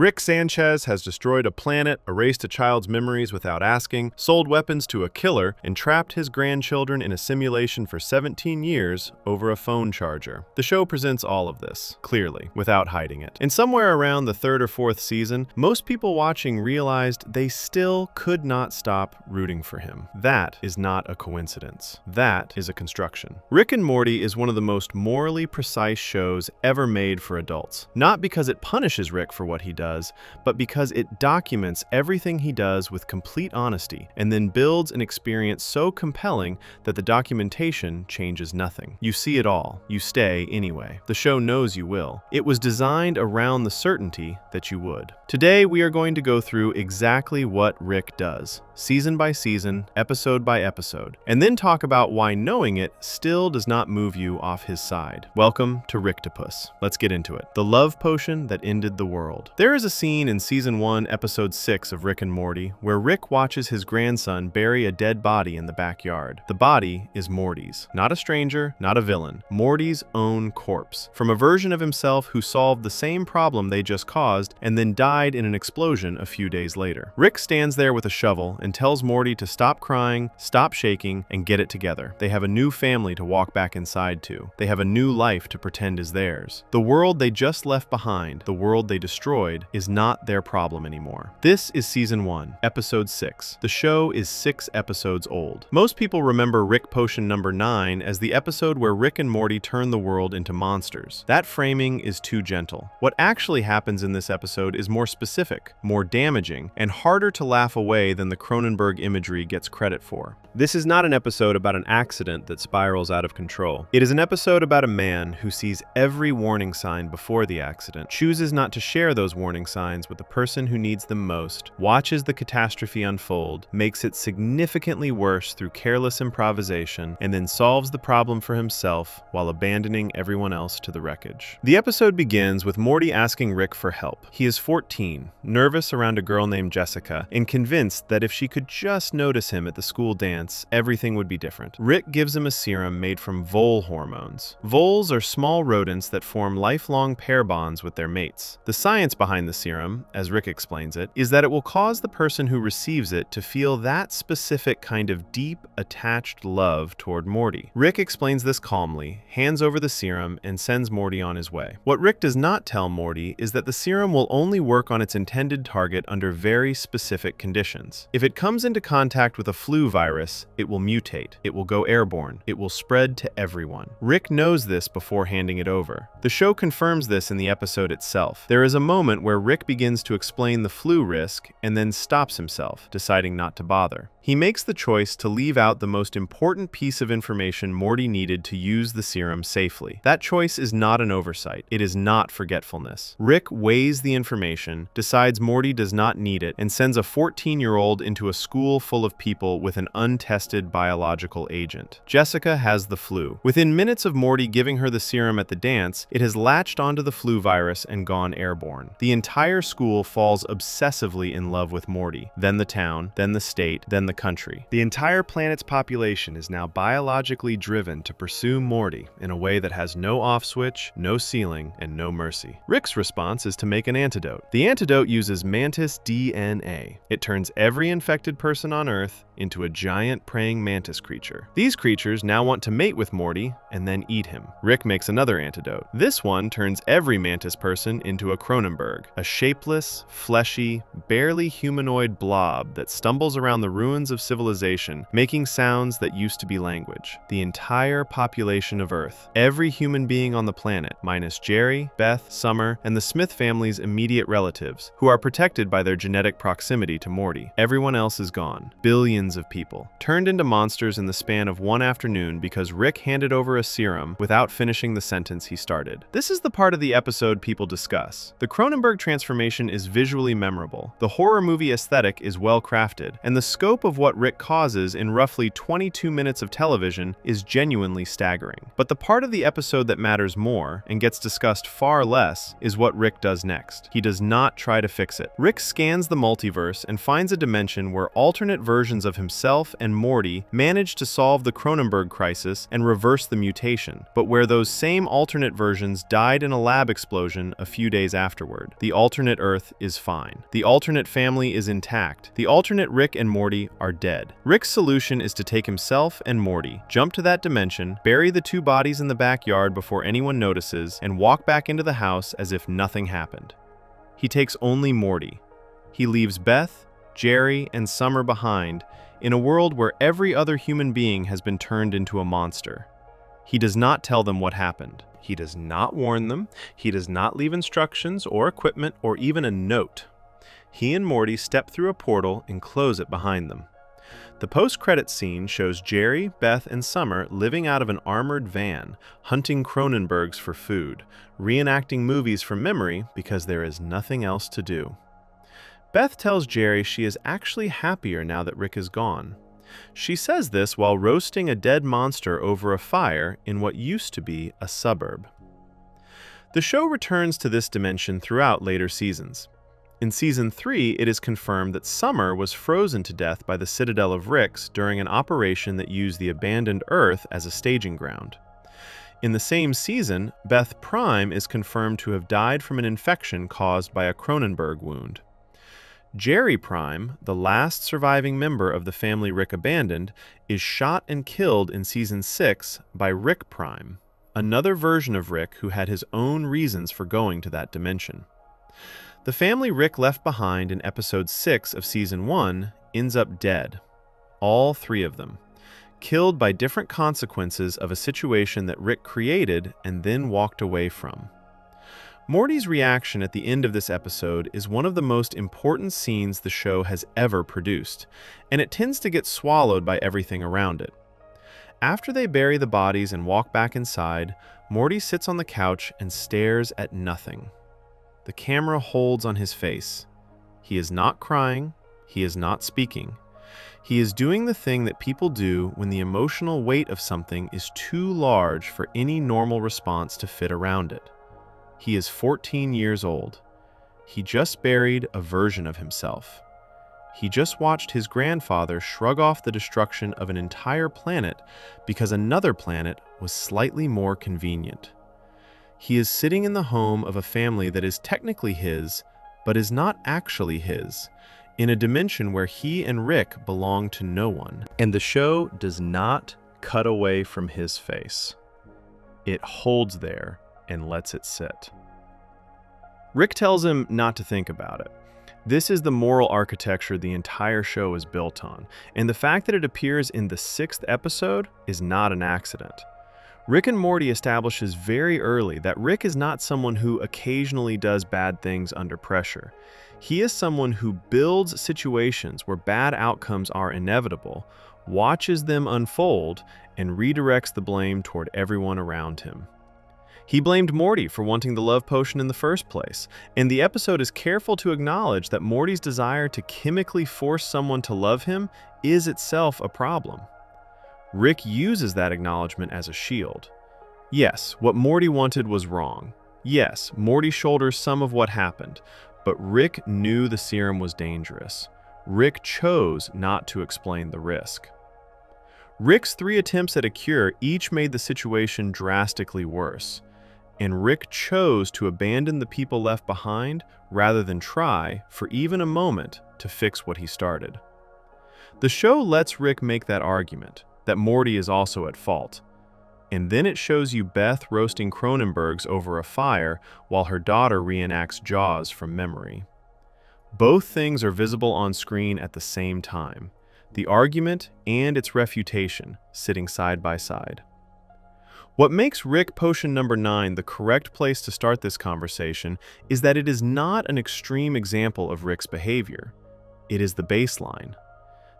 Rick Sanchez has destroyed a planet, erased a child's memories without asking, sold weapons to a killer, and trapped his grandchildren in a simulation for 17 years over a phone charger. The show presents all of this, clearly, without hiding it. And somewhere around the third or fourth season, most people watching realized they still could not stop rooting for him. That is not a coincidence. That is a construction. Rick and Morty is one of the most morally precise shows ever made for adults. Not because it punishes Rick for what he does, but because it documents everything he does with complete honesty, and then builds an experience so compelling that the documentation changes nothing. You see it all. You stay anyway. The show knows you will. It was designed around the certainty that you would. Today, we are going to go through exactly what Rick does, season by season, episode by episode, and then talk about why knowing it still does not move you off his side. Welcome to Ricktopus. Let's get into it. The love potion that ended the world. There is a scene in season 1, episode 6 of Rick and Morty where Rick watches his grandson bury a dead body in the backyard. The body is Morty's. Not a stranger, not a villain. Morty's own corpse. From a version of himself who solved the same problem they just caused and then died in an explosion a few days later. Rick stands there with a shovel and tells Morty to stop crying, stop shaking, and get it together. They have a new family to walk back inside to. They have a new life to pretend is theirs. The world they just left behind, the world they destroyed, is not their problem anymore. This is season 1, episode 6. The show is 6 episodes old. Most people remember Rick Potion number 9 as the episode where Rick and Morty turn the world into monsters. That framing is too gentle. What actually happens in this episode is more specific, more damaging, and harder to laugh away than the Croninberg imagery gets credit for. This is not an episode about an accident that spirals out of control. It is an episode about a man who sees every warning sign before the accident, chooses not to share those warning signs with the person who needs them most, watches the catastrophe unfold, makes it significantly worse through careless improvisation, and then solves the problem for himself while abandoning everyone else to the wreckage. The episode begins with Morty asking Rick for help. He is 14, nervous around a girl named Jessica, and convinced that if she could just notice him at the school dance, everything would be different. Rick gives him a serum made from vole hormones. Voles are small rodents that form lifelong pair bonds with their mates. The science behind the serum, as Rick explains it, is that it will cause the person who receives it to feel that specific kind of deep, attached love toward Morty. Rick explains this calmly, hands over the serum, and sends Morty on his way. What Rick does not tell Morty is that the serum will only work on its intended target under very specific conditions. If it comes into contact with a flu virus, it will mutate, it will go airborne, it will spread to everyone. Rick knows this before handing it over. The show confirms this in the episode itself. There is a moment where Rick begins to explain the flu risk and then stops himself, deciding not to bother. He makes the choice to leave out the most important piece of information Morty needed to use the serum safely. That choice is not an oversight. It is not forgetfulness. Rick weighs the information, decides Morty does not need it, and sends a 14-year-old into a school full of people with an untested biological agent. Jessica has the flu. Within minutes of Morty giving her the serum at the dance, it has latched onto the flu virus and gone airborne. The entire school falls obsessively in love with Morty, then the town, then the state, then the country. The entire planet's population is now biologically driven to pursue Morty in a way that has no off switch, no ceiling, and no mercy. Rick's response is to make an antidote. The antidote uses mantis DNA. It turns every infected person on Earth into a giant praying mantis creature. These creatures now want to mate with Morty and then eat him. Rick makes another antidote. This one turns every mantis person into a Croninberg, a shapeless, fleshy, barely humanoid blob that stumbles around the ruins of civilization, making sounds that used to be language. The entire population of Earth, every human being on the planet, minus Jerry, Beth, Summer, and the Smith family's immediate relatives, who are protected by their genetic proximity to Morty. Everyone else is gone. Billions of people, turned into monsters in the span of one afternoon because Rick handed over a serum without finishing the sentence he started. This is the part of the episode people discuss. The Croninberg transformation is visually memorable, the horror movie aesthetic is well crafted, and the scope of what Rick causes in roughly 22 minutes of television is genuinely staggering. But the part of the episode that matters more, and gets discussed far less, is what Rick does next. He does not try to fix it. Rick scans the multiverse and finds a dimension where alternate versions of himself and Morty manage to solve the Croninberg crisis and reverse the mutation, but where those same alternate versions died in a lab explosion a few days afterward. The The alternate Earth is fine. The alternate family is intact. The alternate Rick and Morty are dead. Rick's solution is to take himself and Morty, jump to that dimension, bury the two bodies in the backyard before anyone notices, and walk back into the house as if nothing happened. He takes only Morty. He leaves Beth, Jerry, and Summer behind in a world where every other human being has been turned into a monster. He does not tell them what happened. He does not warn them. He does not leave instructions or equipment or even a note. He and Morty step through a portal and close it behind them. The post-credits scene shows Jerry, Beth, and Summer living out of an armored van, hunting Croninbergs for food, reenacting movies from memory because there is nothing else to do. Beth tells Jerry she is actually happier now that Rick is gone. She says this while roasting a dead monster over a fire in what used to be a suburb. The show returns to this dimension throughout later seasons. In Season 3, it is confirmed that Summer was frozen to death by the Citadel of Ricks during an operation that used the abandoned Earth as a staging ground. In the same season, Beth Prime is confirmed to have died from an infection caused by a Croninberg wound. Jerry Prime, the last surviving member of the family Rick abandoned, is shot and killed in Season 6 by Rick Prime, another version of Rick who had his own reasons for going to that dimension. The family Rick left behind in Episode 6 of Season 1 ends up dead. All three of them, killed by different consequences of a situation that Rick created and then walked away from. Morty's reaction at the end of this episode is one of the most important scenes the show has ever produced, and it tends to get swallowed by everything around it. After they bury the bodies and walk back inside, Morty sits on the couch and stares at nothing. The camera holds on his face. He is not crying. He is not speaking. He is doing the thing that people do when the emotional weight of something is too large for any normal response to fit around it. He is 14 years old. He just buried a version of himself. He just watched his grandfather shrug off the destruction of an entire planet because another planet was slightly more convenient. He is sitting in the home of a family that is technically his, but is not actually his, in a dimension where he and Rick belong to no one. And the show does not cut away from his face. It holds there and lets it sit. Rick tells him not to think about it. This is the moral architecture the entire show is built on, and the fact that it appears in the 6th episode is not an accident. Rick and Morty establishes very early that Rick is not someone who occasionally does bad things under pressure. He is someone who builds situations where bad outcomes are inevitable, watches them unfold, and redirects the blame toward everyone around him. He blamed Morty for wanting the love potion in the first place, and the episode is careful to acknowledge that Morty's desire to chemically force someone to love him is itself a problem. Rick uses that acknowledgement as a shield. Yes, what Morty wanted was wrong. Yes, Morty shoulders some of what happened, but Rick knew the serum was dangerous. Rick chose not to explain the risk. Rick's 3 attempts at a cure each made the situation drastically worse, and Rick chose to abandon the people left behind rather than try, for even a moment, to fix what he started. The show lets Rick make that argument, that Morty is also at fault, and then it shows you Beth roasting Croninbergs over a fire while her daughter reenacts Jaws from memory. Both things are visible on screen at the same time, the argument and its refutation sitting side by side. What makes Rick Potion number 9 the correct place to start this conversation is that it is not an extreme example of Rick's behavior. It is the baseline.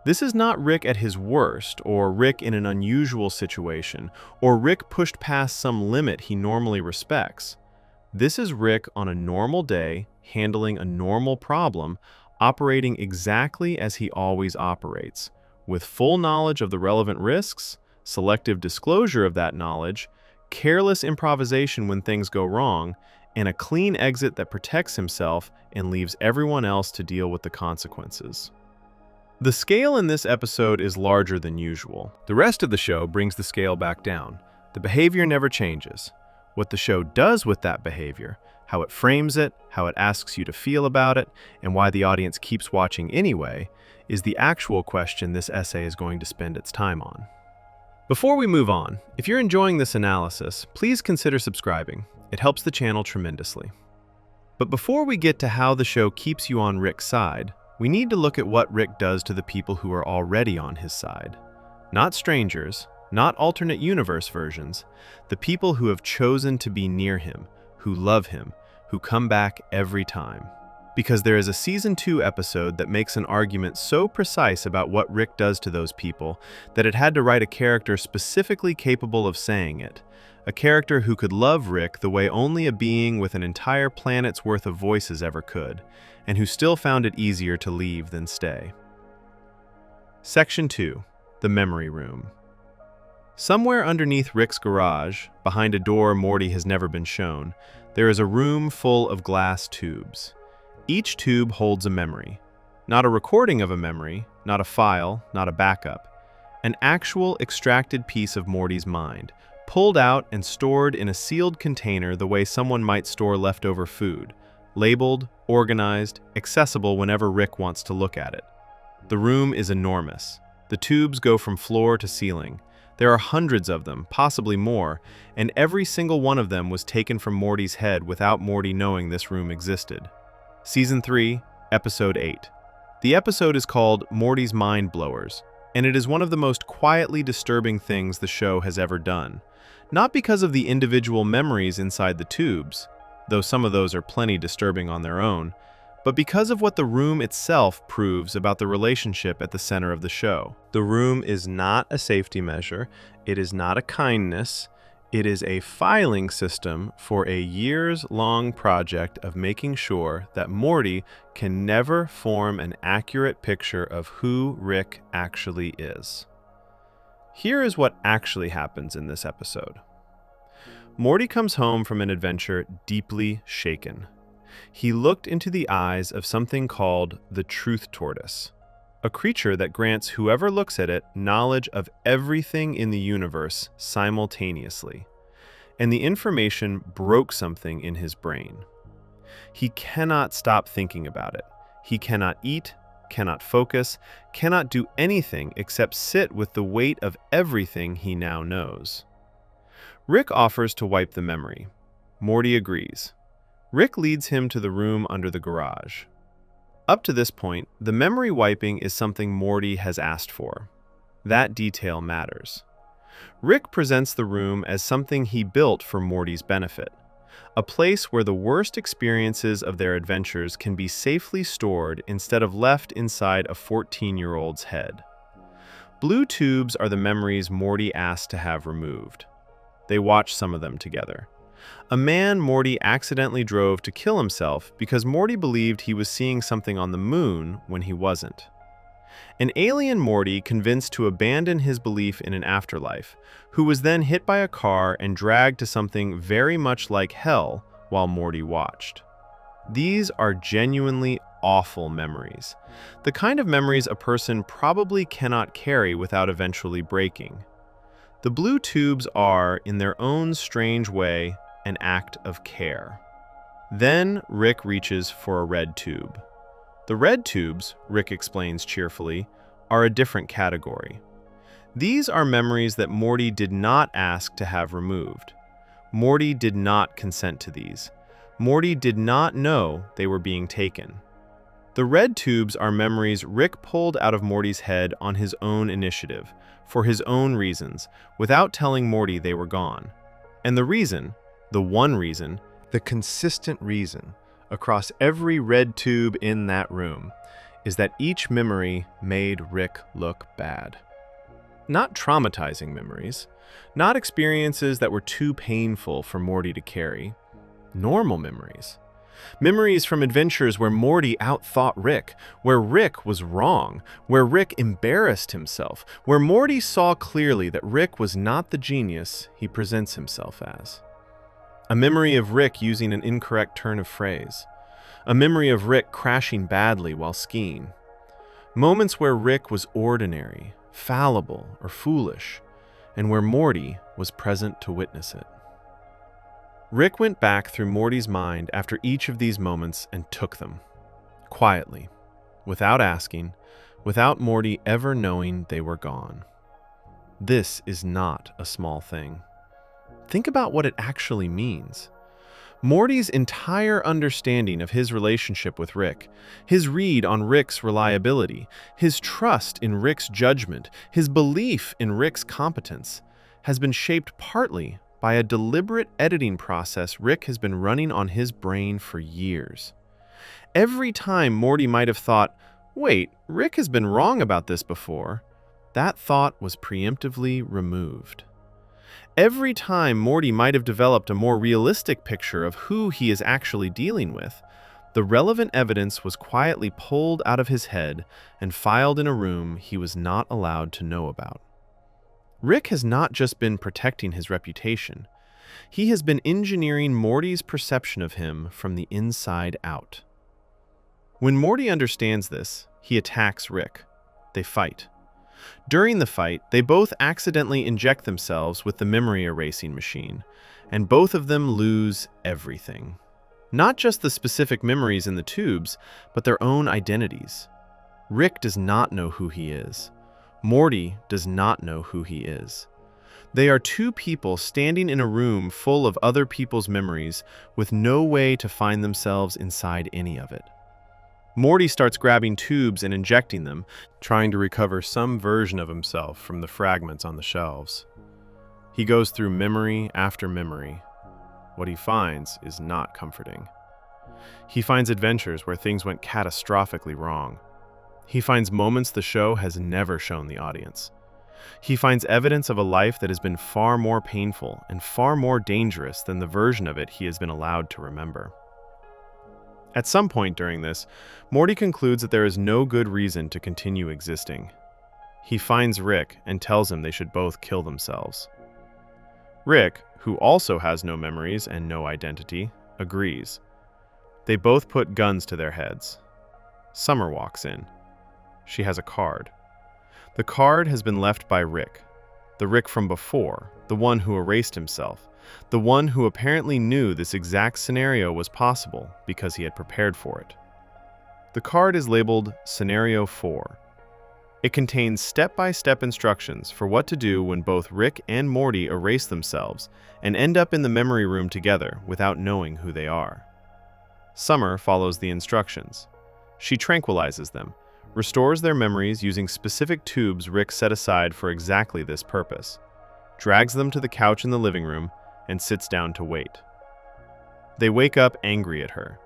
This is not Rick at his worst, or Rick in an unusual situation, or Rick pushed past some limit he normally respects. This is Rick on a normal day, handling a normal problem, operating exactly as he always operates, with full knowledge of the relevant risks, selective disclosure of that knowledge, careless improvisation when things go wrong, and a clean exit that protects himself and leaves everyone else to deal with the consequences. The scale in this episode is larger than usual. The rest of the show brings the scale back down. The behavior never changes. What the show does with that behavior, how it frames it, how it asks you to feel about it, and why the audience keeps watching anyway, is the actual question this essay is going to spend its time on. Before we move on, if you're enjoying this analysis, please consider subscribing. It helps the channel tremendously. But before we get to how the show keeps you on Rick's side, we need to look at what Rick does to the people who are already on his side. Not strangers, not alternate universe versions, the people who have chosen to be near him, who love him, who come back every time. Because there is a Season 2 episode that makes an argument so precise about what Rick does to those people that it had to write a character specifically capable of saying it. A character who could love Rick the way only a being with an entire planet's worth of voices ever could, and who still found it easier to leave than stay. Section 2. The Memory Room. Somewhere underneath Rick's garage, behind a door Morty has never been shown, there is a room full of glass tubes. Each tube holds a memory. Not a recording of a memory, not a file, not a backup. An actual extracted piece of Morty's mind, pulled out and stored in a sealed container the way someone might store leftover food, labeled, organized, accessible whenever Rick wants to look at it. The room is enormous. The tubes go from floor to ceiling. There are hundreds of them, possibly more, and every single one of them was taken from Morty's head without Morty knowing this room existed. Season 3, Episode 8. The episode is called Morty's Mind Blowers, and it is one of the most quietly disturbing things the show has ever done. Not because of the individual memories inside the tubes, though some of those are plenty disturbing on their own, but because of what the room itself proves about the relationship at the center of the show. The room is not a safety measure, it is not a kindness, it is a filing system for a years-long project of making sure that Morty can never form an accurate picture of who Rick actually is. Here is what actually happens in this episode. Morty comes home from an adventure deeply shaken. He looked into the eyes of something called the Truth Tortoise, a creature that grants whoever looks at it knowledge of everything in the universe simultaneously. And the information broke something in his brain. He cannot stop thinking about it. He cannot eat, cannot focus, cannot do anything except sit with the weight of everything he now knows. Rick offers to wipe the memory. Morty agrees. Rick leads him to the room under the garage. Up to this point, the memory wiping is something Morty has asked for. That detail matters. Rick presents the room as something he built for Morty's benefit. A place where the worst experiences of their adventures can be safely stored instead of left inside a 14-year-old's head. Blue tubes are the memories Morty asked to have removed. They watch some of them together. A man Morty accidentally drove to kill himself because Morty believed he was seeing something on the moon when he wasn't. An alien Morty convinced to abandon his belief in an afterlife, who was then hit by a car and dragged to something very much like hell while Morty watched. These are genuinely awful memories, the kind of memories a person probably cannot carry without eventually breaking. The blue tubes are, in their own strange way, an act of care. Then Rick reaches for a red tube. The red tubes, Rick explains cheerfully, are a different category. These are memories that Morty did not ask to have removed. Morty did not consent to these. Morty did not know they were being taken. The red tubes are memories Rick pulled out of Morty's head on his own initiative, for his own reasons, without telling Morty they were gone. And the reason, the one reason, the consistent reason, across every red tube in that room, is that each memory made Rick look bad. Not traumatizing memories, not experiences that were too painful for Morty to carry. Normal memories. Memories from adventures where Morty outthought Rick, where Rick was wrong, where Rick embarrassed himself, where Morty saw clearly that Rick was not the genius he presents himself as. A memory of Rick using an incorrect turn of phrase. A memory of Rick crashing badly while skiing. Moments where Rick was ordinary, fallible, or foolish, and where Morty was present to witness it. Rick went back through Morty's mind after each of these moments and took them. Quietly, without asking, without Morty ever knowing they were gone. This is not a small thing. Think about what it actually means. Morty's entire understanding of his relationship with Rick, his read on Rick's reliability, his trust in Rick's judgment, his belief in Rick's competence, has been shaped partly by a deliberate editing process Rick has been running on his brain for years. Every time Morty might have thought, "Wait, Rick has been wrong about this before," that thought was preemptively removed. Every time Morty might have developed a more realistic picture of who he is actually dealing with, the relevant evidence was quietly pulled out of his head and filed in a room he was not allowed to know about. Rick has not just been protecting his reputation. He has been engineering Morty's perception of him from the inside out. When Morty understands this, he attacks Rick. They fight. During the fight, they both accidentally inject themselves with the memory erasing machine, and both of them lose everything. Not just the specific memories in the tubes, but their own identities. Rick does not know who he is. Morty does not know who he is. They are two people standing in a room full of other people's memories with no way to find themselves inside any of it. Morty starts grabbing tubes and injecting them, trying to recover some version of himself from the fragments on the shelves. He goes through memory after memory. What he finds is not comforting. He finds adventures where things went catastrophically wrong. He finds moments the show has never shown the audience. He finds evidence of a life that has been far more painful and far more dangerous than the version of it he has been allowed to remember. At some point during this, Morty concludes that there is no good reason to continue existing. He finds Rick and tells him they should both kill themselves. Rick, who also has no memories and no identity, agrees. They both put guns to their heads. Summer walks in. She has a card. The card has been left by Rick, the Rick from before, the one who erased himself, the one who apparently knew this exact scenario was possible because he had prepared for it. The card is labeled Scenario 4. It contains step-by-step instructions for what to do when both Rick and Morty erase themselves and end up in the memory room together without knowing who they are. Summer follows the instructions. She tranquilizes them, restores their memories using specific tubes Rick set aside for exactly this purpose, drags them to the couch in the living room, and sits down to wait. They wake up angry at her.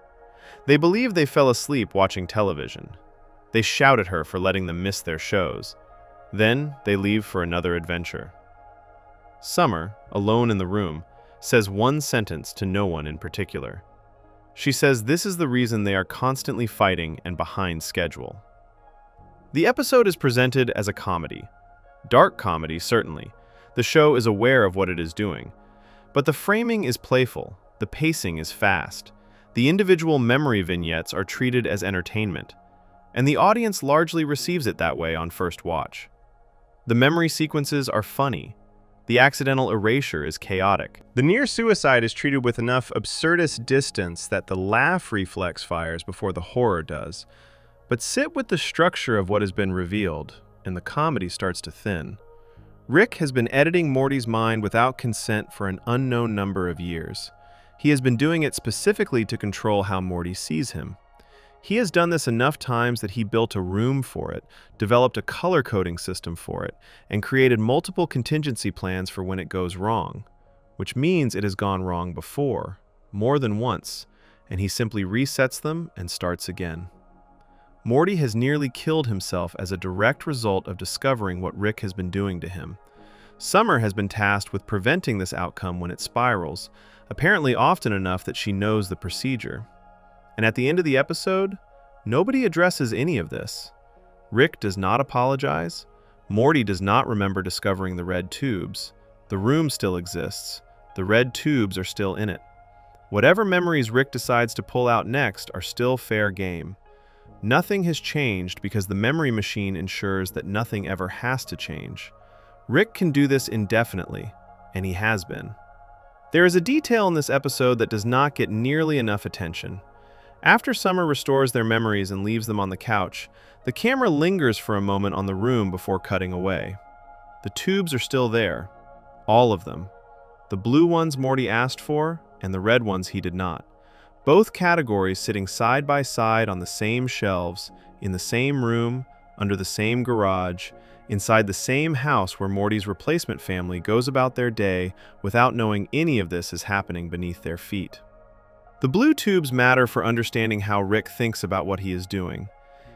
They believe they fell asleep watching television. They shout at her for letting them miss their shows. Then they leave for another adventure. Summer, alone in the room, says one sentence to no one in particular. She says this is the reason they are constantly fighting and behind schedule. The episode is presented as a comedy. Dark comedy, certainly. The show is aware of what it is doing. But the framing is playful, the pacing is fast, the individual memory vignettes are treated as entertainment, and the audience largely receives it that way on first watch. The memory sequences are funny. The accidental erasure is chaotic. The near suicide is treated with enough absurdist distance that the laugh reflex fires before the horror does. But sit with the structure of what has been revealed, and the comedy starts to thin. Rick has been editing Morty's mind without consent for an unknown number of years. He has been doing it specifically to control how Morty sees him. He has done this enough times that he built a room for it, developed a color coding system for it, and created multiple contingency plans for when it goes wrong, which means it has gone wrong before, more than once, and he simply resets them and starts again. Morty has nearly killed himself as a direct result of discovering what Rick has been doing to him. Summer has been tasked with preventing this outcome when it spirals, apparently often enough that she knows the procedure. And at the end of the episode, nobody addresses any of this. Rick does not apologize. Morty does not remember discovering the red tubes. The room still exists. The red tubes are still in it. Whatever memories Rick decides to pull out next are still fair game. Nothing has changed because the memory machine ensures that nothing ever has to change. Rick can do this indefinitely, and he has been. There is a detail in this episode that does not get nearly enough attention. After Summer restores their memories and leaves them on the couch, the camera lingers for a moment on the room before cutting away. The tubes are still there. All of them. The blue ones Morty asked for, and the red ones he did not. Both categories sitting side by side on the same shelves, in the same room, under the same garage, inside the same house where Morty's replacement family goes about their day without knowing any of this is happening beneath their feet. The blue tubes matter for understanding how Rick thinks about what he is doing.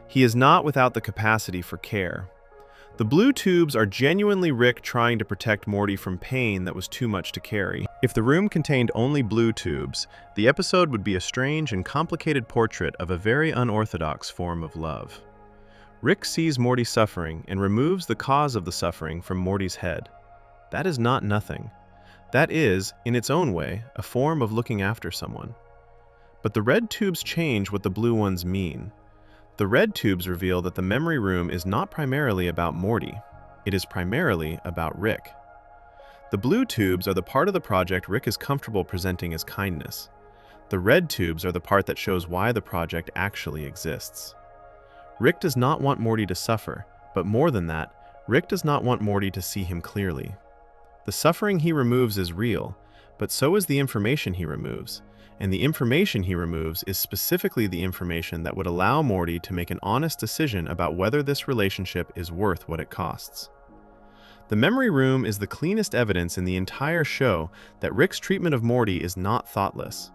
He is not without the capacity for care. The blue tubes are genuinely Rick trying to protect Morty from pain that was too much to carry. If the room contained only blue tubes, the episode would be a strange and complicated portrait of a very unorthodox form of love. Rick sees Morty suffering and removes the cause of the suffering from Morty's head. That is not nothing. That is, in its own way, a form of looking after someone. But the red tubes change what the blue ones mean. The red tubes reveal that the memory room is not primarily about Morty. It is primarily about Rick. The blue tubes are the part of the project Rick is comfortable presenting as kindness. The red tubes are the part that shows why the project actually exists. Rick does not want Morty to suffer, but more than that, Rick does not want Morty to see him clearly. The suffering he removes is real, but so is the information he removes. And the information he removes is specifically the information that would allow Morty to make an honest decision about whether this relationship is worth what it costs. The memory room is the cleanest evidence in the entire show that Rick's treatment of Morty is not thoughtless.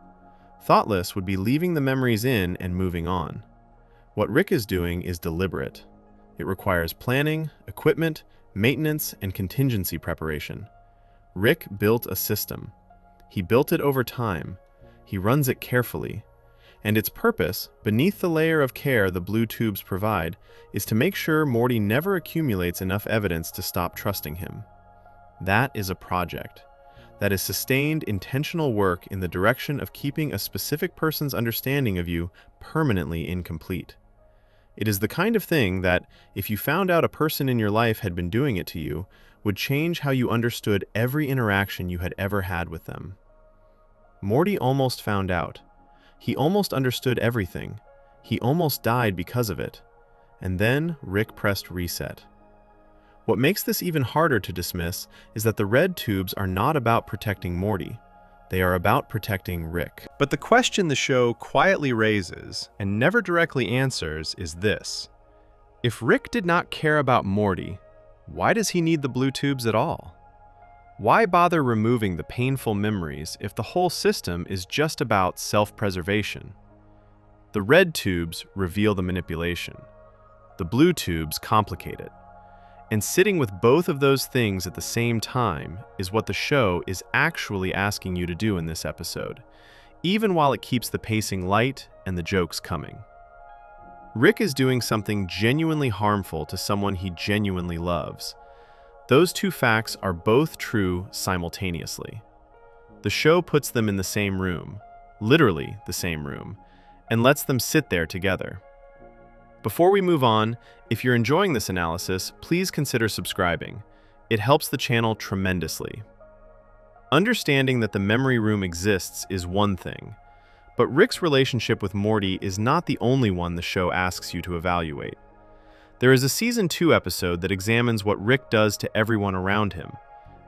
Thoughtless would be leaving the memories in and moving on. What Rick is doing is deliberate. It requires planning, equipment, maintenance, and contingency preparation. Rick built a system. He built it over time. He runs it carefully, and its purpose, beneath the layer of care the blue tubes provide, is to make sure Morty never accumulates enough evidence to stop trusting him. That is a project. That is sustained, intentional work in the direction of keeping a specific person's understanding of you permanently incomplete. It is the kind of thing that, if you found out a person in your life had been doing it to you, would change how you understood every interaction you had ever had with them. Morty almost found out. He almost understood everything. He almost died because of it. And then Rick pressed reset. What makes this even harder to dismiss is that the red tubes are not about protecting Morty. They are about protecting Rick. But the question the show quietly raises, and never directly answers, is this. If Rick did not care about Morty, why does he need the blue tubes at all? Why bother removing the painful memories if the whole system is just about self-preservation? The red tubes reveal the manipulation. The blue tubes complicate it. And sitting with both of those things at the same time is what the show is actually asking you to do in this episode, even while it keeps the pacing light and the jokes coming. Rick is doing something genuinely harmful to someone he genuinely loves. Those two facts are both true simultaneously. The show puts them in the same room, literally the same room, and lets them sit there together. Before we move on, if you're enjoying this analysis, please consider subscribing. It helps the channel tremendously. Understanding that the memory room exists is one thing, but Rick's relationship with Morty is not the only one the show asks you to evaluate. There is a Season 2 episode that examines what Rick does to everyone around him.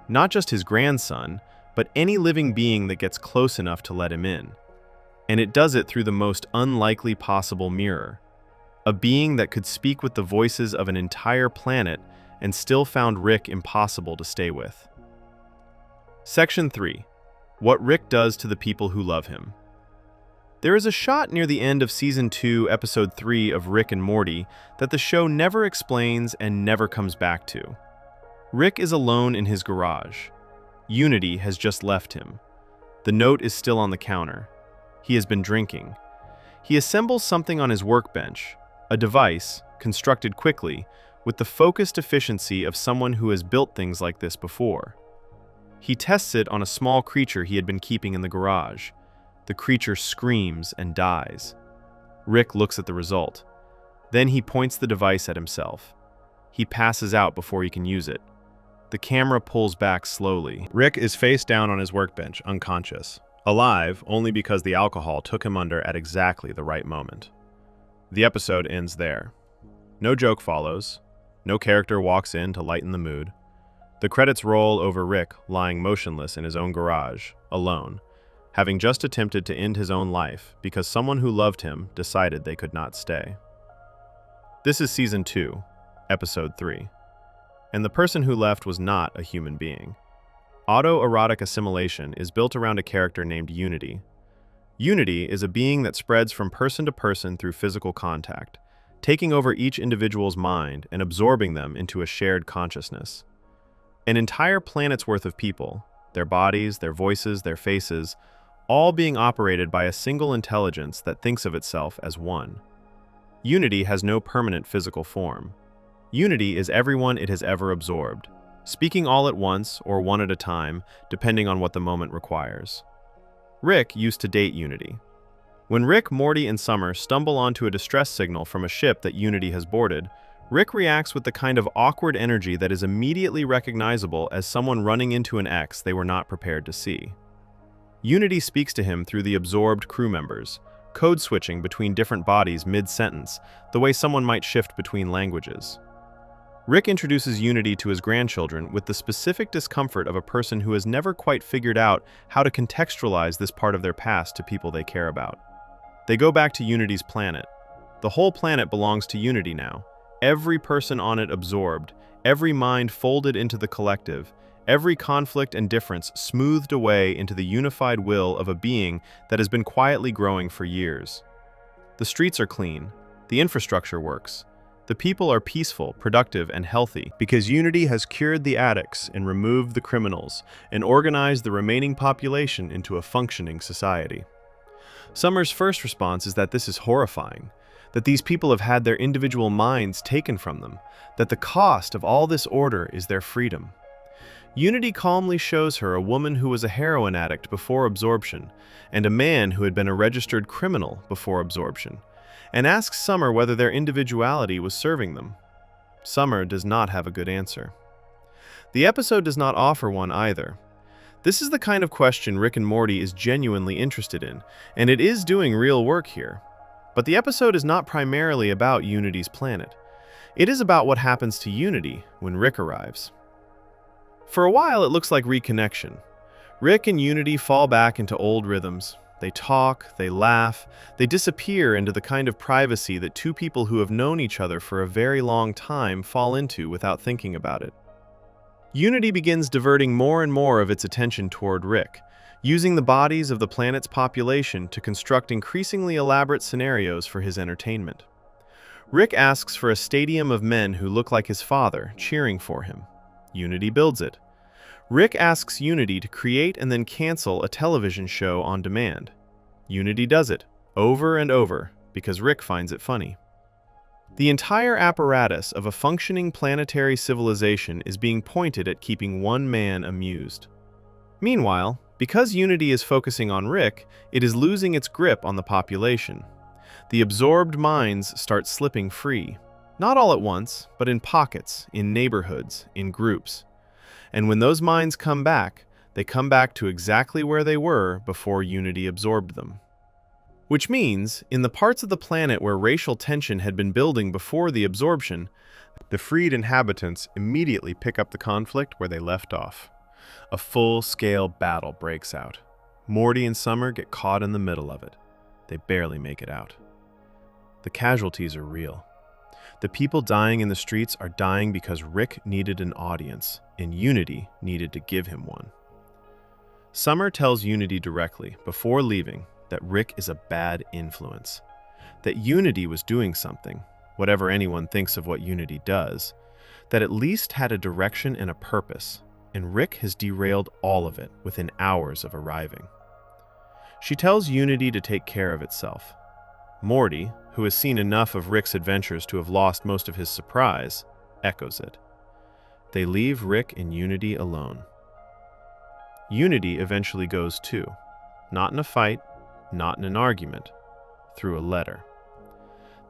Not just his grandson, but any living being that gets close enough to let him in. And it does it through the most unlikely possible mirror. A being that could speak with the voices of an entire planet and still found Rick impossible to stay with. Section 3. What Rick does to the people who love him. There is a shot near the end of Season 2, Episode 3 of Rick and Morty that the show never explains and never comes back to. Rick is alone in his garage. Unity has just left him. The note is still on the counter. He has been drinking. He assembles something on his workbench, a device, constructed quickly, with the focused efficiency of someone who has built things like this before. He tests it on a small creature he had been keeping in the garage. The creature screams and dies. Rick looks at the result. Then he points the device at himself. He passes out before he can use it. The camera pulls back slowly. Rick is face down on his workbench, unconscious. Alive only because the alcohol took him under at exactly the right moment. The episode ends there. No joke follows. No character walks in to lighten the mood. The credits roll over Rick lying motionless in his own garage, alone, having just attempted to end his own life because someone who loved him decided they could not stay. This is Season 2, Episode 3. And the person who left was not a human being. Autoerotic assimilation is built around a character named Unity. Unity is a being that spreads from person to person through physical contact, taking over each individual's mind and absorbing them into a shared consciousness. An entire planet's worth of people, their bodies, their voices, their faces, all being operated by a single intelligence that thinks of itself as one. Unity has no permanent physical form. Unity is everyone it has ever absorbed, speaking all at once or one at a time, depending on what the moment requires. Rick used to date Unity. When Rick, Morty, and Summer stumble onto a distress signal from a ship that Unity has boarded, Rick reacts with the kind of awkward energy that is immediately recognizable as someone running into an ex they were not prepared to see. Unity speaks to him through the absorbed crew members, code switching between different bodies mid-sentence, the way someone might shift between languages. Rick introduces Unity to his grandchildren with the specific discomfort of a person who has never quite figured out how to contextualize this part of their past to people they care about. They go back to Unity's planet. The whole planet belongs to Unity now. Every person on it absorbed, every mind folded into the collective, every conflict and difference smoothed away into the unified will of a being that has been quietly growing for years. The streets are clean. The infrastructure works. The people are peaceful, productive, and healthy because Unity has cured the addicts and removed the criminals and organized the remaining population into a functioning society. Summer's first response is that this is horrifying, that these people have had their individual minds taken from them, that the cost of all this order is their freedom. Unity calmly shows her a woman who was a heroin addict before absorption, and a man who had been a registered criminal before absorption, and asks Summer whether their individuality was serving them. Summer does not have a good answer. The episode does not offer one either. This is the kind of question Rick and Morty is genuinely interested in, and it is doing real work here. But the episode is not primarily about Unity's planet. It is about what happens to Unity when Rick arrives. For a while, it looks like reconnection. Rick and Unity fall back into old rhythms. They talk, they laugh, they disappear into the kind of privacy that two people who have known each other for a very long time fall into without thinking about it. Unity begins diverting more and more of its attention toward Rick, using the bodies of the planet's population to construct increasingly elaborate scenarios for his entertainment. Rick asks for a stadium of men who look like his father, cheering for him. Unity builds it. Rick asks Unity to create and then cancel a television show on demand. Unity does it, over and over, because Rick finds it funny. The entire apparatus of a functioning planetary civilization is being pointed at keeping one man amused. Meanwhile, because Unity is focusing on Rick, it is losing its grip on the population. The absorbed minds start slipping free. Not all at once, but in pockets, in neighborhoods, in groups. And when those minds come back, they come back to exactly where they were before Unity absorbed them. Which means, in the parts of the planet where racial tension had been building before the absorption, the freed inhabitants immediately pick up the conflict where they left off. A full-scale battle breaks out. Morty and Summer get caught in the middle of it. They barely make it out. The casualties are real. The people dying in the streets are dying because Rick needed an audience, and Unity needed to give him one. Summer tells Unity directly, before leaving, that Rick is a bad influence. That Unity was doing something, whatever anyone thinks of what Unity does, that at least had a direction and a purpose, and Rick has derailed all of it within hours of arriving. She tells Unity to take care of itself. Morty, who has seen enough of Rick's adventures to have lost most of his surprise, echoes it. They leave Rick and Unity alone. Unity eventually goes too, not in a fight, not in an argument, through a letter.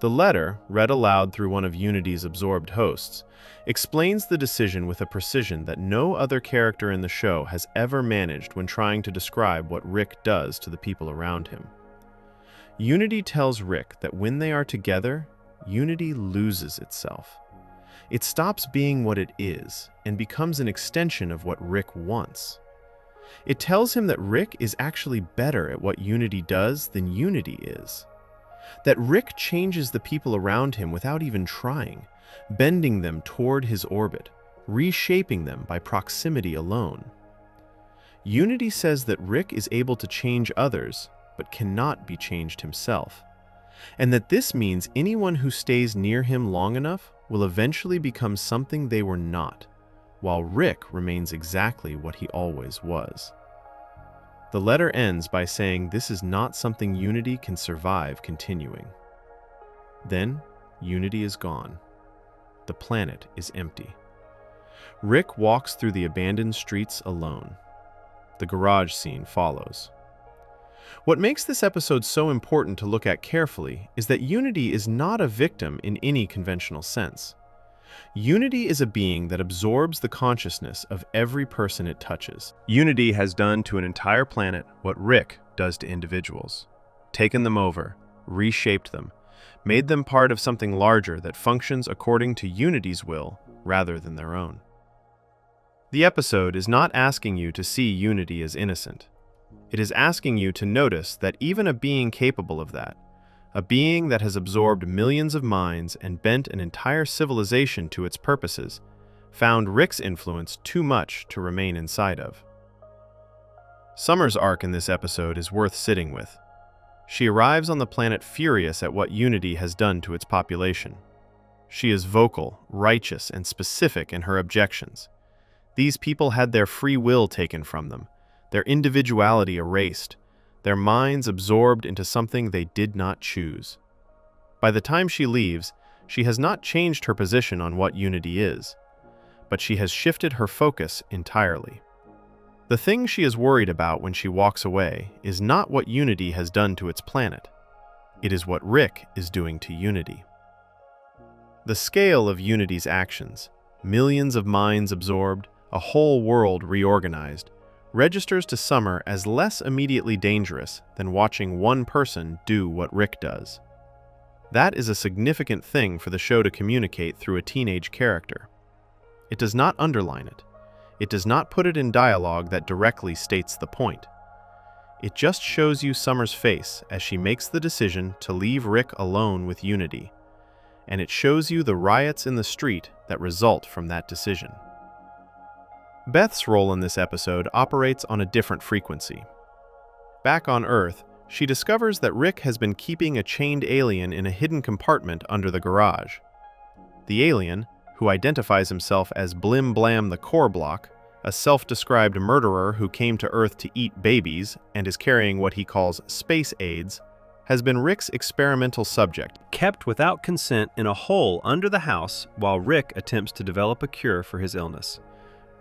The letter, read aloud through one of Unity's absorbed hosts, explains the decision with a precision that no other character in the show has ever managed when trying to describe what Rick does to the people around him. Unity tells Rick that when they are together, Unity loses itself. It stops being what it is and becomes an extension of what Rick wants. It tells him that Rick is actually better at what Unity does than Unity is. That Rick changes the people around him without even trying, bending them toward his orbit, reshaping them by proximity alone. Unity says that Rick is able to change others, but cannot be changed himself, and that this means anyone who stays near him long enough will eventually become something they were not, while Rick remains exactly what he always was. The letter ends by saying this is not something Unity can survive continuing. Then, Unity is gone. The planet is empty. Rick walks through the abandoned streets alone. The garage scene follows. What makes this episode so important to look at carefully is that Unity is not a victim in any conventional sense. Unity is a being that absorbs the consciousness of every person it touches. Unity has done to an entire planet what Rick does to individuals. Taken them over, reshaped them, made them part of something larger that functions according to Unity's will rather than their own. The episode is not asking you to see Unity as innocent. It is asking you to notice that even a being capable of that, a being that has absorbed millions of minds and bent an entire civilization to its purposes, found Rick's influence too much to remain inside of. Summer's arc in this episode is worth sitting with. She arrives on the planet furious at what Unity has done to its population. She is vocal, righteous, and specific in her objections. These people had their free will taken from them, their individuality erased, their minds absorbed into something they did not choose. By the time she leaves, she has not changed her position on what Unity is, but she has shifted her focus entirely. The thing she is worried about when she walks away is not what Unity has done to its planet. It is what Rick is doing to Unity. The scale of Unity's actions, millions of minds absorbed, a whole world reorganized, registers to Summer as less immediately dangerous than watching one person do what Rick does. That is a significant thing for the show to communicate through a teenage character. It does not underline it. It does not put it in dialogue that directly states the point. It just shows you Summer's face as she makes the decision to leave Rick alone with Unity, and it shows you the riots in the street that result from that decision. Beth's role in this episode operates on a different frequency. Back on Earth, she discovers that Rick has been keeping a chained alien in a hidden compartment under the garage. The alien, who identifies himself as Blim Blam the Core Block, a self-described murderer who came to Earth to eat babies and is carrying what he calls space aids, has been Rick's experimental subject, kept without consent in a hole under the house while Rick attempts to develop a cure for his illness.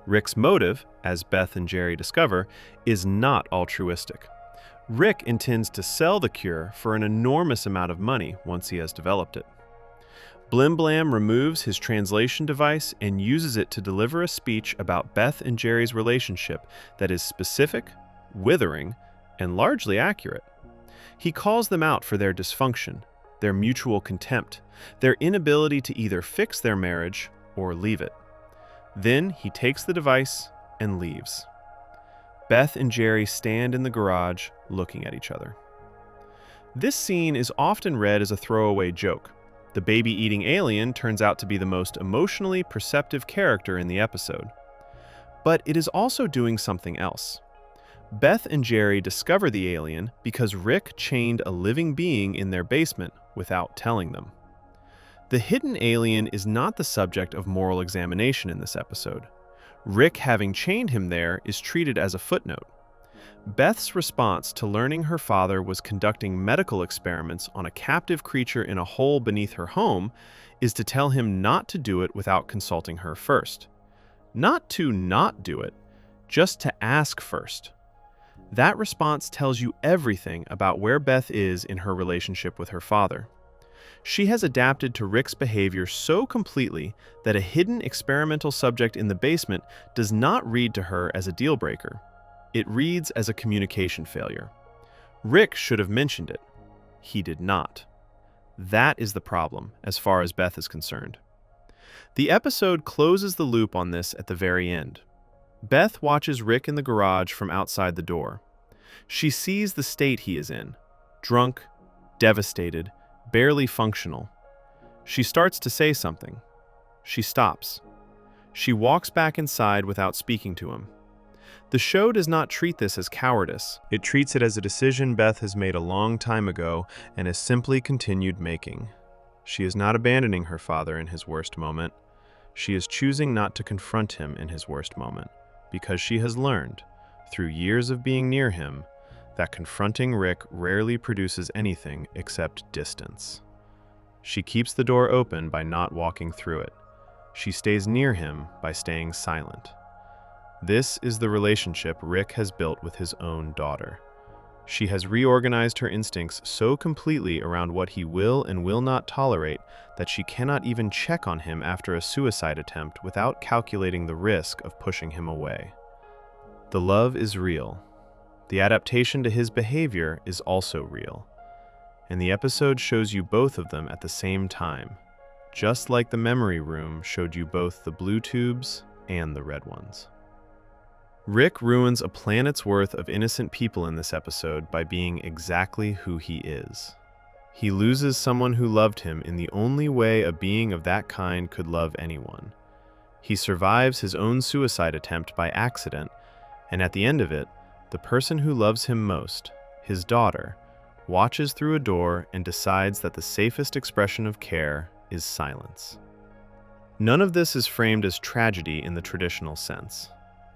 Rick's motive, as Beth and Jerry discover, is not altruistic. Rick intends to sell the cure for an enormous amount of money once he has developed it. Blim Blam removes his translation device and uses it to deliver a speech about Beth and Jerry's relationship that is specific, withering, and largely accurate. He calls them out for their dysfunction, their mutual contempt, their inability to either fix their marriage or leave it. Then he takes the device and leaves. Beth and Jerry stand in the garage looking at each other. This scene is often read as a throwaway joke. The baby-eating alien turns out to be the most emotionally perceptive character in the episode. But it is also doing something else. Beth and Jerry discover the alien because Rick chained a living being in their basement without telling them. The hidden alien is not the subject of moral examination in this episode. Rick having chained him there is treated as a footnote. Beth's response to learning her father was conducting medical experiments on a captive creature in a hole beneath her home is to tell him not to do it without consulting her first. Not to not do it, just to ask first. That response tells you everything about where Beth is in her relationship with her father. She has adapted to Rick's behavior so completely that a hidden experimental subject in the basement does not read to her as a deal breaker. It reads as a communication failure. Rick should have mentioned it. He did not. That is the problem, as far as Beth is concerned. The episode closes the loop on this at the very end. Beth watches Rick in the garage from outside the door. She sees the state he is in: drunk, devastated, barely functional. She starts to say something. She stops. She walks back inside without speaking to him. The show does not treat this as cowardice. It treats it as a decision Beth has made a long time ago and has simply continued making. She is not abandoning her father in his worst moment. She is choosing not to confront him in his worst moment, because she has learned, through years of being near him, that confronting Rick rarely produces anything except distance. She keeps the door open by not walking through it. She stays near him by staying silent. This is the relationship Rick has built with his own daughter. She has reorganized her instincts so completely around what he will and will not tolerate that she cannot even check on him after a suicide attempt without calculating the risk of pushing him away. The love is real. The adaptation to his behavior is also real. And the episode shows you both of them at the same time, just like the memory room showed you both the blue tubes and the red ones. Rick ruins a planet's worth of innocent people in this episode by being exactly who he is. He loses someone who loved him in the only way a being of that kind could love anyone. He survives his own suicide attempt by accident, and at the end of it, the person who loves him most, his daughter, watches through a door and decides that the safest expression of care is silence. None of this is framed as tragedy in the traditional sense.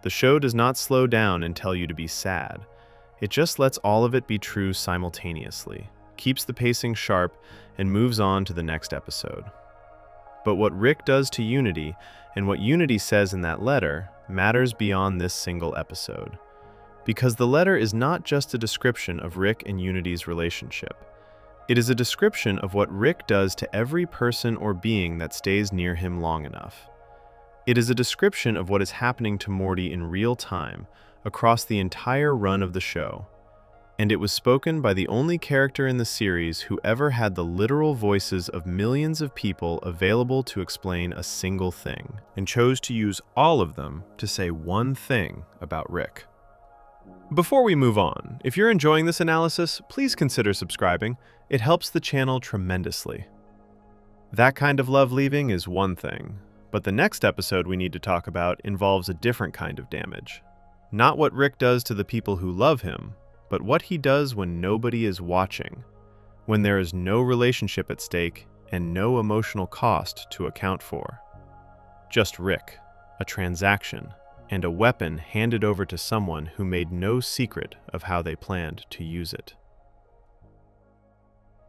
The show does not slow down and tell you to be sad. It just lets all of it be true simultaneously, keeps the pacing sharp, and moves on to the next episode. But what Rick does to Unity, and what Unity says in that letter, matters beyond this single episode. Because the letter is not just a description of Rick and Unity's relationship. It is a description of what Rick does to every person or being that stays near him long enough. It is a description of what is happening to Morty in real time, across the entire run of the show. And it was spoken by the only character in the series who ever had the literal voices of millions of people available to explain a single thing, and chose to use all of them to say one thing about Rick. Before we move on, if you're enjoying this analysis, please consider subscribing. It helps the channel tremendously. That kind of love leaving is one thing. But the next episode we need to talk about involves a different kind of damage. Not what Rick does to the people who love him, but what he does when nobody is watching, when there is no relationship at stake and no emotional cost to account for. Just Rick, a transaction, and a weapon handed over to someone who made no secret of how they planned to use it.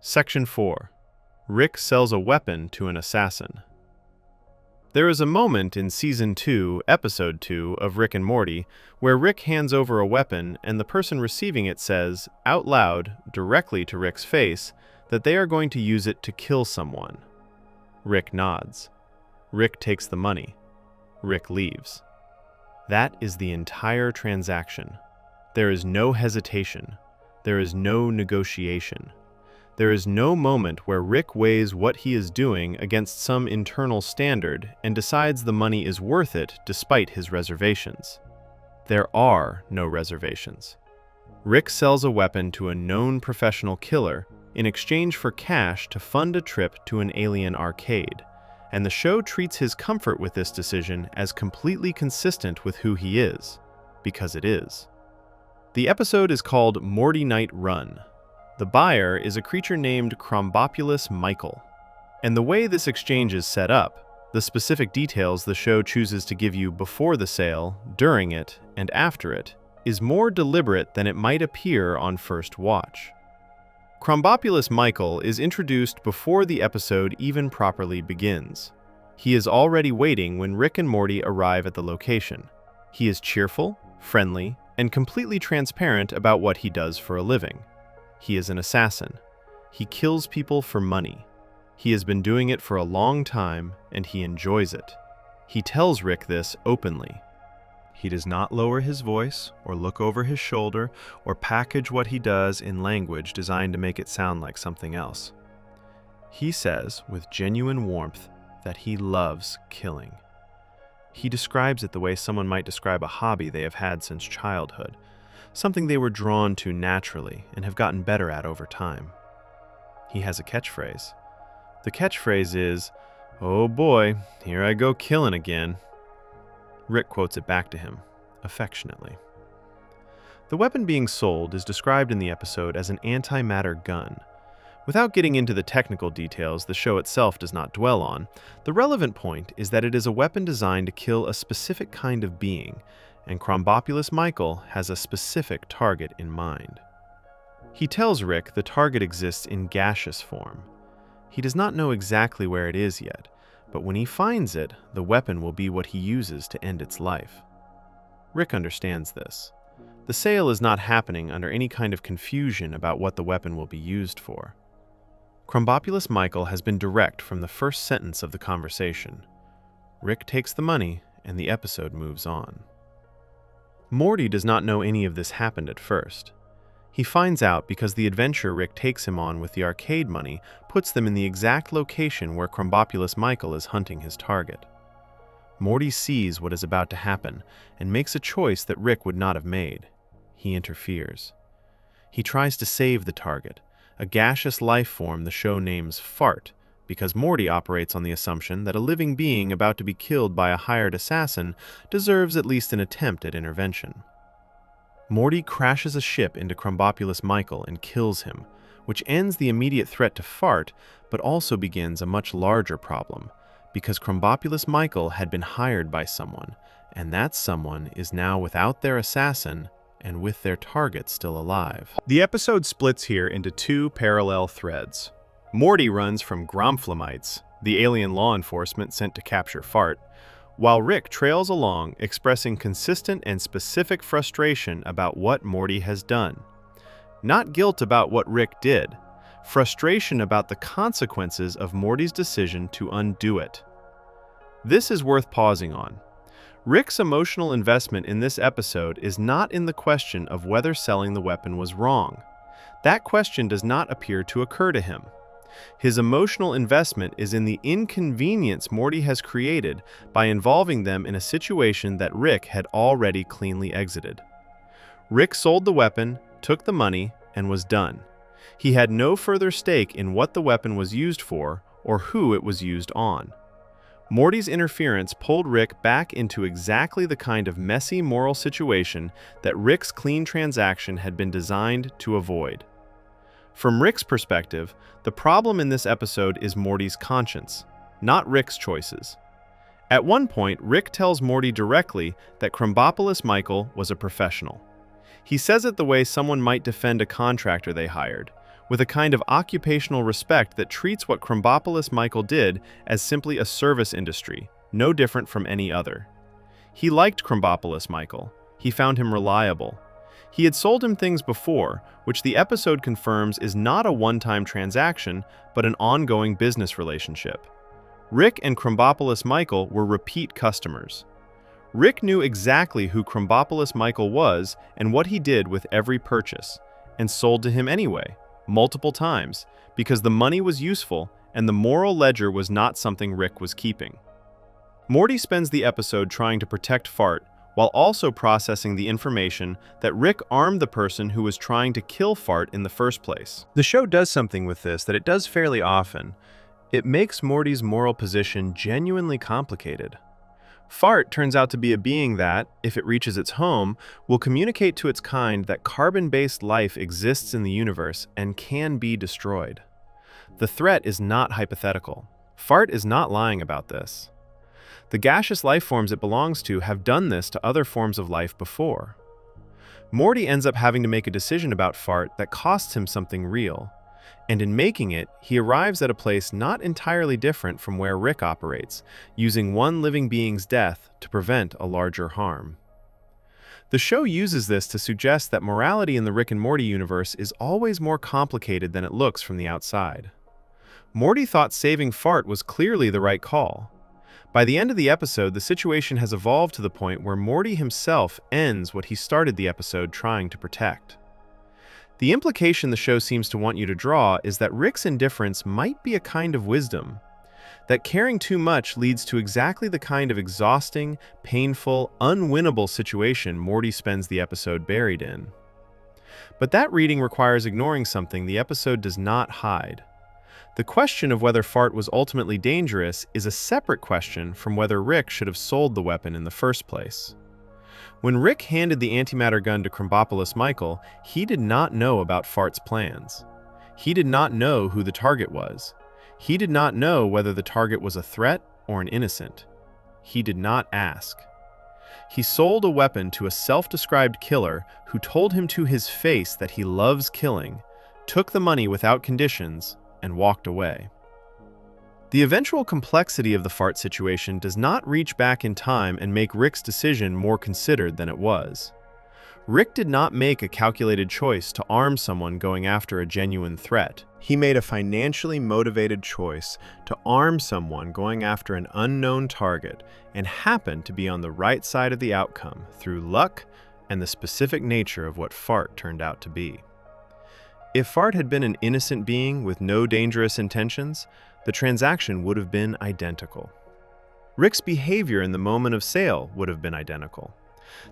Section 4. Rick sells a weapon to an assassin. There is a moment in Season 2, Episode 2 of Rick and Morty where Rick hands over a weapon and the person receiving it says, out loud, directly to Rick's face, that they are going to use it to kill someone. Rick nods. Rick takes the money. Rick leaves. That is the entire transaction. There is no hesitation. There is no negotiation. There is no moment where Rick weighs what he is doing against some internal standard and decides the money is worth it despite his reservations. There are no reservations. Rick sells a weapon to a known professional killer in exchange for cash to fund a trip to an alien arcade, and the show treats his comfort with this decision as completely consistent with who he is, because it is. The episode is called Morty Night Run. The buyer is a creature named Croninberg Michael. And the way this exchange is set up, the specific details the show chooses to give you before the sale, during it, and after it, is more deliberate than it might appear on first watch. Croninberg Michael is introduced before the episode even properly begins. He is already waiting when Rick and Morty arrive at the location. He is cheerful, friendly, and completely transparent about what he does for a living. He is an assassin. He kills people for money. He has been doing it for a long time, and he enjoys it. He tells Rick this openly. He does not lower his voice or look over his shoulder or package what he does in language designed to make it sound like something else. He says, with genuine warmth, that he loves killing. He describes it the way someone might describe a hobby they have had since childhood, something they were drawn to naturally and have gotten better at over time. He has a catchphrase. The catchphrase is, "Oh boy, here I go killing again." Rick quotes it back to him, affectionately. The weapon being sold is described in the episode as an antimatter gun. Without getting into the technical details the show itself does not dwell on, the relevant point is that it is a weapon designed to kill a specific kind of being, and Crombopulus Michael has a specific target in mind. He tells Rick the target exists in gaseous form. He does not know exactly where it is yet, but when he finds it, the weapon will be what he uses to end its life. Rick understands this. The sale is not happening under any kind of confusion about what the weapon will be used for. Crombopulus Michael has been direct from the first sentence of the conversation. Rick takes the money, and the episode moves on. Morty does not know any of this happened at first. He finds out because the adventure Rick takes him on with the arcade money puts them in the exact location where Crombopulus Michael is hunting his target. Morty sees what is about to happen and makes a choice that Rick would not have made. He interferes. He tries to save the target, a gaseous life form the show names Fart, because Morty operates on the assumption that a living being about to be killed by a hired assassin deserves at least an attempt at intervention. Morty crashes a ship into Crombopulus Michael and kills him, which ends the immediate threat to Fart, but also begins a much larger problem, because Crombopulus Michael had been hired by someone, and that someone is now without their assassin and with their target still alive. The episode splits here into two parallel threads. Morty runs from Gromflamites, the alien law enforcement sent to capture Fart, while Rick trails along expressing consistent and specific frustration about what Morty has done. Not guilt about what Rick did, frustration about the consequences of Morty's decision to undo it. This is worth pausing on. Rick's emotional investment in this episode is not in the question of whether selling the weapon was wrong. That question does not appear to occur to him. His emotional investment is in the inconvenience Morty has created by involving them in a situation that Rick had already cleanly exited. Rick sold the weapon, took the money, and was done. He had no further stake in what the weapon was used for or who it was used on. Morty's interference pulled Rick back into exactly the kind of messy moral situation that Rick's clean transaction had been designed to avoid. From Rick's perspective, the problem in this episode is Morty's conscience, not Rick's choices. At one point, Rick tells Morty directly that Crombopulus Michael was a professional. He says it the way someone might defend a contractor they hired, with a kind of occupational respect that treats what Crombopulus Michael did as simply a service industry, no different from any other. He liked Crombopulus Michael. He found him reliable. He had sold him things before, which the episode confirms is not a one-time transaction, but an ongoing business relationship. Rick and Crombopulus Michael were repeat customers. Rick knew exactly who Crombopulus Michael was and what he did with every purchase, and sold to him anyway, multiple times, because the money was useful and the moral ledger was not something Rick was keeping. Morty spends the episode trying to protect Fart while also processing the information that Rick armed the person who was trying to kill Fart in the first place. The show does something with this that it does fairly often. It makes Morty's moral position genuinely complicated. Fart turns out to be a being that, if it reaches its home, will communicate to its kind that carbon-based life exists in the universe and can be destroyed. The threat is not hypothetical. Fart is not lying about this. The gaseous life forms it belongs to have done this to other forms of life before. Morty ends up having to make a decision about Fart that costs him something real, and in making it, he arrives at a place not entirely different from where Rick operates, using one living being's death to prevent a larger harm. The show uses this to suggest that morality in the Rick and Morty universe is always more complicated than it looks from the outside. Morty thought saving Fart was clearly the right call. By the end of the episode, the situation has evolved to the point where Morty himself ends what he started the episode trying to protect. The implication the show seems to want you to draw is that Rick's indifference might be a kind of wisdom, that caring too much leads to exactly the kind of exhausting, painful, unwinnable situation Morty spends the episode buried in. But that reading requires ignoring something the episode does not hide. The question of whether Fart was ultimately dangerous is a separate question from whether Rick should have sold the weapon in the first place. When Rick handed the antimatter gun to Crombopoulos Michael, he did not know about Fart's plans. He did not know who the target was. He did not know whether the target was a threat or an innocent. He did not ask. He sold a weapon to a self-described killer who told him to his face that he loves killing, took the money without conditions, and walked away. The eventual complexity of the Fart situation does not reach back in time and make Rick's decision more considered than it was. Rick did not make a calculated choice to arm someone going after a genuine threat. He made a financially motivated choice to arm someone going after an unknown target and happened to be on the right side of the outcome through luck and the specific nature of what Fart turned out to be. If Fart had been an innocent being with no dangerous intentions, the transaction would have been identical. Rick's behavior in the moment of sale would have been identical.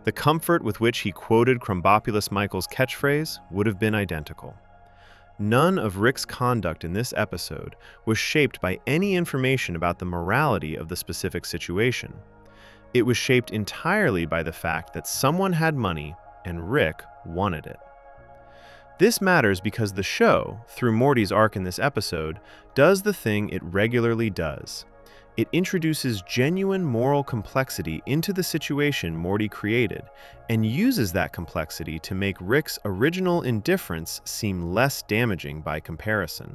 The comfort with which he quoted Crombopoulos Michael's catchphrase would have been identical. None of Rick's conduct in this episode was shaped by any information about the morality of the specific situation. It was shaped entirely by the fact that someone had money and Rick wanted it. This matters because the show, through Morty's arc in this episode, does the thing it regularly does. It introduces genuine moral complexity into the situation Morty created and uses that complexity to make Rick's original indifference seem less damaging by comparison.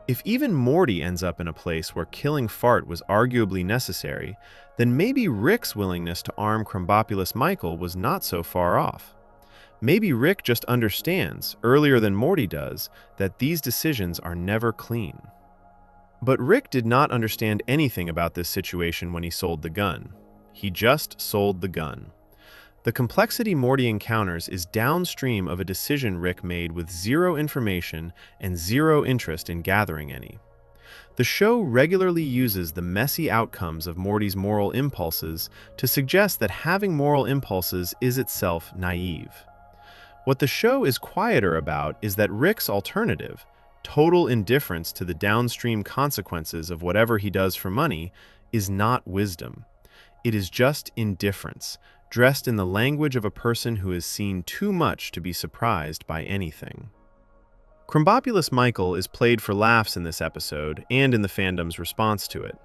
If even Morty ends up in a place where killing Fart was arguably necessary, then maybe Rick's willingness to arm Crombopoulos Michael was not so far off. Maybe Rick just understands, earlier than Morty does, that these decisions are never clean. But Rick did not understand anything about this situation when he sold the gun. He just sold the gun. The complexity Morty encounters is downstream of a decision Rick made with zero information and zero interest in gathering any. The show regularly uses the messy outcomes of Morty's moral impulses to suggest that having moral impulses is itself naive. What the show is quieter about is that Rick's alternative, total indifference to the downstream consequences of whatever he does for money, is not wisdom. It is just indifference, dressed in the language of a person who has seen too much to be surprised by anything. Crombopoulos Michael is played for laughs in this episode and in the fandom's response to it.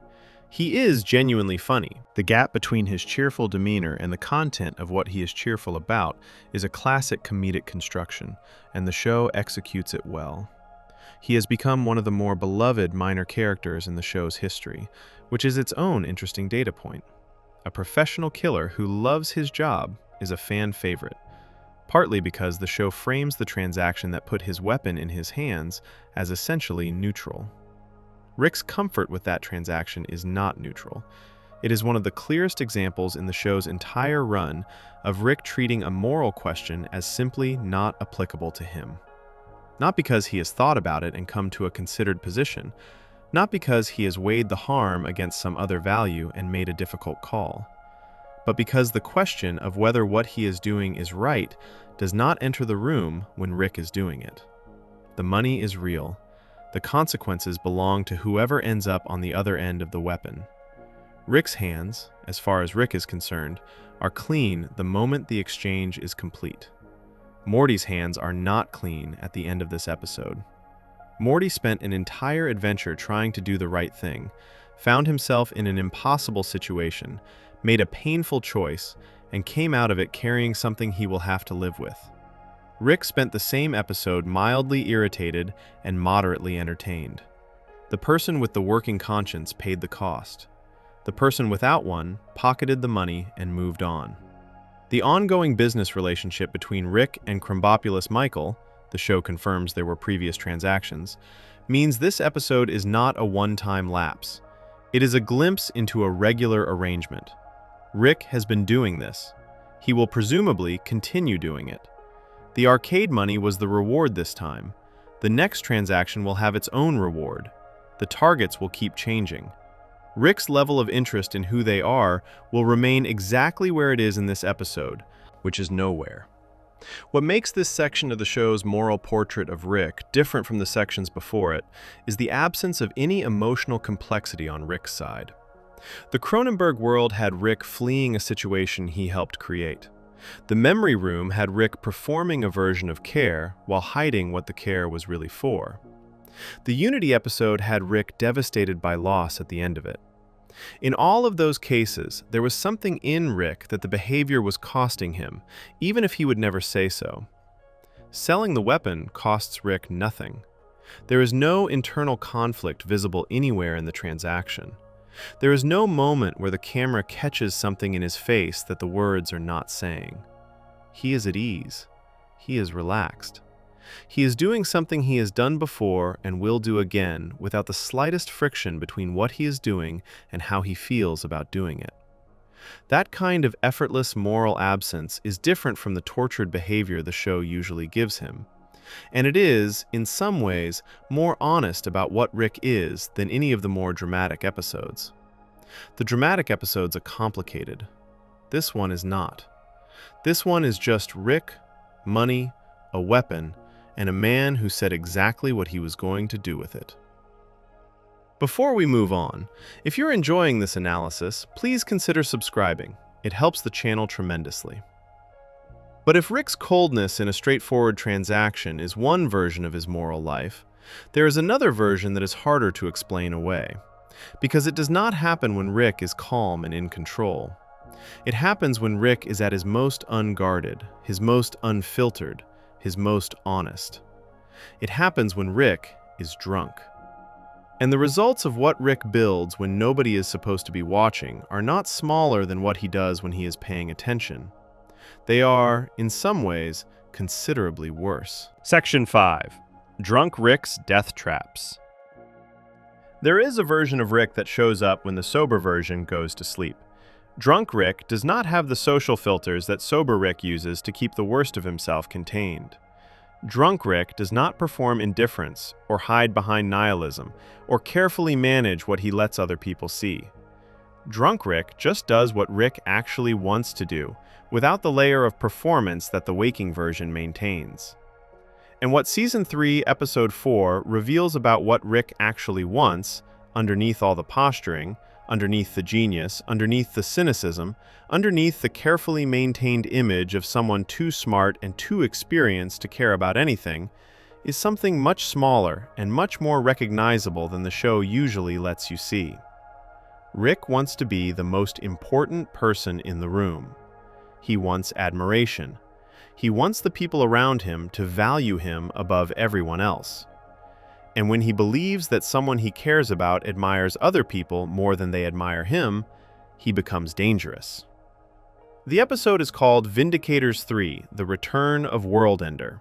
He is genuinely funny. The gap between his cheerful demeanor and the content of what he is cheerful about is a classic comedic construction, and the show executes it well. He has become one of the more beloved minor characters in the show's history, which is its own interesting data point. A professional killer who loves his job is a fan favorite, partly because the show frames the transaction that put his weapon in his hands as essentially neutral. Rick's comfort with that transaction is not neutral. It is one of the clearest examples in the show's entire run of Rick treating a moral question as simply not applicable to him. Not because he has thought about it and come to a considered position, not because he has weighed the harm against some other value and made a difficult call, but because the question of whether what he is doing is right does not enter the room when Rick is doing it. The money is real. The consequences belong to whoever ends up on the other end of the weapon. Rick's hands, as far as Rick is concerned, are clean the moment the exchange is complete. Morty's hands are not clean at the end of this episode. Morty spent an entire adventure trying to do the right thing, found himself in an impossible situation, made a painful choice, and came out of it carrying something he will have to live with. Rick spent the same episode mildly irritated and moderately entertained. The person with the working conscience paid the cost. The person without one pocketed the money and moved on. The ongoing business relationship between Rick and Crombopoulos Michael, the show confirms there were previous transactions, means this episode is not a one-time lapse. It is a glimpse into a regular arrangement. Rick has been doing this. He will presumably continue doing it. The arcade money was the reward this time. The next transaction will have its own reward. The targets will keep changing. Rick's level of interest in who they are will remain exactly where it is in this episode, which is nowhere. What makes this section of the show's moral portrait of Rick different from the sections before it is the absence of any emotional complexity on Rick's side. The Croninberg world had Rick fleeing a situation he helped create. The memory room had Rick performing a version of care while hiding what the care was really for. The Unity episode had Rick devastated by loss at the end of it. In all of those cases, there was something in Rick that the behavior was costing him, even if he would never say so. Selling the weapon costs Rick nothing. There is no internal conflict visible anywhere in the transaction. There is no moment where the camera catches something in his face that the words are not saying. He is at ease. He is relaxed. He is doing something he has done before and will do again without the slightest friction between what he is doing and how he feels about doing it. That kind of effortless moral absence is different from the tortured behavior the show usually gives him. And it is, in some ways, more honest about what Rick is than any of the more dramatic episodes. The dramatic episodes are complicated. This one is not. This one is just Rick, money, a weapon, and a man who said exactly what he was going to do with it. Before we move on, if you're enjoying this analysis, please consider subscribing. It helps the channel tremendously. But if Rick's coldness in a straightforward transaction is one version of his moral life, there is another version that is harder to explain away, because it does not happen when Rick is calm and in control. It happens when Rick is at his most unguarded, his most unfiltered, his most honest. It happens when Rick is drunk. And the results of what Rick builds when nobody is supposed to be watching are not smaller than what he does when he is paying attention. They are, in some ways, considerably worse. Section 5. Drunk Rick's Death Traps. There is a version of Rick that shows up when the sober version goes to sleep. Drunk Rick does not have the social filters that sober Rick uses to keep the worst of himself contained. Drunk Rick does not perform indifference or hide behind nihilism or carefully manage what he lets other people see. Drunk Rick just does what Rick actually wants to do, without the layer of performance that the waking version maintains. And what Season 3, Episode 4 reveals about what Rick actually wants, underneath all the posturing, underneath the genius, underneath the cynicism, underneath the carefully maintained image of someone too smart and too experienced to care about anything, is something much smaller and much more recognizable than the show usually lets you see. Rick wants to be the most important person in the room. He wants admiration. He wants the people around him to value him above everyone else. And when he believes that someone he cares about admires other people more than they admire him, he becomes dangerous. The episode is called Vindicators 3: The Return of Worldender.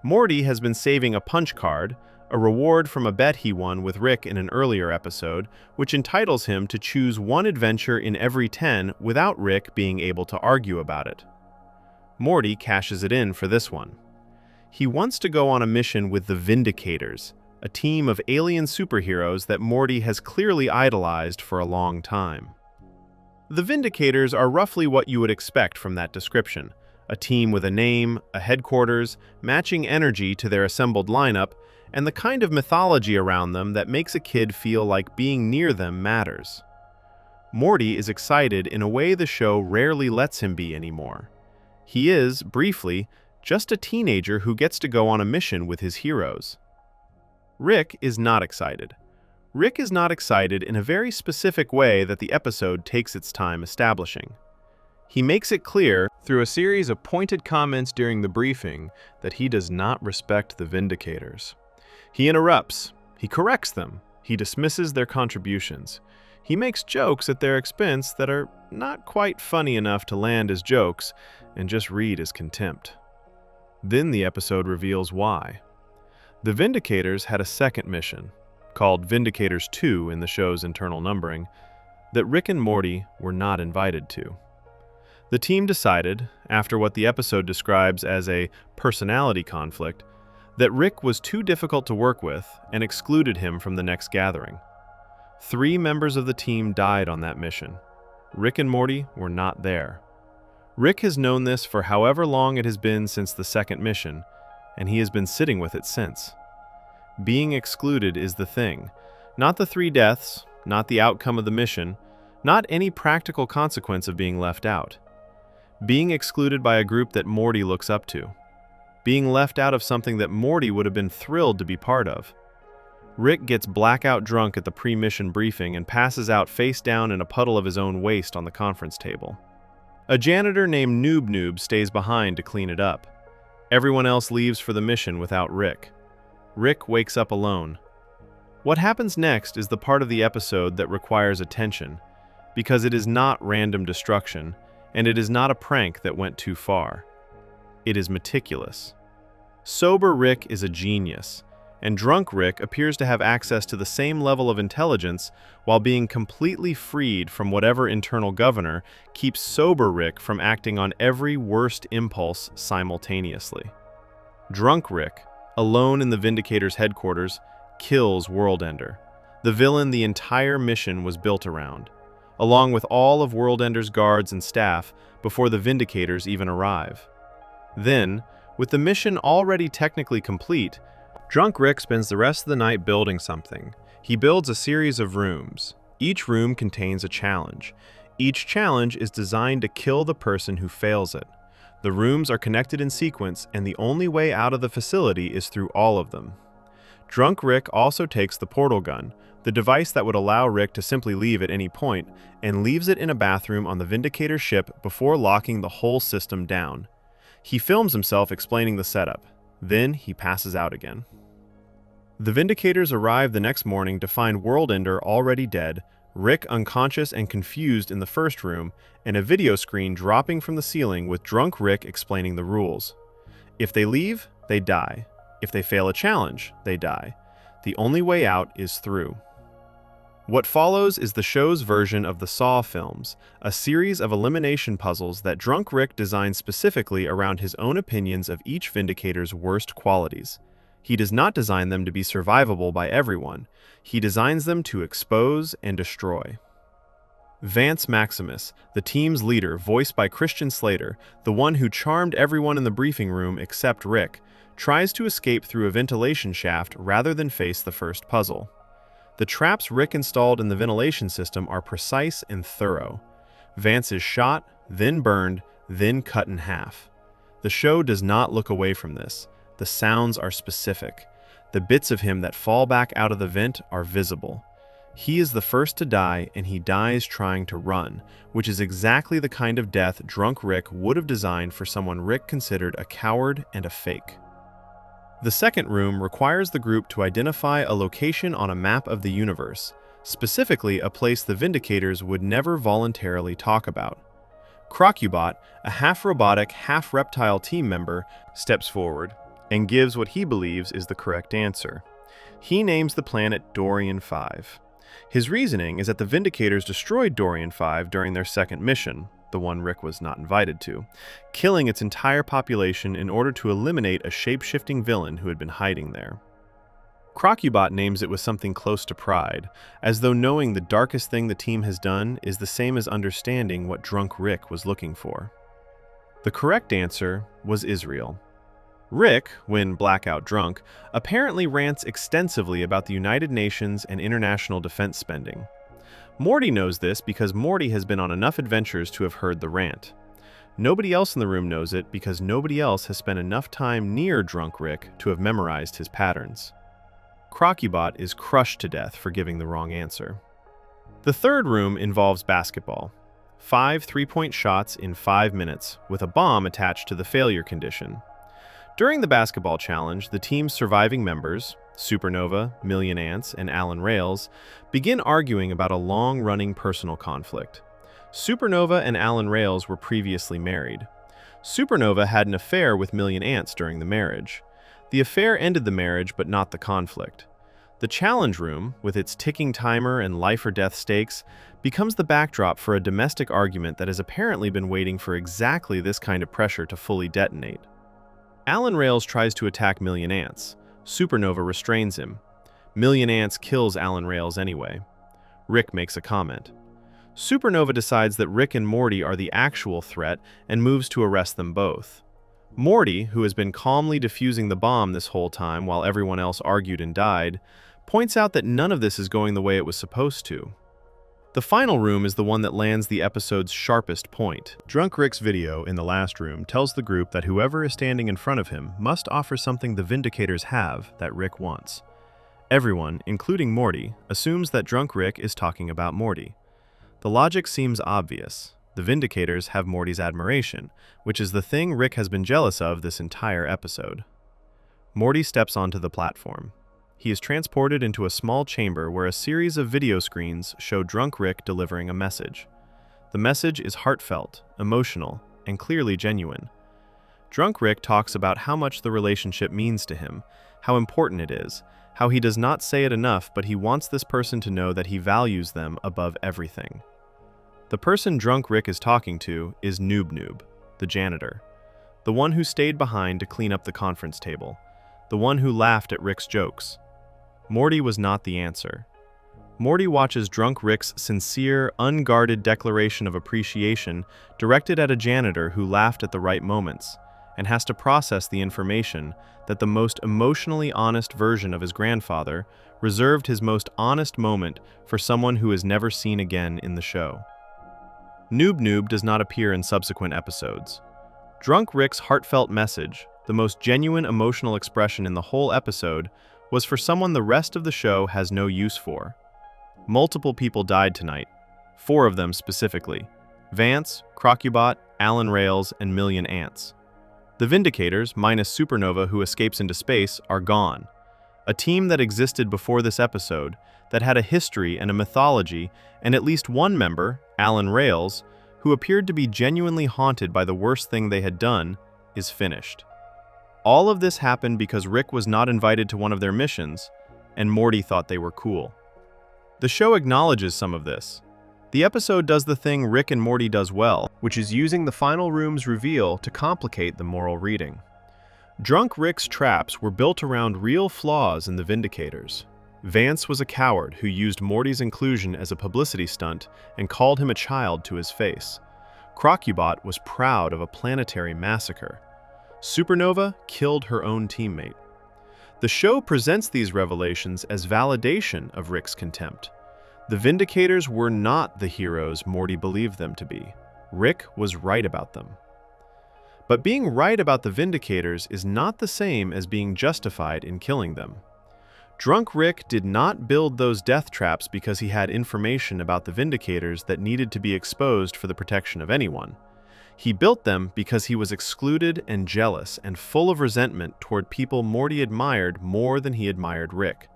Morty has been saving a punch card, a reward from a bet he won with Rick in an earlier episode, which entitles him to choose one adventure in every 10 without Rick being able to argue about it. Morty cashes it in for this one. He wants to go on a mission with the Vindicators, a team of alien superheroes that Morty has clearly idolized for a long time. The Vindicators are roughly what you would expect from that description: a team with a name, a headquarters, matching energy to their assembled lineup, and the kind of mythology around them that makes a kid feel like being near them matters. Morty is excited in a way the show rarely lets him be anymore. He is, briefly, just a teenager who gets to go on a mission with his heroes. Rick is not excited. Rick is not excited in a very specific way that the episode takes its time establishing. He makes it clear, through a series of pointed comments during the briefing, that he does not respect the Vindicators. He interrupts, he corrects them, he dismisses their contributions. He makes jokes at their expense that are not quite funny enough to land as jokes and just read as contempt. Then the episode reveals why. The Vindicators had a second mission, called Vindicators 2 in the show's internal numbering, that Rick and Morty were not invited to. The team decided, after what the episode describes as a personality conflict, that Rick was too difficult to work with and excluded him from the next gathering. 3 members of the team died on that mission. Rick and Morty were not there. Rick has known this for however long it has been since the second mission, and he has been sitting with it since. Being excluded is the thing, not the 3 deaths, not the outcome of the mission, not any practical consequence of being left out. Being excluded by a group that Morty looks up to. Being left out of something that Morty would have been thrilled to be part of. Rick gets blackout drunk at the pre-mission briefing and passes out face down in a puddle of his own waste on the conference table. A janitor named Noob stays behind to clean it up. Everyone else leaves for the mission without Rick. Rick wakes up alone. What happens next is the part of the episode that requires attention, because it is not random destruction, and it is not a prank that went too far. It is meticulous. Sober Rick is a genius, and drunk Rick appears to have access to the same level of intelligence while being completely freed from whatever internal governor keeps sober Rick from acting on every worst impulse simultaneously. Drunk Rick, alone in the Vindicators' headquarters, kills Worldender, the villain the entire mission was built around, along with all of Worldender's guards and staff before the Vindicators even arrive. Then, with the mission already technically complete, Drunk Rick spends the rest of the night building something. He builds a series of rooms. Each room contains a challenge. Each challenge is designed to kill the person who fails it. The rooms are connected in sequence, and the only way out of the facility is through all of them. Drunk Rick also takes the portal gun, the device that would allow Rick to simply leave at any point, and leaves it in a bathroom on the Vindicator ship before locking the whole system down. He films himself explaining the setup. Then he passes out again. The Vindicators arrive the next morning to find Worldender already dead, Rick unconscious and confused in the first room, and a video screen dropping from the ceiling with drunk Rick explaining the rules. If they leave, they die. If they fail a challenge, they die. The only way out is through. What follows is the show's version of the Saw films, a series of elimination puzzles that drunk Rick designed specifically around his own opinions of each Vindicator's worst qualities. He does not design them to be survivable by everyone. He designs them to expose and destroy. Vance Maximus, the team's leader, voiced by Christian Slater, the one who charmed everyone in the briefing room except Rick, tries to escape through a ventilation shaft rather than face the first puzzle. The traps Rick installed in the ventilation system are precise and thorough. Vance is shot, then burned, then cut in half. The show does not look away from this. The sounds are specific. The bits of him that fall back out of the vent are visible. He is the first to die, and he dies trying to run, which is exactly the kind of death drunk Rick would have designed for someone Rick considered a coward and a fake. The second room requires the group to identify a location on a map of the universe, specifically a place the Vindicators would never voluntarily talk about. Crocubot, a half-robotic, half-reptile team member, steps forward and gives what he believes is the correct answer. He names the planet Dorian 5. His reasoning is that the Vindicators destroyed Dorian 5 during their second mission, the one Rick was not invited to, killing its entire population in order to eliminate a shape-shifting villain who had been hiding there. Crocubot names it with something close to pride, as though knowing the darkest thing the team has done is the same as understanding what drunk Rick was looking for. The correct answer was Israel. Rick, when blackout drunk, apparently rants extensively about the United Nations and international defense spending. Morty knows this because Morty has been on enough adventures to have heard the rant. Nobody else in the room knows it because nobody else has spent enough time near drunk Rick to have memorized his patterns. Crocubot is crushed to death for giving the wrong answer. The third room involves basketball. 5 three-point shots in 5 minutes, with a bomb attached to the failure condition. During the basketball challenge, the team's surviving members, Supernova, Million Ants, and Alan Rails, begin arguing about a long-running personal conflict. Supernova and Alan Rails were previously married. Supernova had an affair with Million Ants during the marriage. The affair ended the marriage, but not the conflict. The challenge room, with its ticking timer and life-or-death stakes, becomes the backdrop for a domestic argument that has apparently been waiting for exactly this kind of pressure to fully detonate. Alan Rails tries to attack Million Ants. Supernova restrains him. Million Ants kills Alan Rails anyway. Rick makes a comment. Supernova decides that Rick and Morty are the actual threat and moves to arrest them both. Morty, who has been calmly defusing the bomb this whole time while everyone else argued and died, points out that none of this is going the way it was supposed to. The final room is the one that lands the episode's sharpest point. Drunk Rick's video in the last room tells the group that whoever is standing in front of him must offer something the Vindicators have that Rick wants. Everyone, including Morty, assumes that Drunk Rick is talking about Morty. The logic seems obvious. The Vindicators have Morty's admiration, which is the thing Rick has been jealous of this entire episode. Morty steps onto the platform. He is transported into a small chamber where a series of video screens show Drunk Rick delivering a message. The message is heartfelt, emotional, and clearly genuine. Drunk Rick talks about how much the relationship means to him, how important it is, how he does not say it enough, but he wants this person to know that he values them above everything. The person Drunk Rick is talking to is Noob, the janitor, the one who stayed behind to clean up the conference table, the one who laughed at Rick's jokes. Morty was not the answer. Morty watches Drunk Rick's sincere, unguarded declaration of appreciation directed at a janitor who laughed at the right moments, and has to process the information that the most emotionally honest version of his grandfather reserved his most honest moment for someone who is never seen again in the show. Noob does not appear in subsequent episodes. Drunk Rick's heartfelt message, the most genuine emotional expression in the whole episode, was for someone the rest of the show has no use for. Multiple people died tonight, 4 of them specifically: Vance, Crocubot, Alan Rails, and Million Ants. The Vindicators, minus Supernova who escapes into space, are gone. A team that existed before this episode, that had a history and a mythology, and at least one member, Alan Rails, who appeared to be genuinely haunted by the worst thing they had done, is finished. All of this happened because Rick was not invited to one of their missions, and Morty thought they were cool. The show acknowledges some of this. The episode does the thing Rick and Morty does well, which is using the final room's reveal to complicate the moral reading. Drunk Rick's traps were built around real flaws in the Vindicators. Vance was a coward who used Morty's inclusion as a publicity stunt and called him a child to his face. Crocubot was proud of a planetary massacre. Supernova killed her own teammate. The show presents these revelations as validation of Rick's contempt. The Vindicators were not the heroes Morty believed them to be. Rick was right about them. But being right about the Vindicators is not the same as being justified in killing them. Drunk Rick did not build those death traps because he had information about the Vindicators that needed to be exposed for the protection of anyone. He built them because he was excluded and jealous and full of resentment toward people Morty admired more than he admired Rick.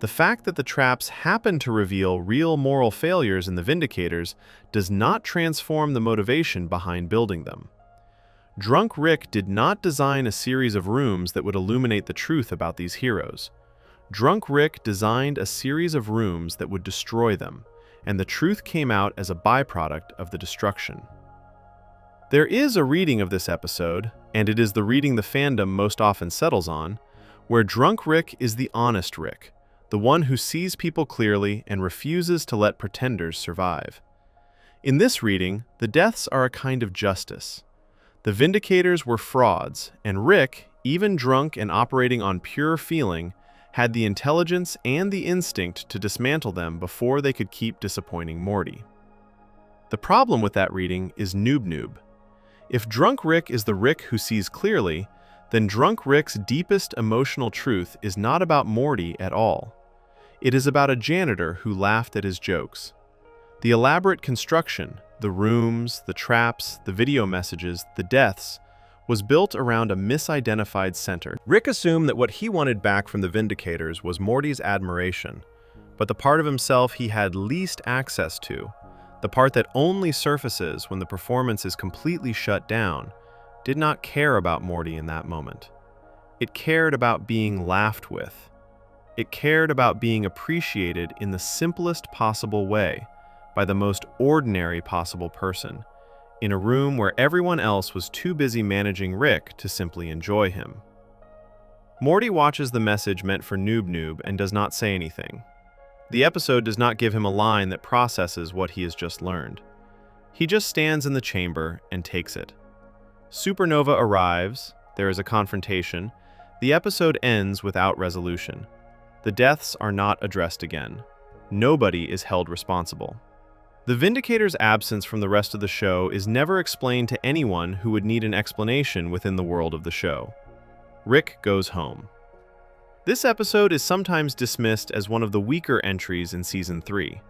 The fact that the traps happen to reveal real moral failures in the Vindicators does not transform the motivation behind building them. Drunk Rick did not design a series of rooms that would illuminate the truth about these heroes. Drunk Rick designed a series of rooms that would destroy them, and the truth came out as a byproduct of the destruction. There is a reading of this episode, and it is the reading the fandom most often settles on, where Drunk Rick is the honest Rick, the one who sees people clearly and refuses to let pretenders survive. In this reading, the deaths are a kind of justice. The Vindicators were frauds, and Rick, even drunk and operating on pure feeling, had the intelligence and the instinct to dismantle them before they could keep disappointing Morty. The problem with that reading is Noob. If Drunk Rick is the Rick who sees clearly, then Drunk Rick's deepest emotional truth is not about Morty at all. It is about a janitor who laughed at his jokes. The elaborate construction, the rooms, the traps, the video messages, the deaths, was built around a misidentified center. Rick assumed that what he wanted back from the Vindicators was Morty's admiration, but the part of himself he had least access to, the part that only surfaces when the performance is completely shut down, did not care about Morty in that moment. It cared about being laughed with. It cared about being appreciated in the simplest possible way, by the most ordinary possible person, in a room where everyone else was too busy managing Rick to simply enjoy him. Morty watches the message meant for Noob Noob and does not say anything. The episode does not give him a line that processes what he has just learned. He just stands in the chamber and takes it. Supernova arrives, there is a confrontation. The episode ends without resolution. The deaths are not addressed again. Nobody is held responsible. The Vindicator's absence from the rest of the show is never explained to anyone who would need an explanation within the world of the show. Rick goes home. This episode is sometimes dismissed as one of the weaker entries in Season 3.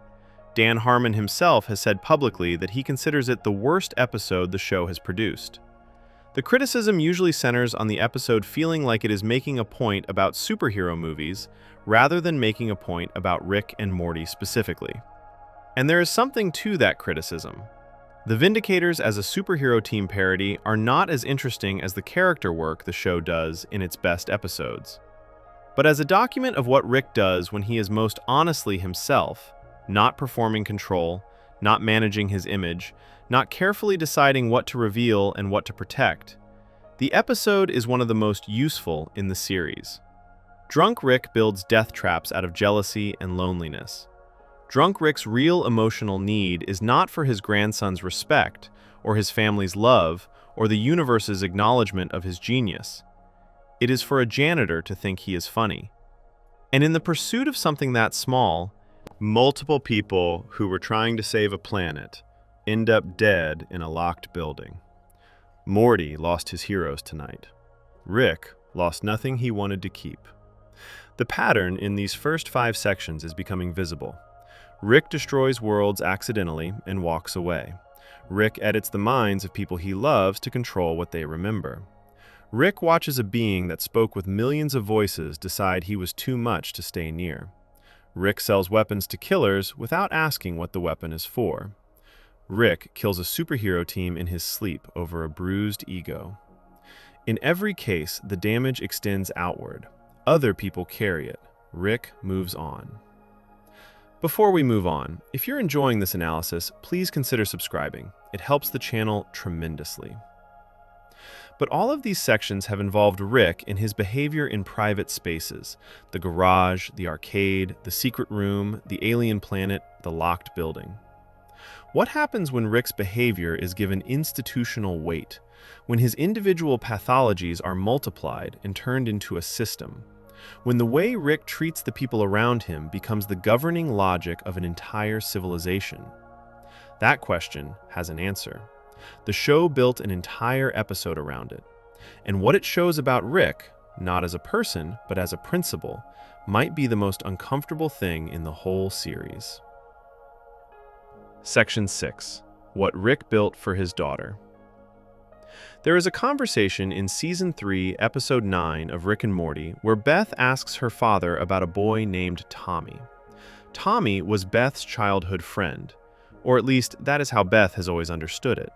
Dan Harmon himself has said publicly that he considers it the worst episode the show has produced. The criticism usually centers on the episode feeling like it is making a point about superhero movies rather than making a point about Rick and Morty specifically. And there is something to that criticism. The Vindicators as a superhero team parody are not as interesting as the character work the show does in its best episodes. But as a document of what Rick does when he is most honestly himself, not performing control, not managing his image, not carefully deciding what to reveal and what to protect, the episode is one of the most useful in the series. Drunk Rick builds death traps out of jealousy and loneliness. Drunk Rick's real emotional need is not for his grandson's respect, or his family's love, or the universe's acknowledgement of his genius. It is for a janitor to think he is funny. And in the pursuit of something that small, multiple people who were trying to save a planet end up dead in a locked building. Morty lost his heroes tonight. Rick lost nothing he wanted to keep. The pattern in these first 5 sections is becoming visible. Rick destroys worlds accidentally and walks away. Rick edits the minds of people he loves to control what they remember. Rick watches a being that spoke with millions of voices decide he was too much to stay near. Rick sells weapons to killers without asking what the weapon is for. Rick kills a superhero team in his sleep over a bruised ego. In every case, the damage extends outward. Other people carry it. Rick moves on. Before we move on, if you're enjoying this analysis, please consider subscribing. It helps the channel tremendously. But all of these sections have involved Rick and his behavior in private spaces: the garage, the arcade, the secret room, the alien planet, the locked building. What happens when Rick's behavior is given institutional weight, when his individual pathologies are multiplied and turned into a system, when the way Rick treats the people around him becomes the governing logic of an entire civilization? That question has an answer. The show built an entire episode around it. And what it shows about Rick, not as a person, but as a principle, might be the most uncomfortable thing in the whole series. Section 6. What Rick built for his daughter. There is a conversation in Season 3, Episode 9 of Rick and Morty where Beth asks her father about a boy named Tommy. Tommy was Beth's childhood friend, or at least that is how Beth has always understood it.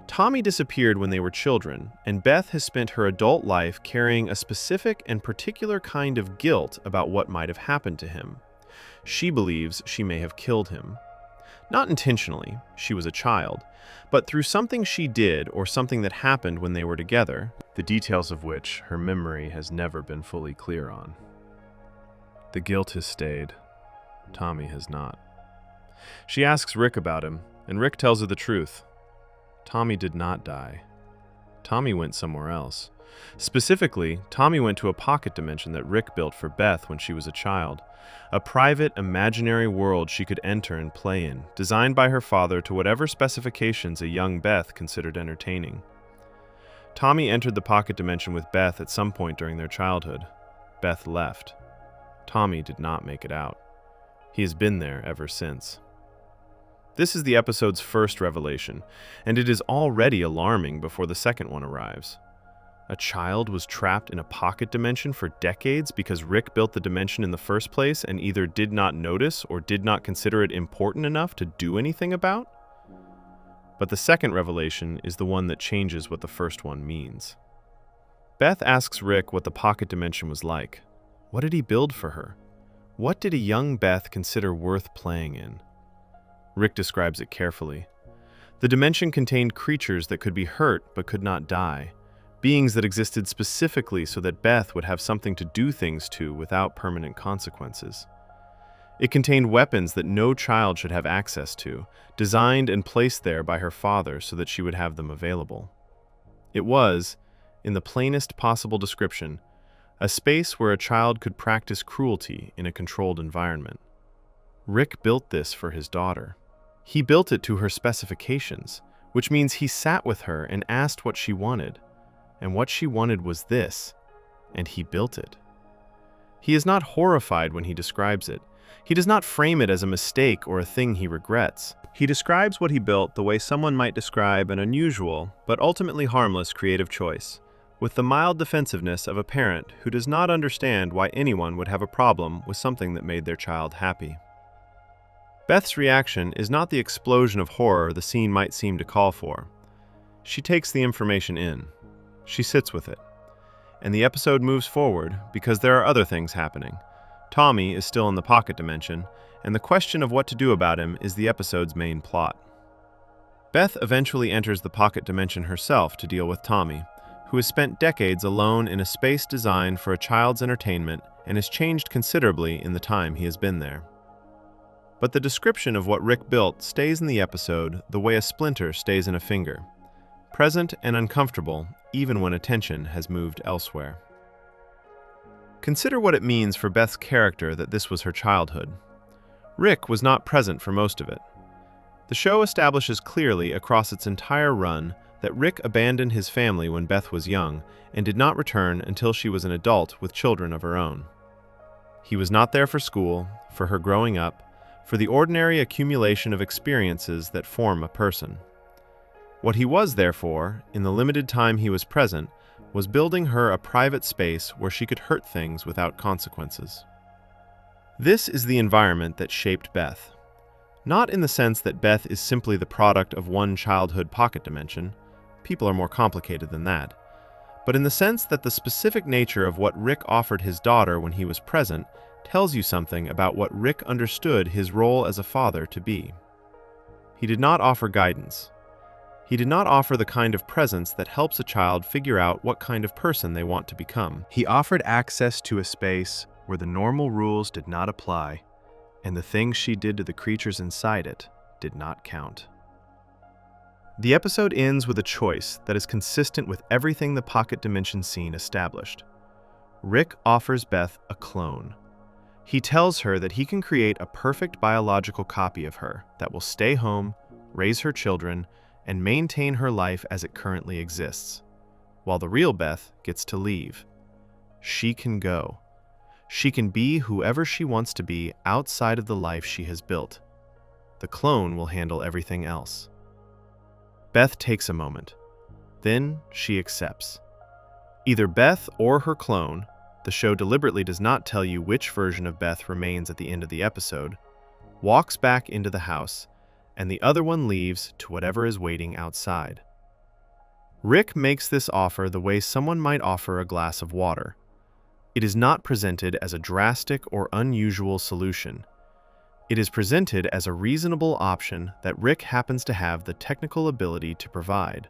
Tommy disappeared when they were children, and Beth has spent her adult life carrying a specific and particular kind of guilt about what might have happened to him. She believes she may have killed him. Not intentionally, she was a child, but through something she did or something that happened when they were together, the details of which her memory has never been fully clear on. The guilt has stayed. Tommy has not. She asks Rick about him, and Rick tells her the truth. Tommy did not die. Tommy went somewhere else. Specifically, Tommy went to a pocket dimension that Rick built for Beth when she was a child. A private, imaginary world she could enter and play in, designed by her father to whatever specifications a young Beth considered entertaining. Tommy entered the pocket dimension with Beth at some point during their childhood. Beth left. Tommy did not make it out. He has been there ever since. This is the episode's first revelation, and it is already alarming before the second one arrives. A child was trapped in a pocket dimension for decades because Rick built the dimension in the first place and either did not notice or did not consider it important enough to do anything about? But the second revelation is the one that changes what the first one means. Beth asks Rick what the pocket dimension was like. What did he build for her? What did a young Beth consider worth playing in? Rick describes it carefully. The dimension contained creatures that could be hurt but could not die, beings that existed specifically so that Beth would have something to do things to without permanent consequences. It contained weapons that no child should have access to, designed and placed there by her father so that she would have them available. It was, in the plainest possible description, a space where a child could practice cruelty in a controlled environment. Rick built this for his daughter. He built it to her specifications, which means he sat with her and asked what she wanted. And what she wanted was this, and he built it. He is not horrified when he describes it. He does not frame it as a mistake or a thing he regrets. He describes what he built the way someone might describe an unusual, but ultimately harmless creative choice, with the mild defensiveness of a parent who does not understand why anyone would have a problem with something that made their child happy. Beth's reaction is not the explosion of horror the scene might seem to call for. She takes the information in. She sits with it. And the episode moves forward because there are other things happening. Tommy is still in the pocket dimension, and the question of what to do about him is the episode's main plot. Beth eventually enters the pocket dimension herself to deal with Tommy, who has spent decades alone in a space designed for a child's entertainment and has changed considerably in the time he has been there. But the description of what Rick built stays in the episode the way a splinter stays in a finger, present and uncomfortable even when attention has moved elsewhere. Consider what it means for Beth's character that this was her childhood. Rick was not present for most of it. The show establishes clearly across its entire run that Rick abandoned his family when Beth was young and did not return until she was an adult with children of her own. He was not there for school, for her growing up, for the ordinary accumulation of experiences that form a person. What he was there for, in the limited time he was present, was building her a private space where she could hurt things without consequences. This is the environment that shaped Beth. Not in the sense that Beth is simply the product of one childhood pocket dimension. People are more complicated than that. But in the sense that the specific nature of what Rick offered his daughter when he was present tells you something about what Rick understood his role as a father to be. He did not offer guidance. He did not offer the kind of presence that helps a child figure out what kind of person they want to become. He offered access to a space where the normal rules did not apply, and the things she did to the creatures inside it did not count. The episode ends with a choice that is consistent with everything the pocket dimension scene established. Rick offers Beth a clone. He tells her that he can create a perfect biological copy of her that will stay home, raise her children, and maintain her life as it currently exists, while the real Beth gets to leave. She can go. She can be whoever she wants to be outside of the life she has built. The clone will handle everything else. Beth takes a moment. Then she accepts. Either Beth or her clone, the show deliberately does not tell you which version of Beth remains at the end of the episode, walks back into the house, and the other one leaves to whatever is waiting outside. Rick makes this offer the way someone might offer a glass of water. It is not presented as a drastic or unusual solution. It is presented as a reasonable option that Rick happens to have the technical ability to provide.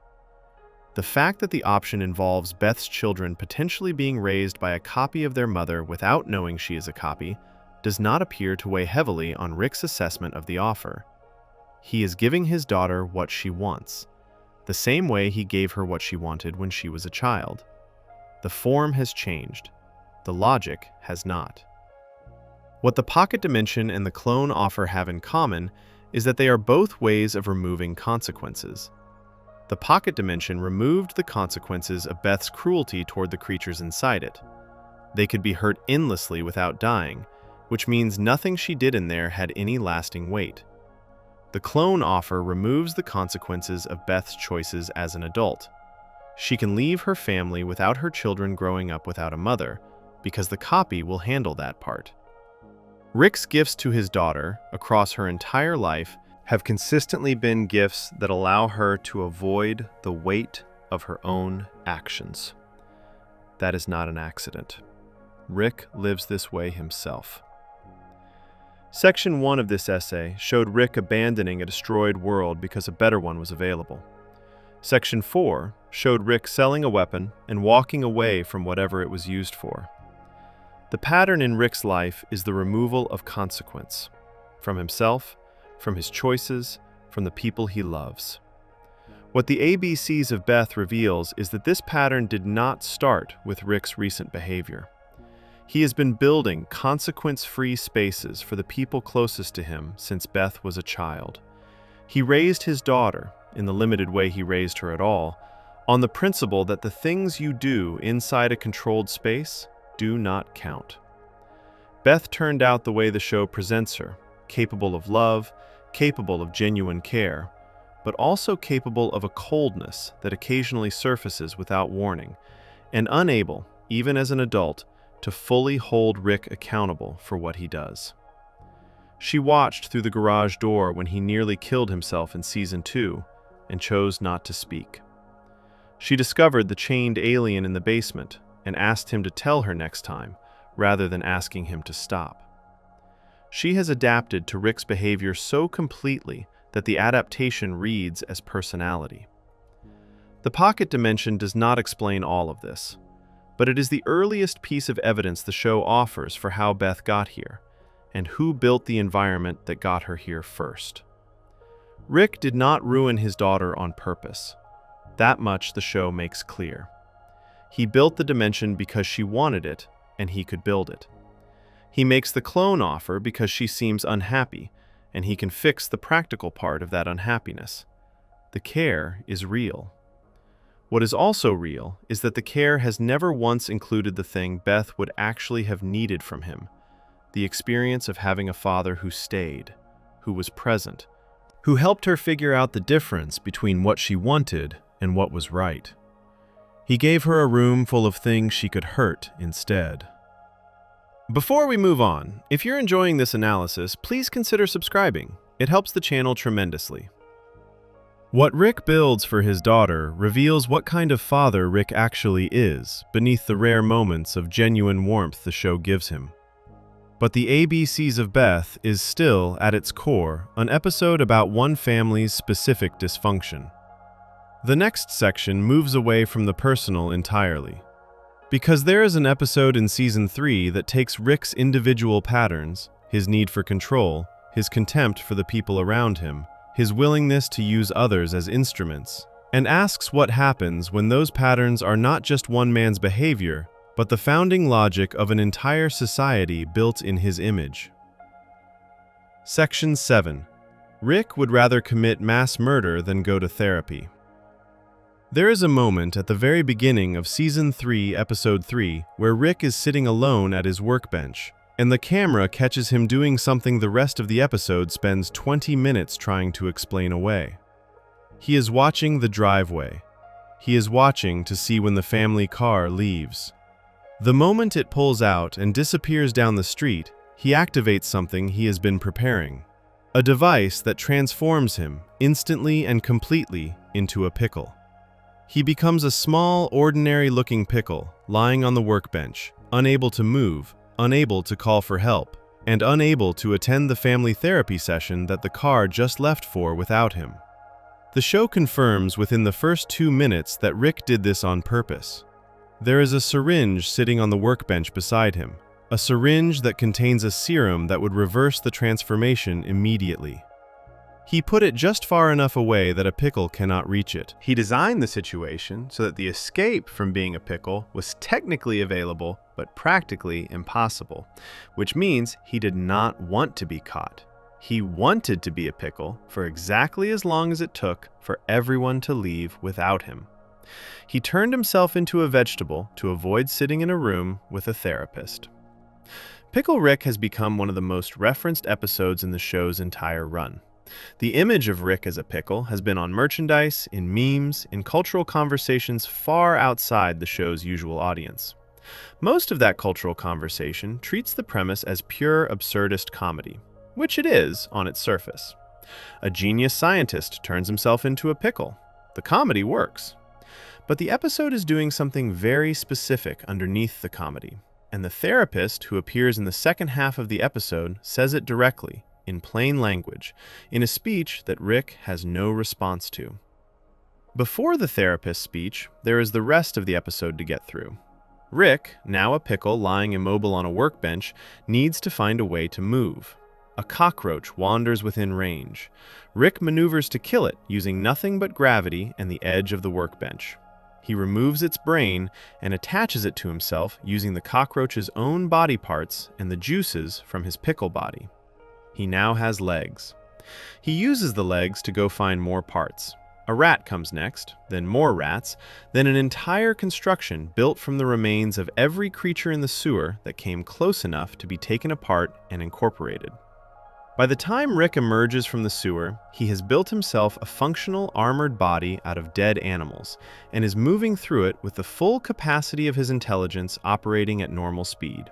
The fact that the option involves Beth's children potentially being raised by a copy of their mother without knowing she is a copy does not appear to weigh heavily on Rick's assessment of the offer. He is giving his daughter what she wants, the same way he gave her what she wanted when she was a child. The form has changed. The logic has not. What the pocket dimension and the clone offer have in common is that they are both ways of removing consequences. The pocket dimension removed the consequences of Beth's cruelty toward the creatures inside it. They could be hurt endlessly without dying, which means nothing she did in there had any lasting weight. The clone offer removes the consequences of Beth's choices as an adult. She can leave her family without her children growing up without a mother, because the copy will handle that part. Rick's gifts to his daughter, across her entire life, have consistently been gifts that allow her to avoid the weight of her own actions. that is not an accident. Rick lives this way himself. Section 1 of this essay showed Rick abandoning a destroyed world because a better one was available. Section 4 showed Rick selling a weapon and walking away from whatever it was used for. The pattern in Rick's life is the removal of consequence, from himself, from his choices, from the people he loves. What the ABCs of Beth reveals is that this pattern did not start with Rick's recent behavior. He has been building consequence-free spaces for the people closest to him since Beth was a child. He raised his daughter, in the limited way he raised her at all, on the principle that the things you do inside a controlled space do not count. Beth turned out the way the show presents her, capable of love, capable of genuine care, but also capable of a coldness that occasionally surfaces without warning, and unable, even as an adult, to fully hold Rick accountable for what he does. She watched through the garage door when he nearly killed himself in Season 2 and chose not to speak. She discovered the chained alien in the basement and asked him to tell her next time, rather than asking him to stop. She has adapted to Rick's behavior so completely that the adaptation reads as personality. The pocket dimension does not explain all of this, but it is the earliest piece of evidence the show offers for how Beth got here, and who built the environment that got her here first. Rick did not ruin his daughter on purpose. That much the show makes clear. He built the dimension because she wanted it, and he could build it. He makes the clone offer because she seems unhappy, and he can fix the practical part of that unhappiness. The care is real. What is also real is that the care has never once included the thing Beth would actually have needed from him, the experience of having a father who stayed, who was present, who helped her figure out the difference between what she wanted and what was right. He gave her a room full of things she could hurt instead. Before we move on, if you're enjoying this analysis, please consider subscribing. It helps the channel tremendously. What Rick builds for his daughter reveals what kind of father Rick actually is, beneath the rare moments of genuine warmth the show gives him. But the ABCs of Beth is still, at its core, an episode about one family's specific dysfunction. The next section moves away from the personal entirely. Because there is an episode in Season 3 that takes Rick's individual patterns, his need for control, his contempt for the people around him, his willingness to use others as instruments, and asks what happens when those patterns are not just one man's behavior, but the founding logic of an entire society built in his image. Section 7. Rick would rather commit mass murder than go to therapy. There is a moment at the very beginning of Season 3, Episode 3, where Rick is sitting alone at his workbench, and the camera catches him doing something the rest of the episode spends 20 minutes trying to explain away. He is watching the driveway. He is watching to see when the family car leaves. The moment it pulls out and disappears down the street, he activates something he has been preparing. A device that transforms him, instantly and completely, into a pickle. He becomes a small, ordinary-looking pickle, lying on the workbench, unable to move, unable to call for help, and unable to attend the family therapy session that the car just left for without him. The show confirms within the first 2 minutes that Rick did this on purpose. There is a syringe sitting on the workbench beside him, a syringe that contains a serum that would reverse the transformation immediately. He put it just far enough away that a pickle cannot reach it. He designed the situation so that the escape from being a pickle was technically available, but practically impossible, which means he did not want to be caught. He wanted to be a pickle for exactly as long as it took for everyone to leave without him. He turned himself into a vegetable to avoid sitting in a room with a therapist. Pickle Rick has become one of the most referenced episodes in the show's entire run. The image of Rick as a pickle has been on merchandise, in memes, in cultural conversations far outside the show's usual audience. Most of that cultural conversation treats the premise as pure absurdist comedy, which it is on its surface. A genius scientist turns himself into a pickle. The comedy works. But the episode is doing something very specific underneath the comedy. And the therapist who appears in the second half of the episode says it directly, in plain language, in a speech that Rick has no response to. Before the therapist's speech, there is the rest of the episode to get through. Rick, now a pickle lying immobile on a workbench, needs to find a way to move. A cockroach wanders within range. Rick maneuvers to kill it using nothing but gravity and the edge of the workbench. He removes its brain and attaches it to himself using the cockroach's own body parts and the juices from his pickle body. He now has legs. He uses the legs to go find more parts. A rat comes next, then more rats, then an entire construction built from the remains of every creature in the sewer that came close enough to be taken apart and incorporated. By the time Rick emerges from the sewer, he has built himself a functional armored body out of dead animals and is moving through it with the full capacity of his intelligence operating at normal speed.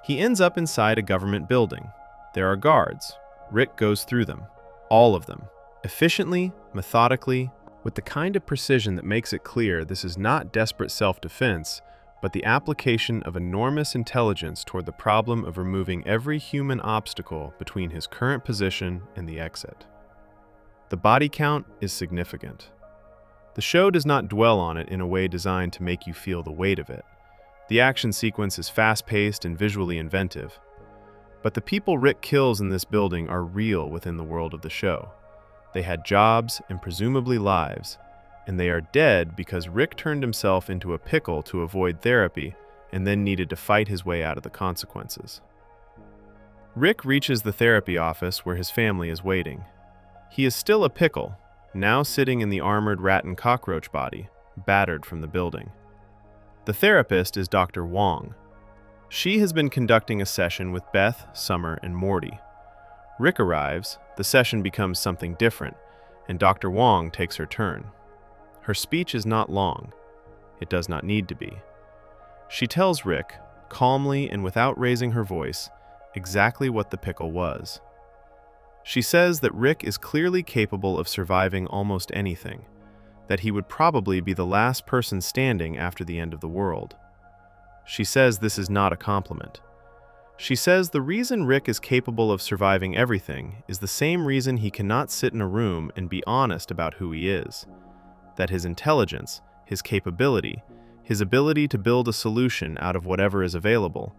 He ends up inside a government building. There are guards. Rick goes through them, all of them, efficiently, methodically, with the kind of precision that makes it clear this is not desperate self-defense, but the application of enormous intelligence toward the problem of removing every human obstacle between his current position and the exit. The body count is significant. The show does not dwell on it in a way designed to make you feel the weight of it. The action sequence is fast-paced and visually inventive. But the people Rick kills in this building are real within the world of the show. They had jobs and presumably lives, and they are dead because Rick turned himself into a pickle to avoid therapy and then needed to fight his way out of the consequences. Rick reaches the therapy office where his family is waiting. He is still a pickle, now sitting in the armored rat and cockroach body, battered from the building. The therapist is Dr. Wong. She has been conducting a session with Beth, Summer, and Morty. Rick arrives, the session becomes something different, and Dr. Wong takes her turn. Her speech is not long. It does not need to be. She tells Rick, calmly and without raising her voice, exactly what the pickle was. She says that Rick is clearly capable of surviving almost anything, that he would probably be the last person standing after the end of the world. She says this is not a compliment. She says the reason Rick is capable of surviving everything is the same reason he cannot sit in a room and be honest about who he is. That his intelligence, his capability, his ability to build a solution out of whatever is available,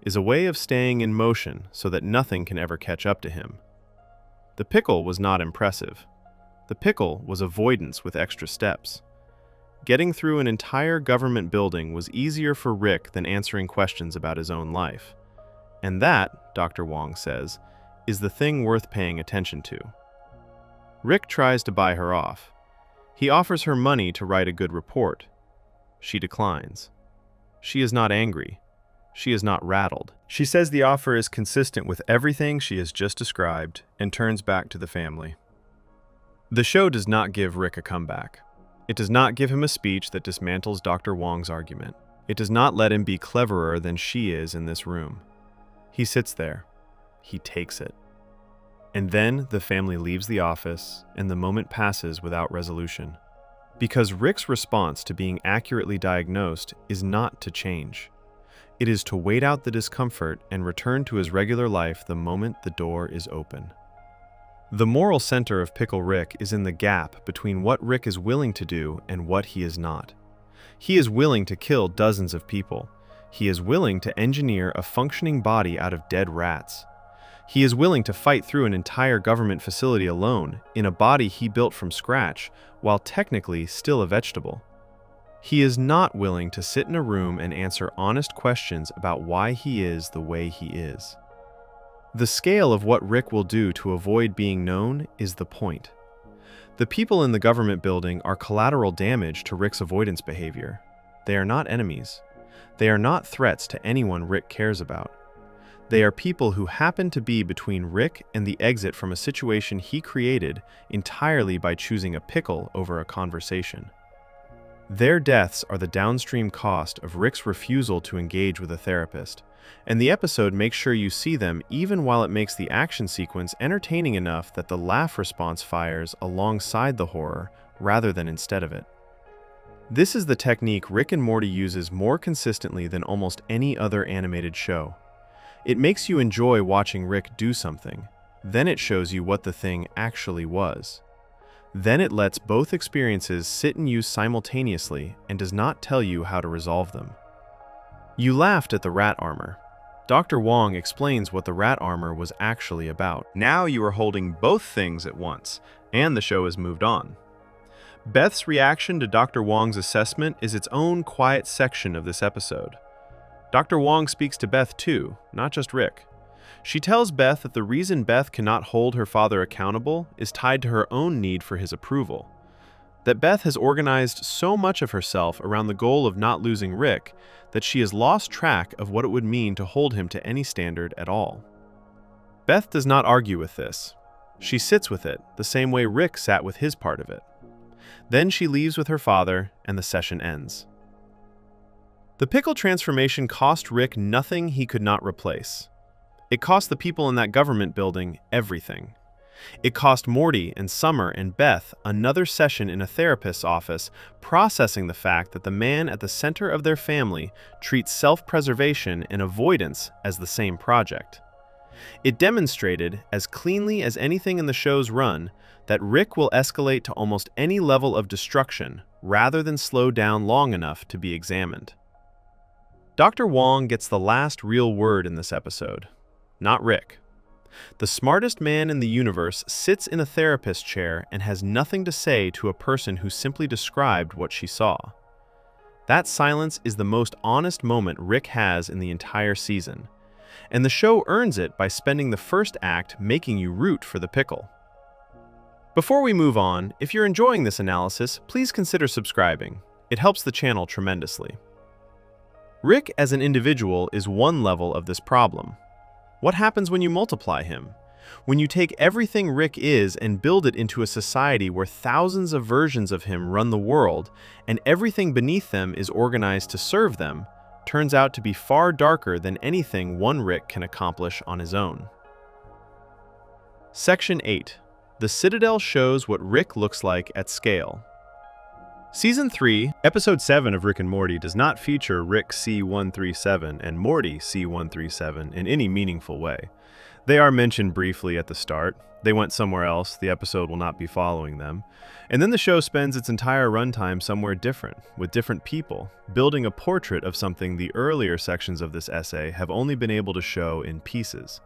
is a way of staying in motion so that nothing can ever catch up to him. The pickle was not impressive. The pickle was avoidance with extra steps. Getting through an entire government building was easier for Rick than answering questions about his own life. And that, Dr. Wong says, is the thing worth paying attention to. Rick tries to buy her off. He offers her money to write a good report. She declines. She is not angry. She is not rattled. She says the offer is consistent with everything she has just described and turns back to the family. The show does not give Rick a comeback. It does not give him a speech that dismantles Dr. Wong's argument. It does not let him be cleverer than she is in this room. He sits there. He takes it. And then the family leaves the office, and the moment passes without resolution. Because Rick's response to being accurately diagnosed is not to change. It is to wait out the discomfort and return to his regular life the moment the door is open. The moral center of Pickle Rick is in the gap between what Rick is willing to do and what he is not. He is willing to kill dozens of people. He is willing to engineer a functioning body out of dead rats. He is willing to fight through an entire government facility alone, in a body he built from scratch, while technically still a vegetable. He is not willing to sit in a room and answer honest questions about why he is the way he is. The scale of what Rick will do to avoid being known is the point. The people in the government building are collateral damage to Rick's avoidance behavior. They are not enemies. They are not threats to anyone Rick cares about. They are people who happen to be between Rick and the exit from a situation he created entirely by choosing a pickle over a conversation. Their deaths are the downstream cost of Rick's refusal to engage with a therapist, and the episode makes sure you see them even while it makes the action sequence entertaining enough that the laugh response fires alongside the horror rather than instead of it. This is the technique Rick and Morty uses more consistently than almost any other animated show. It makes you enjoy watching Rick do something. Then it shows you what the thing actually was. Then it lets both experiences sit in you simultaneously and does not tell you how to resolve them. You laughed at the rat armor. Dr. Wong explains what the rat armor was actually about. Now you are holding both things at once, and the show has moved on. Beth's reaction to Dr. Wong's assessment is its own quiet section of this episode. Dr. Wong speaks to Beth too, not just Rick. She tells Beth that the reason Beth cannot hold her father accountable is tied to her own need for his approval. That Beth has organized so much of herself around the goal of not losing Rick that she has lost track of what it would mean to hold him to any standard at all. Beth does not argue with this. She sits with it, the same way Rick sat with his part of it. Then she leaves with her father, and the session ends. The pickle transformation cost Rick nothing he could not replace. It cost the people in that government building everything. It cost Morty and Summer and Beth another session in a therapist's office processing the fact that the man at the center of their family treats self-preservation and avoidance as the same project. It demonstrated, as cleanly as anything in the show's run, that Rick will escalate to almost any level of destruction rather than slow down long enough to be examined. Dr. Wong gets the last real word in this episode, not Rick. The smartest man in the universe sits in a therapist chair and has nothing to say to a person who simply described what she saw. That silence is the most honest moment Rick has in the entire season, and the show earns it by spending the first act making you root for the pickle. Before we move on, if you're enjoying this analysis, please consider subscribing. It helps the channel tremendously. Rick as an individual is one level of this problem. What happens when you multiply him? When you take everything Rick is and build it into a society where thousands of versions of him run the world, and everything beneath them is organized to serve them, turns out to be far darker than anything one Rick can accomplish on his own. Section 8. The Citadel shows what Rick looks like at scale. Season 3, Episode 7 of Rick and Morty does not feature Rick C-137 and Morty C-137 in any meaningful way. They are mentioned briefly at the start. They went somewhere else, the episode will not be following them. And then the show spends its entire runtime somewhere different, with different people, building a portrait of something the earlier sections of this essay have only been able to show in pieces.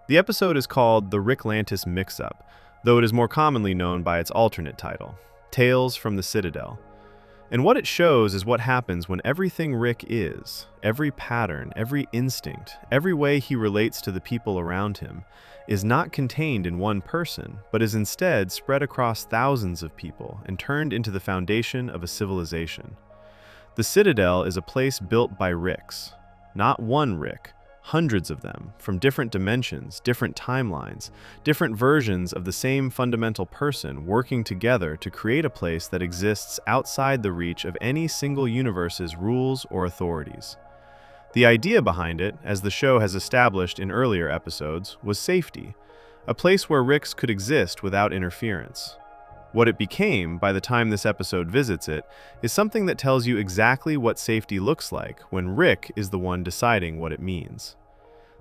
The episode is called The Ricklantis Mix-Up, though it is more commonly known by its alternate title, Tales from the Citadel. And what it shows is what happens when everything Rick is, every pattern, every instinct, every way he relates to the people around him, is not contained in one person, but is instead spread across thousands of people and turned into the foundation of a civilization. The Citadel is a place built by Ricks, not one Rick, hundreds of them, from different dimensions, different timelines, different versions of the same fundamental person working together to create a place that exists outside the reach of any single universe's rules or authorities. The idea behind it, as the show has established in earlier episodes, was safety, a place where Ricks could exist without interference. What it became, by the time this episode visits it, is something that tells you exactly what safety looks like when Rick is the one deciding what it means.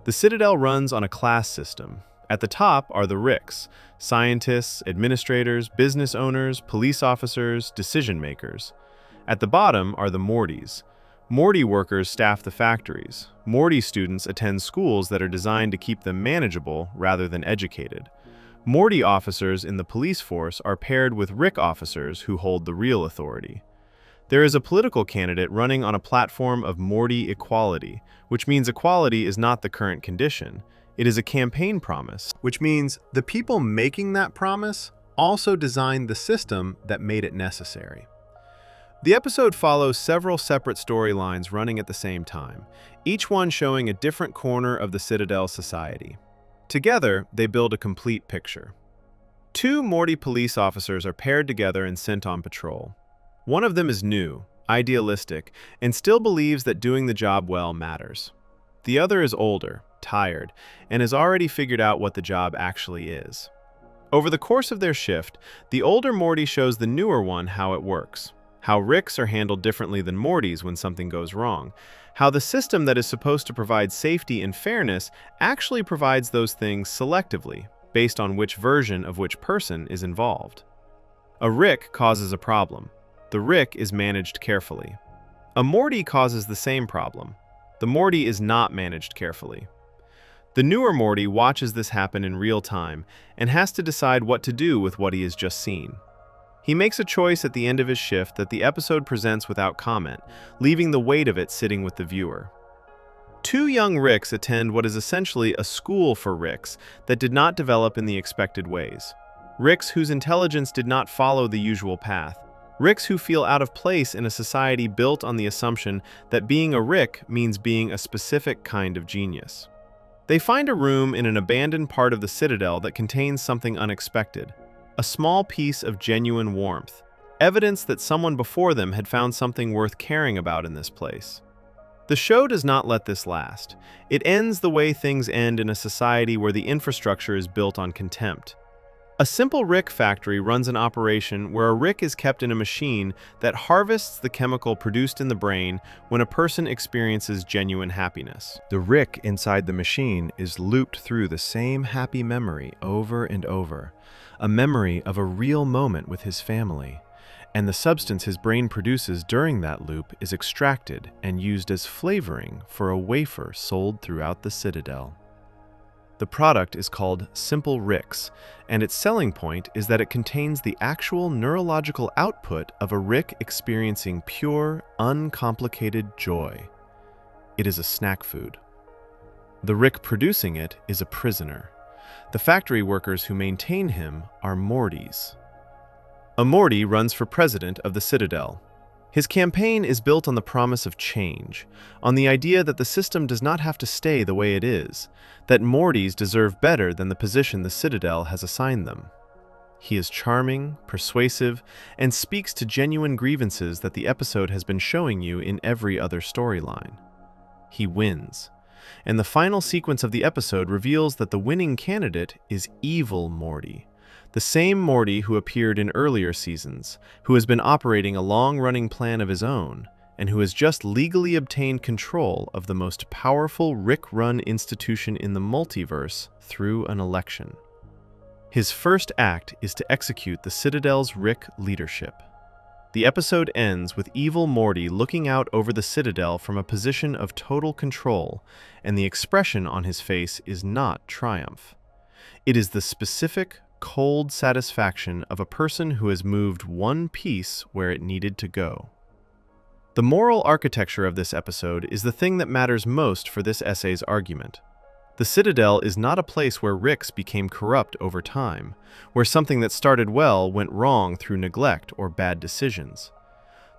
The Citadel runs on a class system. At the top are the Ricks, scientists, administrators, business owners, police officers, decision-makers. At the bottom are the Mortys. Morty workers staff the factories. Morty students attend schools that are designed to keep them manageable rather than educated. Morty officers in the police force are paired with Rick officers who hold the real authority. There is a political candidate running on a platform of Morty equality, which means equality is not the current condition. It is a campaign promise, which means the people making that promise also designed the system that made it necessary. The episode follows several separate storylines running at the same time, each one showing a different corner of the Citadel society. Together, they build a complete picture. Two Morty police officers are paired together and sent on patrol. One of them is new, idealistic, and still believes that doing the job well matters. The other is older, tired, and has already figured out what the job actually is. Over the course of their shift, the older Morty shows the newer one how it works. how Ricks are handled differently than Mortys when something goes wrong, how the system that is supposed to provide safety and fairness actually provides those things selectively, based on which version of which person is involved. A Rick causes a problem. The Rick is managed carefully. A Morty causes the same problem. The Morty is not managed carefully. The newer Morty watches this happen in real time and has to decide what to do with what he has just seen. He makes a choice at the end of his shift that the episode presents without comment, leaving the weight of it sitting with the viewer. Two young Ricks attend what is essentially a school for Ricks that did not develop in the expected ways. Ricks whose intelligence did not follow the usual path. Ricks who feel out of place in a society built on the assumption that being a Rick means being a specific kind of genius. They find a room in an abandoned part of the Citadel that contains something unexpected. A small piece of genuine warmth, evidence that someone before them had found something worth caring about in this place. The show does not let this last. It ends the way things end in a society where the infrastructure is built on contempt. A simple Rick factory runs an operation where a Rick is kept in a machine that harvests the chemical produced in the brain when a person experiences genuine happiness. The Rick inside the machine is looped through the same happy memory over and over, a memory of a real moment with his family, and the substance his brain produces during that loop is extracted and used as flavoring for a wafer sold throughout the Citadel. The product is called Simple Ricks, and its selling point is that it contains the actual neurological output of a Rick experiencing pure, uncomplicated joy. It is a snack food. The Rick producing it is a prisoner. The factory workers who maintain him are Mortys. A Morty runs for president of the Citadel. His campaign is built on the promise of change, on the idea that the system does not have to stay the way it is, that Mortys deserve better than the position the Citadel has assigned them. He is charming, persuasive, and speaks to genuine grievances that the episode has been showing you in every other storyline. He wins, and the final sequence of the episode reveals that the winning candidate is Evil Morty, the same Morty who appeared in earlier seasons, who has been operating a long-running plan of his own, and who has just legally obtained control of the most powerful Rick-run institution in the multiverse through an election. His first act is to execute the Citadel's Rick leadership. The episode ends with Evil Morty looking out over the Citadel from a position of total control, and the expression on his face is not triumph. It is the specific, cold satisfaction of a person who has moved one piece where it needed to go. The moral architecture of this episode is the thing that matters most for this essay's argument. The Citadel is not a place where Ricks became corrupt over time, where something that started well went wrong through neglect or bad decisions.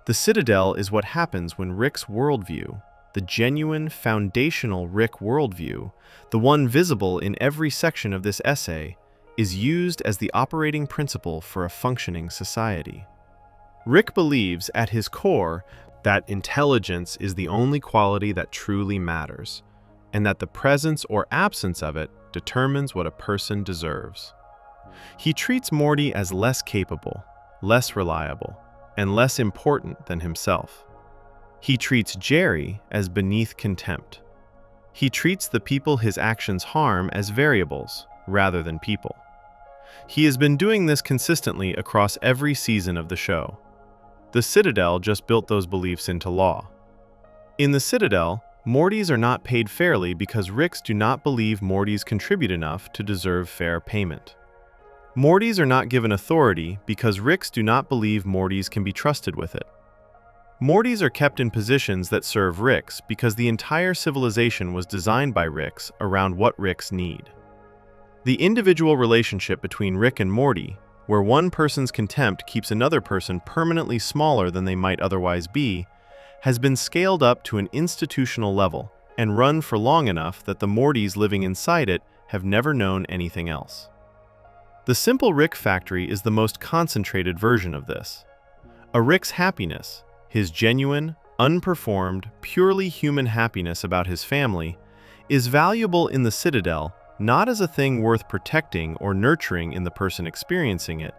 The Citadel is what happens when Rick's worldview, the genuine, foundational Rick worldview, the one visible in every section of this essay, is used as the operating principle for a functioning society. Rick believes, at his core, that intelligence is the only quality that truly matters, and that the presence or absence of it determines what a person deserves. He treats Morty as less capable, less reliable, and less important than himself. He treats Jerry as beneath contempt. He treats the people his actions harm as variables, rather than people. He has been doing this consistently across every season of the show. The Citadel just built those beliefs into law. In the Citadel, Mortys are not paid fairly because Ricks do not believe Mortys contribute enough to deserve fair payment. Mortys are not given authority because Ricks do not believe Mortys can be trusted with it. Mortys are kept in positions that serve Ricks because the entire civilization was designed by Ricks around what Ricks need. The individual relationship between Rick and Morty, where one person's contempt keeps another person permanently smaller than they might otherwise be, has been scaled up to an institutional level and run for long enough that the Mortys living inside it have never known anything else. The Simple Rick factory is the most concentrated version of this. A Rick's happiness, his genuine, unperformed, purely human happiness about his family, is valuable in the Citadel not as a thing worth protecting or nurturing in the person experiencing it,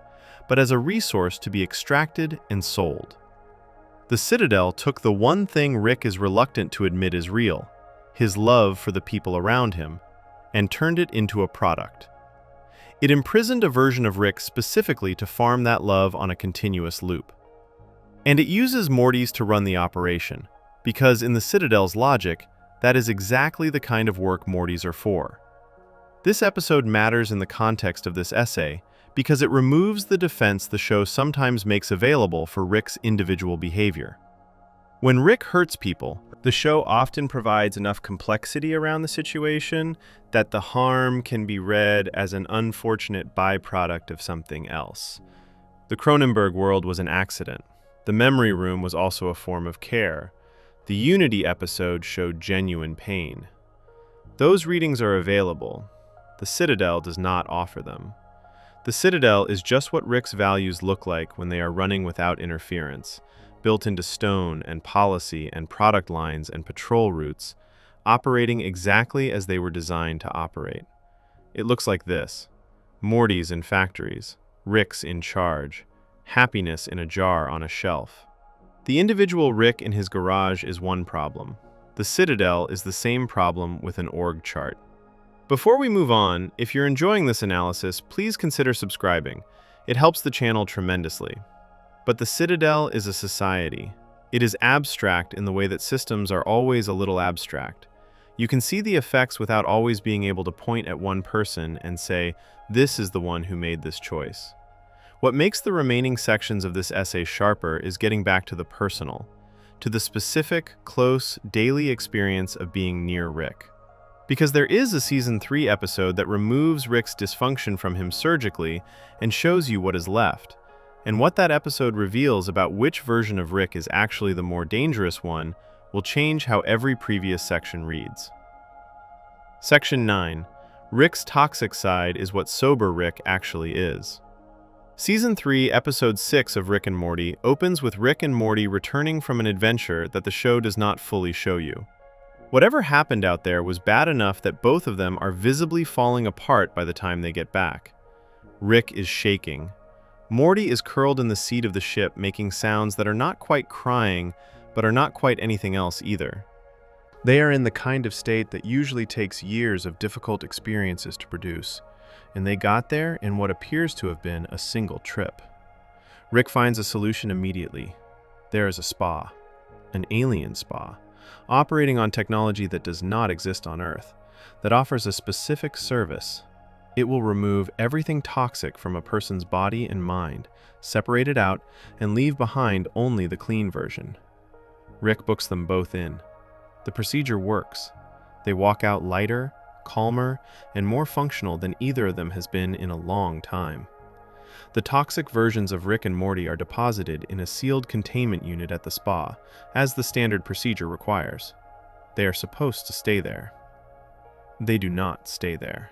but as a resource to be extracted and sold. The Citadel took the one thing Rick is reluctant to admit is real, his love for the people around him, and turned it into a product. It imprisoned a version of Rick specifically to farm that love on a continuous loop. And it uses Mortys to run the operation, because in the Citadel's logic, that is exactly the kind of work Mortys are for. This episode matters in the context of this essay because it removes the defense the show sometimes makes available for Rick's individual behavior. When Rick hurts people, the show often provides enough complexity around the situation that the harm can be read as an unfortunate byproduct of something else. The Croninberg world was an accident. The memory room was also a form of care. The Unity episode showed genuine pain. Those readings are available. The Citadel does not offer them. The Citadel is just what Rick's values look like when they are running without interference, built into stone and policy and product lines and patrol routes, operating exactly as they were designed to operate. It looks like this: Mortys in factories, Ricks in charge, happiness in a jar on a shelf. The individual Rick in his garage is one problem. The Citadel is the same problem with an org chart. Before we move on, if you're enjoying this analysis, please consider subscribing. It helps the channel tremendously. But the Citadel is a society. It is abstract in the way that systems are always a little abstract. You can see the effects without always being able to point at one person and say, this is the one who made this choice. What makes the remaining sections of this essay sharper is getting back to the personal, to the specific, close, daily experience of being near Rick. Because there is a Season 3 episode that removes Rick's dysfunction from him surgically and shows you what is left. And what that episode reveals about which version of Rick is actually the more dangerous one will change how every previous section reads. Section 9. Rick's toxic side is what sober Rick actually is. Season 3, Episode 6 of Rick and Morty opens with Rick and Morty returning from an adventure that the show does not fully show you. Whatever happened out there was bad enough that both of them are visibly falling apart by the time they get back. Rick is shaking. Morty is curled in the seat of the ship, making sounds that are not quite crying, but are not quite anything else either. They are in the kind of state that usually takes years of difficult experiences to produce, and they got there in what appears to have been a single trip. Rick finds a solution immediately. There is a spa, an alien spa, operating on technology that does not exist on Earth, that offers a specific service. It will remove everything toxic from a person's body and mind, separate it out, and leave behind only the clean version. Rick books them both in. The procedure works. They walk out lighter, calmer, and more functional than either of them has been in a long time. The toxic versions of Rick and Morty are deposited in a sealed containment unit at the spa, as the standard procedure requires. They are supposed to stay there. They do not stay there.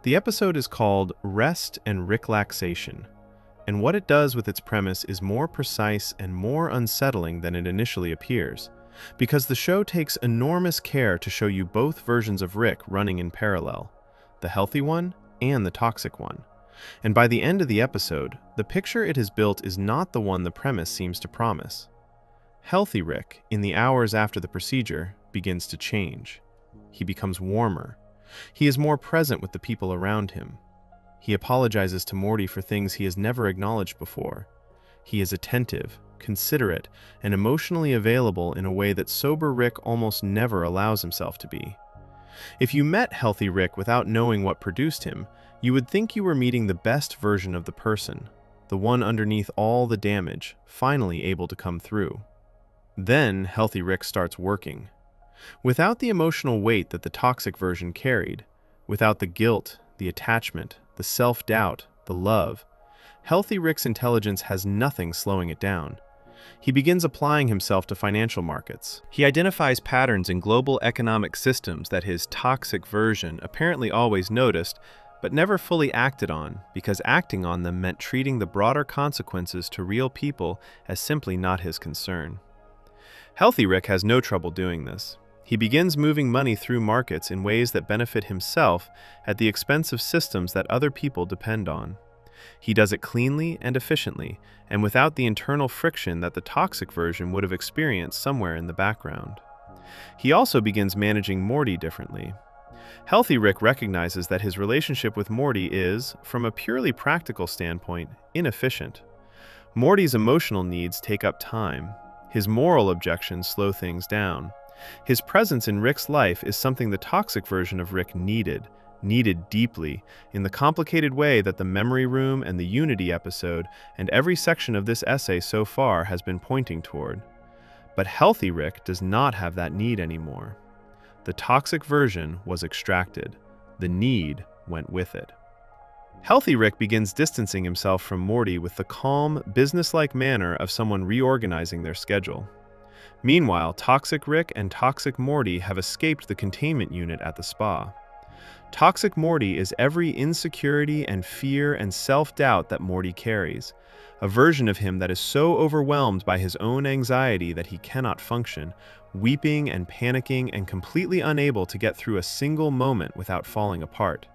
The episode is called Rest and Ricklaxation, and what it does with its premise is more precise and more unsettling than it initially appears, because the show takes enormous care to show you both versions of Rick running in parallel, the healthy one and the toxic one. And by the end of the episode, the picture it has built is not the one the premise seems to promise. Healthy Rick, in the hours after the procedure, begins to change. He becomes warmer. He is more present with the people around him. He apologizes to Morty for things he has never acknowledged before. He is attentive, considerate, and emotionally available in a way that sober Rick almost never allows himself to be. If you met healthy Rick without knowing what produced him, you would think you were meeting the best version of the person, the one underneath all the damage, finally able to come through. Then healthy Rick starts working. Without the emotional weight that the toxic version carried, without the guilt, the attachment, the self-doubt, the love, healthy Rick's intelligence has nothing slowing it down. He begins applying himself to financial markets. He identifies patterns in global economic systems that his toxic version apparently always noticed, but never fully acted on, because acting on them meant treating the broader consequences to real people as simply not his concern. Healthy Rick has no trouble doing this. He begins moving money through markets in ways that benefit himself at the expense of systems that other people depend on. He does it cleanly and efficiently, and without the internal friction that the toxic version would have experienced somewhere in the background. He also begins managing Morty differently. Healthy Rick recognizes that his relationship with Morty is, from a purely practical standpoint, inefficient. Morty's emotional needs take up time. His moral objections slow things down. His presence in Rick's life is something the toxic version of Rick needed deeply, in the complicated way that the Memory Room and the Unity episode and every section of this essay so far has been pointing toward. But healthy Rick does not have that need anymore. The toxic version was extracted. The need went with it. Healthy Rick begins distancing himself from Morty with the calm, businesslike manner of someone reorganizing their schedule. Meanwhile, Toxic Rick and Toxic Morty have escaped the containment unit at the spa. Toxic Morty is every insecurity and fear and self-doubt that Morty carries, a version of him that is so overwhelmed by his own anxiety that he cannot function, weeping and panicking and completely unable to get through a single moment without falling apart.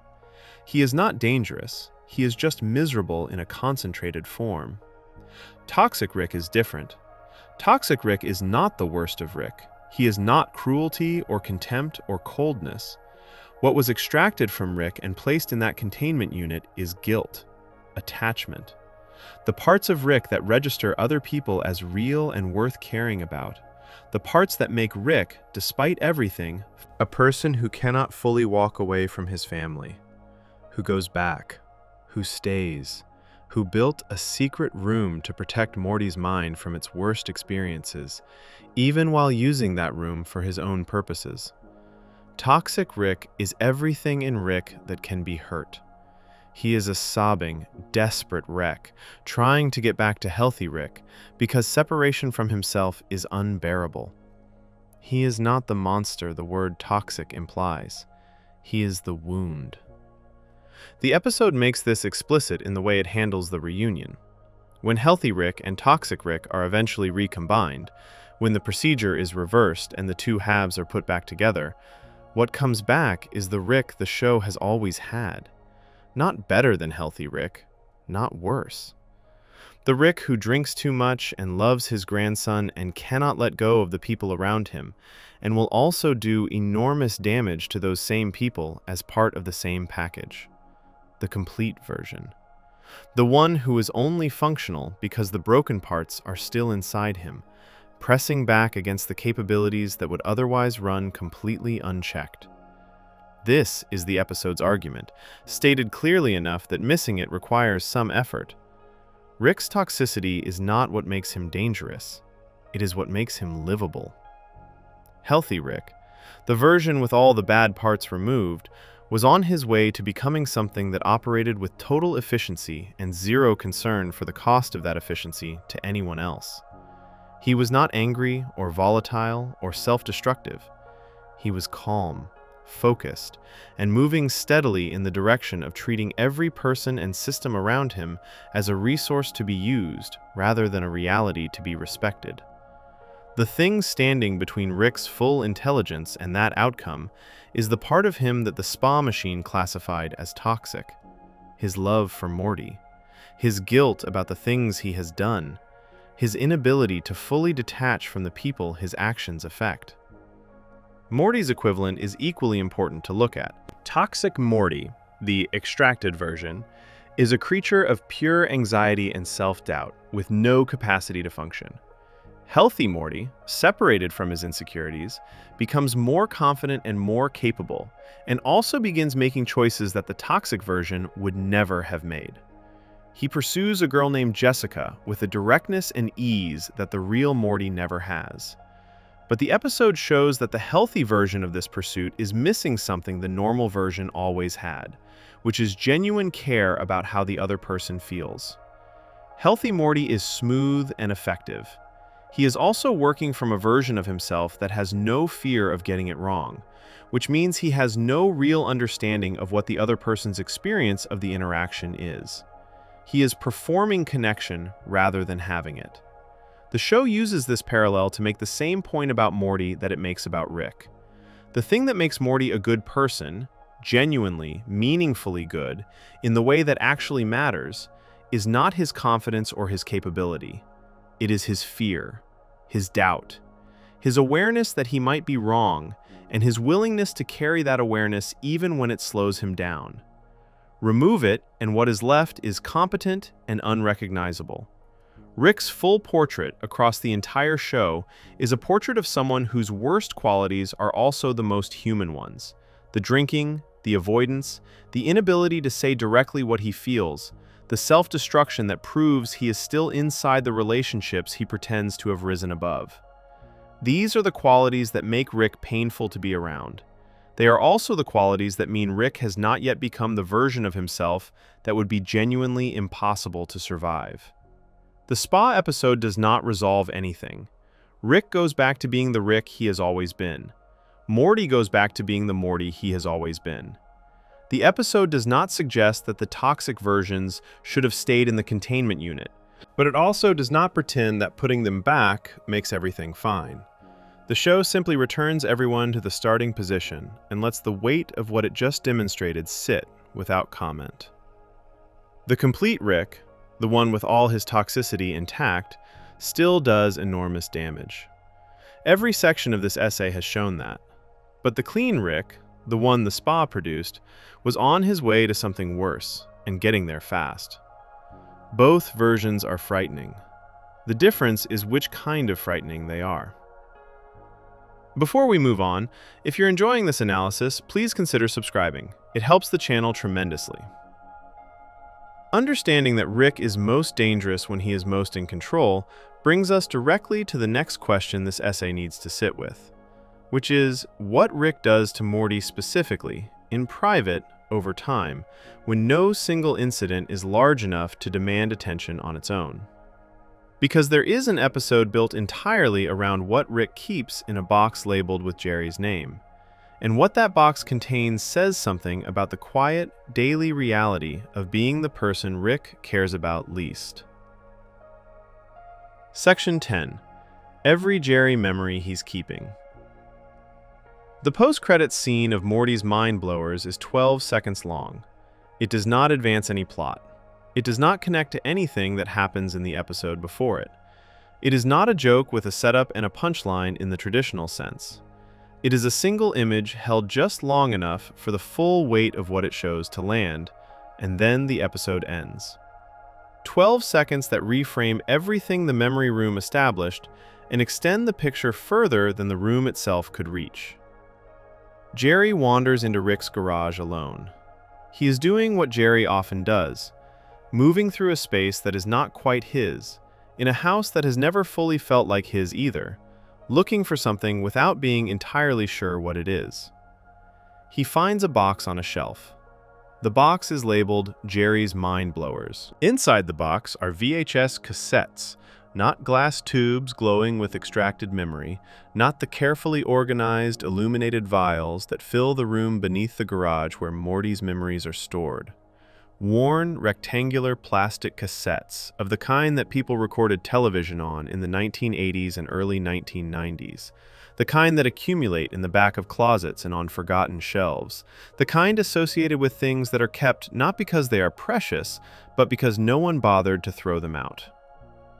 He is not dangerous, he is just miserable in a concentrated form. Toxic Rick is different. Toxic Rick is not the worst of Rick. He is not cruelty or contempt or coldness. What was extracted from Rick and placed in that containment unit is guilt, attachment. The parts of Rick that register other people as real and worth caring about. The parts that make Rick, despite everything, a person who cannot fully walk away from his family, who goes back, who stays, who built a secret room to protect Morty's mind from its worst experiences, even while using that room for his own purposes. Toxic Rick is everything in Rick that can be hurt. He is a sobbing, desperate wreck, trying to get back to healthy Rick, because separation from himself is unbearable. He is not the monster the word toxic implies. He is the wound. The episode makes this explicit in the way it handles the reunion. When healthy Rick and toxic Rick are eventually recombined, when the procedure is reversed and the two halves are put back together, what comes back is the Rick the show has always had. Not better than healthy Rick, not worse. The Rick who drinks too much and loves his grandson and cannot let go of the people around him, and will also do enormous damage to those same people as part of the same package. The complete version. The one who is only functional because the broken parts are still inside him, pressing back against the capabilities that would otherwise run completely unchecked. This is the episode's argument, stated clearly enough that missing it requires some effort. Rick's toxicity is not what makes him dangerous. It is what makes him livable. Healthy Rick, the version with all the bad parts removed, was on his way to becoming something that operated with total efficiency and zero concern for the cost of that efficiency to anyone else. He was not angry or volatile or self-destructive. He was calm, focused, and moving steadily in the direction of treating every person and system around him as a resource to be used rather than a reality to be respected. The thing standing between Rick's full intelligence and that outcome is the part of him that the spa machine classified as toxic. His love for Morty, his guilt about the things he has done, his inability to fully detach from the people his actions affect. Morty's equivalent is equally important to look at. Toxic Morty, the extracted version, is a creature of pure anxiety and self-doubt with no capacity to function. Healthy Morty, separated from his insecurities, becomes more confident and more capable, and also begins making choices that the toxic version would never have made. He pursues a girl named Jessica with a directness and ease that the real Morty never has. But the episode shows that the healthy version of this pursuit is missing something the normal version always had, which is genuine care about how the other person feels. Healthy Morty is smooth and effective. He is also working from a version of himself that has no fear of getting it wrong, which means he has no real understanding of what the other person's experience of the interaction is. He is performing connection rather than having it. The show uses this parallel to make the same point about Morty that it makes about Rick. The thing that makes Morty a good person, genuinely, meaningfully good, in the way that actually matters, is not his confidence or his capability. It is his fear, his doubt, his awareness that he might be wrong, and his willingness to carry that awareness even when it slows him down. Remove it, and what is left is competent and unrecognizable. Rick's full portrait across the entire show is a portrait of someone whose worst qualities are also the most human ones. The drinking, the avoidance, the inability to say directly what he feels, the self-destruction that proves he is still inside the relationships he pretends to have risen above. These are the qualities that make Rick painful to be around. They are also the qualities that mean Rick has not yet become the version of himself that would be genuinely impossible to survive. The spa episode does not resolve anything. Rick goes back to being the Rick he has always been. Morty goes back to being the Morty he has always been. The episode does not suggest that the toxic versions should have stayed in the containment unit, but it also does not pretend that putting them back makes everything fine. The show simply returns everyone to the starting position and lets the weight of what it just demonstrated sit without comment. The complete Rick, the one with all his toxicity intact, still does enormous damage. Every section of this essay has shown that. But the clean Rick, the one the spa produced, was on his way to something worse, and getting there fast. Both versions are frightening. The difference is which kind of frightening they are. Before we move on, if you're enjoying this analysis, please consider subscribing. It helps the channel tremendously. Understanding that Rick is most dangerous when he is most in control brings us directly to the next question this essay needs to sit with, which is what Rick does to Morty specifically, in private, over time, when no single incident is large enough to demand attention on its own. Because there is an episode built entirely around what Rick keeps in a box labeled with Jerry's name. And what that box contains says something about the quiet, daily reality of being the person Rick cares about least. Section 10. Every Jerry memory he's keeping. The post-credits scene of Morty's mind blowers is 12 seconds long. It does not advance any plot. It does not connect to anything that happens in the episode before it. It is not a joke with a setup and a punchline in the traditional sense. It is a single image held just long enough for the full weight of what it shows to land, and then the episode ends. 12 seconds that reframe everything the memory room established and extend the picture further than the room itself could reach. Jerry wanders into Rick's garage alone. He is doing what Jerry often does, moving through a space that is not quite his, in a house that has never fully felt like his either, looking for something without being entirely sure what it is. He finds a box on a shelf. The box is labeled Jerry's Mind Blowers. Inside the box are VHS cassettes, not glass tubes glowing with extracted memory, not the carefully organized, illuminated vials that fill the room beneath the garage where Morty's memories are stored. Worn, rectangular plastic cassettes, of the kind that people recorded television on in the 1980s and early 1990s. The kind that accumulate in the back of closets and on forgotten shelves. The kind associated with things that are kept not because they are precious, but because no one bothered to throw them out.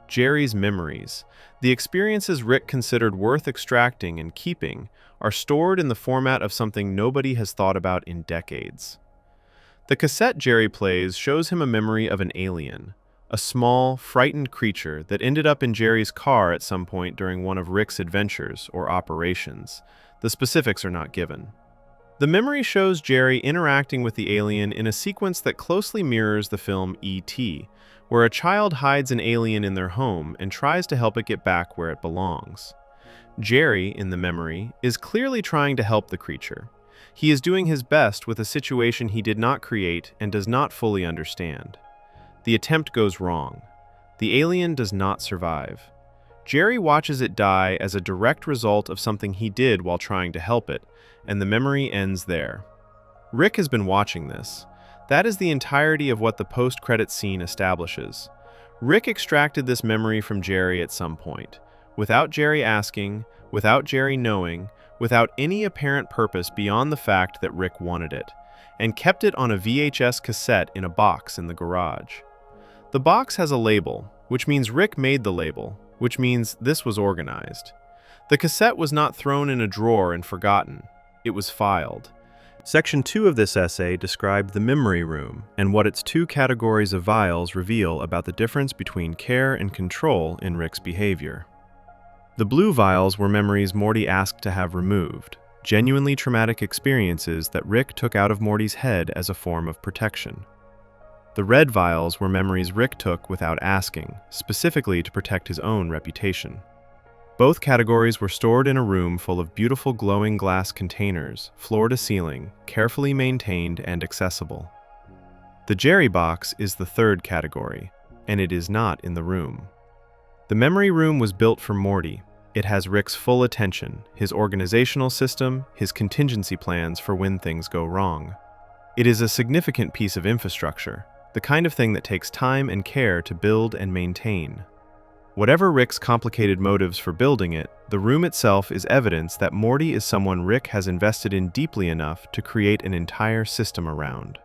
Jerry's memories, the experiences Rick considered worth extracting and keeping, are stored in the format of something nobody has thought about in decades. The cassette Jerry plays shows him a memory of an alien, a small, frightened creature that ended up in Jerry's car at some point during one of Rick's adventures or operations. The specifics are not given. The memory shows Jerry interacting with the alien in a sequence that closely mirrors the film E.T., where a child hides an alien in their home and tries to help it get back where it belongs. Jerry, in the memory, is clearly trying to help the creature. He is doing his best with a situation he did not create and does not fully understand. The attempt goes wrong. The alien does not survive. Jerry watches it die as a direct result of something he did while trying to help it, and the memory ends there. Rick has been watching this. That is the entirety of what the post-credit scene establishes. Rick extracted this memory from Jerry at some point, without Jerry asking, without Jerry knowing, without any apparent purpose beyond the fact that Rick wanted it. and kept it on a VHS cassette in a box in the garage. The box has a label, which means Rick made the label, which means this was organized. The cassette was not thrown in a drawer and forgotten. It was filed. Section 2 of this essay described the memory room and what its two categories of vials reveal about the difference between care and control in Rick's behavior. The blue vials were memories Morty asked to have removed, genuinely traumatic experiences that Rick took out of Morty's head as a form of protection. The red vials were memories Rick took without asking, specifically to protect his own reputation. Both categories were stored in a room full of beautiful glowing glass containers, floor to ceiling, carefully maintained and accessible. The Jerry box is the third category, and it is not in the room. The memory room was built for Morty. It has Rick's full attention, his organizational system, his contingency plans for when things go wrong. It is a significant piece of infrastructure, the kind of thing that takes time and care to build and maintain. Whatever Rick's complicated motives for building it, the room itself is evidence that Morty is someone Rick has invested in deeply enough to create an entire system around.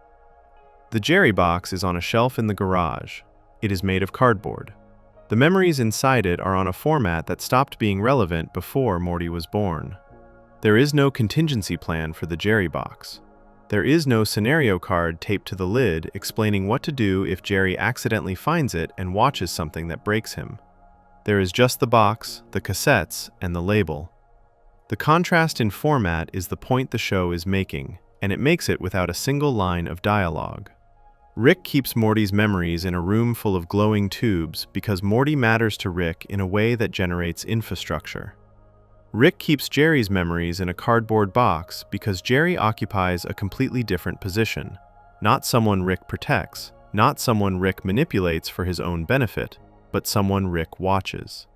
The Jerry box is on a shelf in the garage. It is made of cardboard. The memories inside it are on a format that stopped being relevant before Morty was born. There is no contingency plan for the Jerry box. There is no scenario card taped to the lid explaining what to do if Jerry accidentally finds it and watches something that breaks him. There is just the box, the cassettes, and the label. The contrast in format is the point the show is making, and it makes it without a single line of dialogue. Rick keeps Morty's memories in a room full of glowing tubes because Morty matters to Rick in a way that generates infrastructure. Rick keeps Jerry's memories in a cardboard box because Jerry occupies a completely different position, not someone Rick protects, not someone Rick manipulates for his own benefit, but someone Rick watches.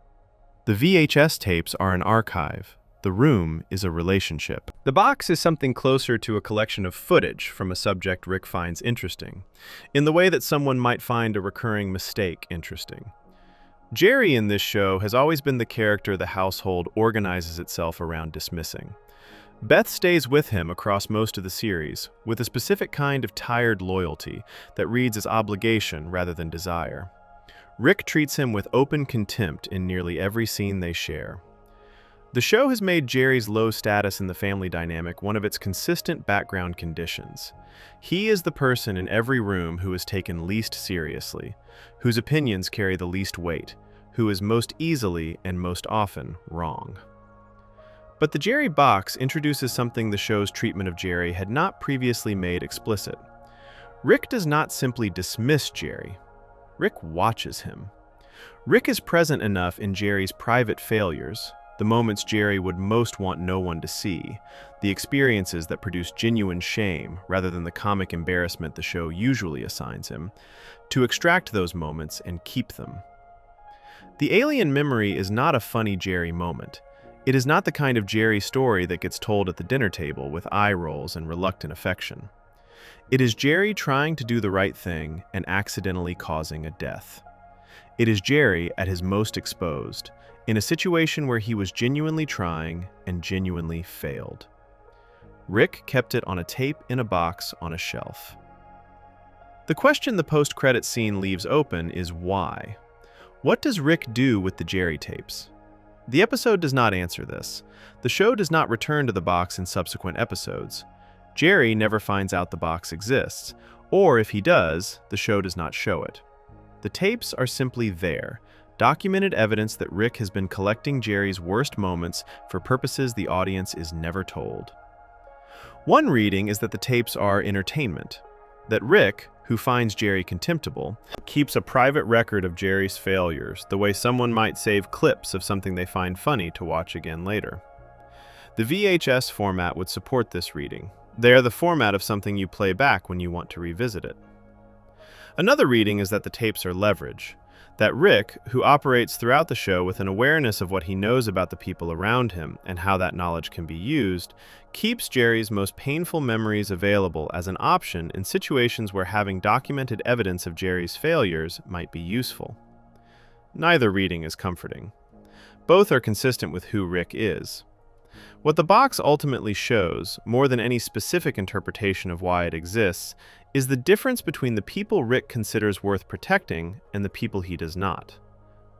The VHS tapes are an archive. The room is a relationship. The box is something closer to a collection of footage from a subject Rick finds interesting, in the way that someone might find a recurring mistake interesting. Jerry in this show has always been the character the household organizes itself around dismissing. Beth stays with him across most of the series, with a specific kind of tired loyalty that reads as obligation rather than desire. Rick treats him with open contempt in nearly every scene they share. The show has made Jerry's low status in the family dynamic one of its consistent background conditions. He is the person in every room who is taken least seriously, whose opinions carry the least weight, who is most easily and most often wrong. But the Jerry box introduces something the show's treatment of Jerry had not previously made explicit. Rick does not simply dismiss Jerry. Rick watches him. Rick is present enough in Jerry's private failures, the moments Jerry would most want no one to see, the experiences that produce genuine shame rather than the comic embarrassment the show usually assigns him, to extract those moments and keep them. The alien memory is not a funny Jerry moment. It is not the kind of Jerry story that gets told at the dinner table with eye rolls and reluctant affection. It is Jerry trying to do the right thing and accidentally causing a death. It is Jerry at his most exposed, in a situation where he was genuinely trying and genuinely failed. Rick kept it on a tape in a box on a shelf. The question the post-credits scene leaves open is why? What does Rick do with the Jerry tapes? The episode does not answer this. The show does not return to the box in subsequent episodes. Jerry never finds out the box exists, or if he does, the show does not show it. The tapes are simply there, documented evidence that Rick has been collecting Jerry's worst moments for purposes the audience is never told. One reading is that the tapes are entertainment, that Rick, who finds Jerry contemptible, keeps a private record of Jerry's failures, the way someone might save clips of something they find funny to watch again later. The VHS format would support this reading. They are the format of something you play back when you want to revisit it. Another reading is that the tapes are leverage, that Rick, who operates throughout the show with an awareness of what he knows about the people around him and how that knowledge can be used, keeps Jerry's most painful memories available as an option in situations where having documented evidence of Jerry's failures might be useful. Neither reading is comforting. Both are consistent with who Rick is. What the box ultimately shows, more than any specific interpretation of why it exists, is the difference between the people Rick considers worth protecting and the people he does not.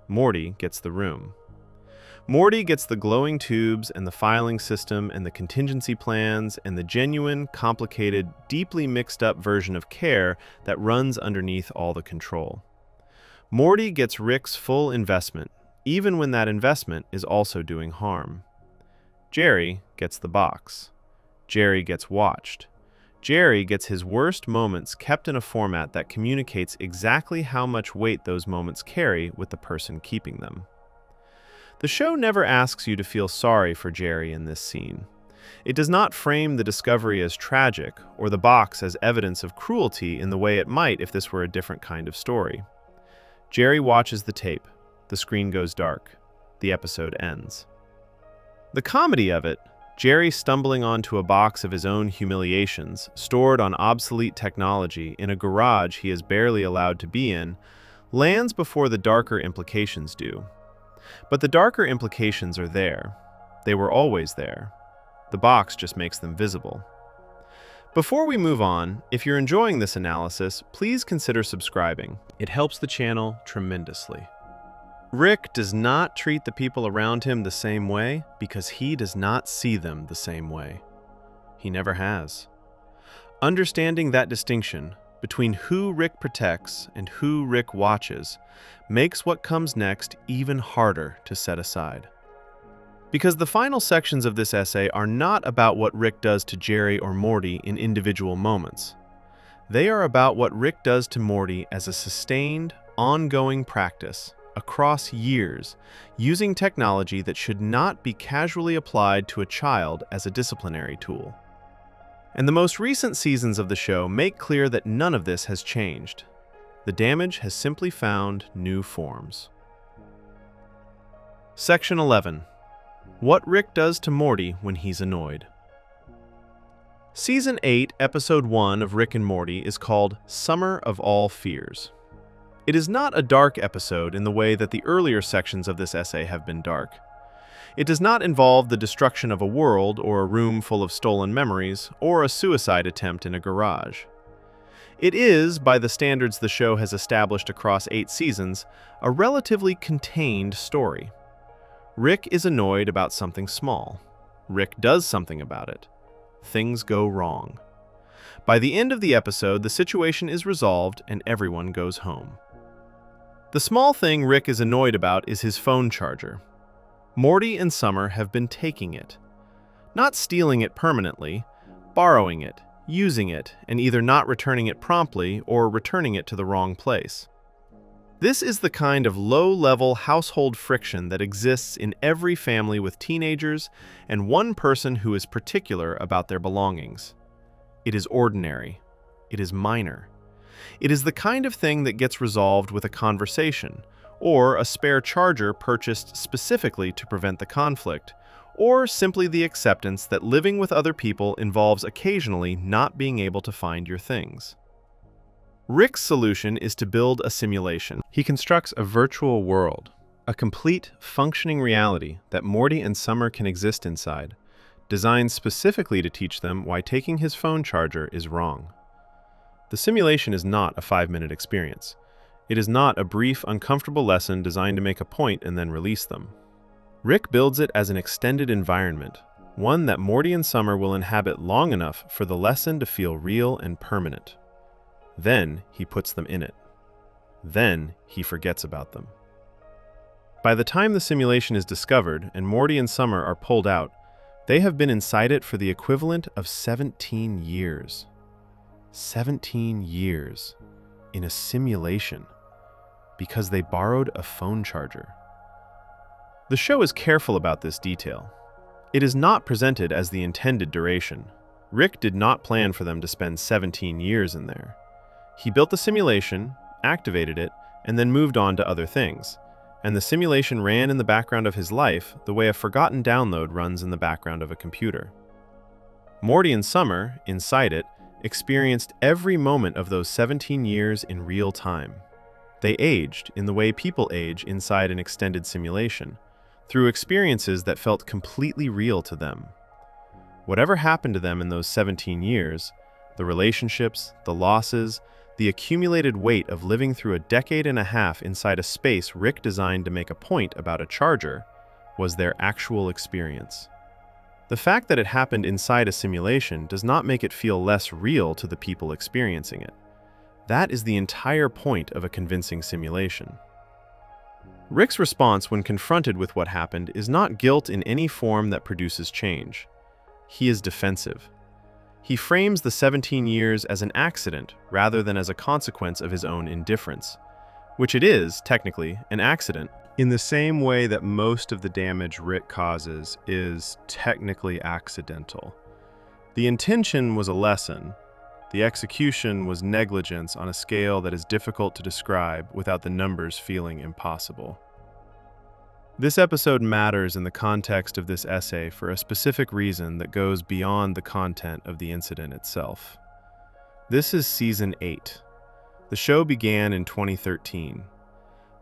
Morty gets the room. Morty gets the glowing tubes and the filing system and the contingency plans and the genuine, complicated, deeply mixed-up version of care that runs underneath all the control. Morty gets Rick's full investment, even when that investment is also doing harm. Jerry gets the box. Jerry gets watched. Jerry gets his worst moments kept in a format that communicates exactly how much weight those moments carry with the person keeping them. The show never asks you to feel sorry for Jerry in this scene. It does not frame the discovery as tragic or the box as evidence of cruelty in the way it might if this were a different kind of story. Jerry watches the tape. The screen goes dark. The episode ends. The comedy of it, Jerry stumbling onto a box of his own humiliations, stored on obsolete technology in a garage he is barely allowed to be in, lands before the darker implications do. But the darker implications are there. They were always there. The box just makes them visible. Before we move on, if you're enjoying this analysis, please consider subscribing. It helps the channel tremendously. Rick does not treat the people around him the same way because he does not see them the same way. He never has. Understanding that distinction between who Rick protects and who Rick watches makes what comes next even harder to set aside. Because the final sections of this essay are not about what Rick does to Jerry or Morty in individual moments. They are about what Rick does to Morty as a sustained, ongoing practice across years, using technology that should not be casually applied to a child as a disciplinary tool. And the most recent seasons of the show make clear that none of this has changed. The damage has simply found new forms. Section 11. What Rick does to Morty when he's annoyed. Season 8, Episode 1 of Rick and Morty is called Summer of All Fears. It is not a dark episode in the way that the earlier sections of this essay have been dark. It does not involve the destruction of a world or a room full of stolen memories or a suicide attempt in a garage. It is, by the standards the show has established across 8 seasons, a relatively contained story. Rick is annoyed about something small. Rick does something about it. Things go wrong. By the end of the episode, the situation is resolved and everyone goes home. The small thing Rick is annoyed about is his phone charger. Morty and Summer have been taking it. Not stealing it permanently, borrowing it, using it, and either not returning it promptly or returning it to the wrong place. This is the kind of low-level household friction that exists in every family with teenagers and one person who is particular about their belongings. It is ordinary. It is minor. It is the kind of thing that gets resolved with a conversation, or a spare charger purchased specifically to prevent the conflict, or simply the acceptance that living with other people involves occasionally not being able to find your things. Rick's solution is to build a simulation. He constructs a virtual world, a complete, functioning reality that Morty and Summer can exist inside, designed specifically to teach them why taking his phone charger is wrong. The simulation is not a 5-minute experience. It is not a brief, uncomfortable lesson designed to make a point and then release them. Rick builds it as an extended environment, one that Morty and Summer will inhabit long enough for the lesson to feel real and permanent. Then he puts them in it. Then he forgets about them. By the time the simulation is discovered and Morty and Summer are pulled out, they have been inside it for the equivalent of 17 years. 17 years in a simulation because they borrowed a phone charger. The show is careful about this detail. It is not presented as the intended duration. Rick did not plan for them to spend 17 years in there. He built the simulation, activated it, and then moved on to other things. And the simulation ran in the background of his life the way a forgotten download runs in the background of a computer. Morty and Summer, inside it, experienced every moment of those 17 years in real time. They aged in the way people age inside an extended simulation. through experiences that felt completely real to them. Whatever happened to them in those 17 years, the relationships, the losses, the accumulated weight of living through a decade and a half inside a space Rick designed to make a point about a charger, was their actual experience. The fact that it happened inside a simulation does not make it feel less real to the people experiencing it. That is the entire point of a convincing simulation. Rick's response when confronted with what happened is not guilt in any form that produces change. He is defensive. He frames the 17 years as an accident rather than as a consequence of his own indifference, which it is, technically, an accident. In the same way that most of the damage Rick causes is technically accidental. The intention was a lesson. The execution was negligence on a scale that is difficult to describe without the numbers feeling impossible. This episode matters in the context of this essay for a specific reason that goes beyond the content of the incident itself. This is Season 8. The show began in 2013.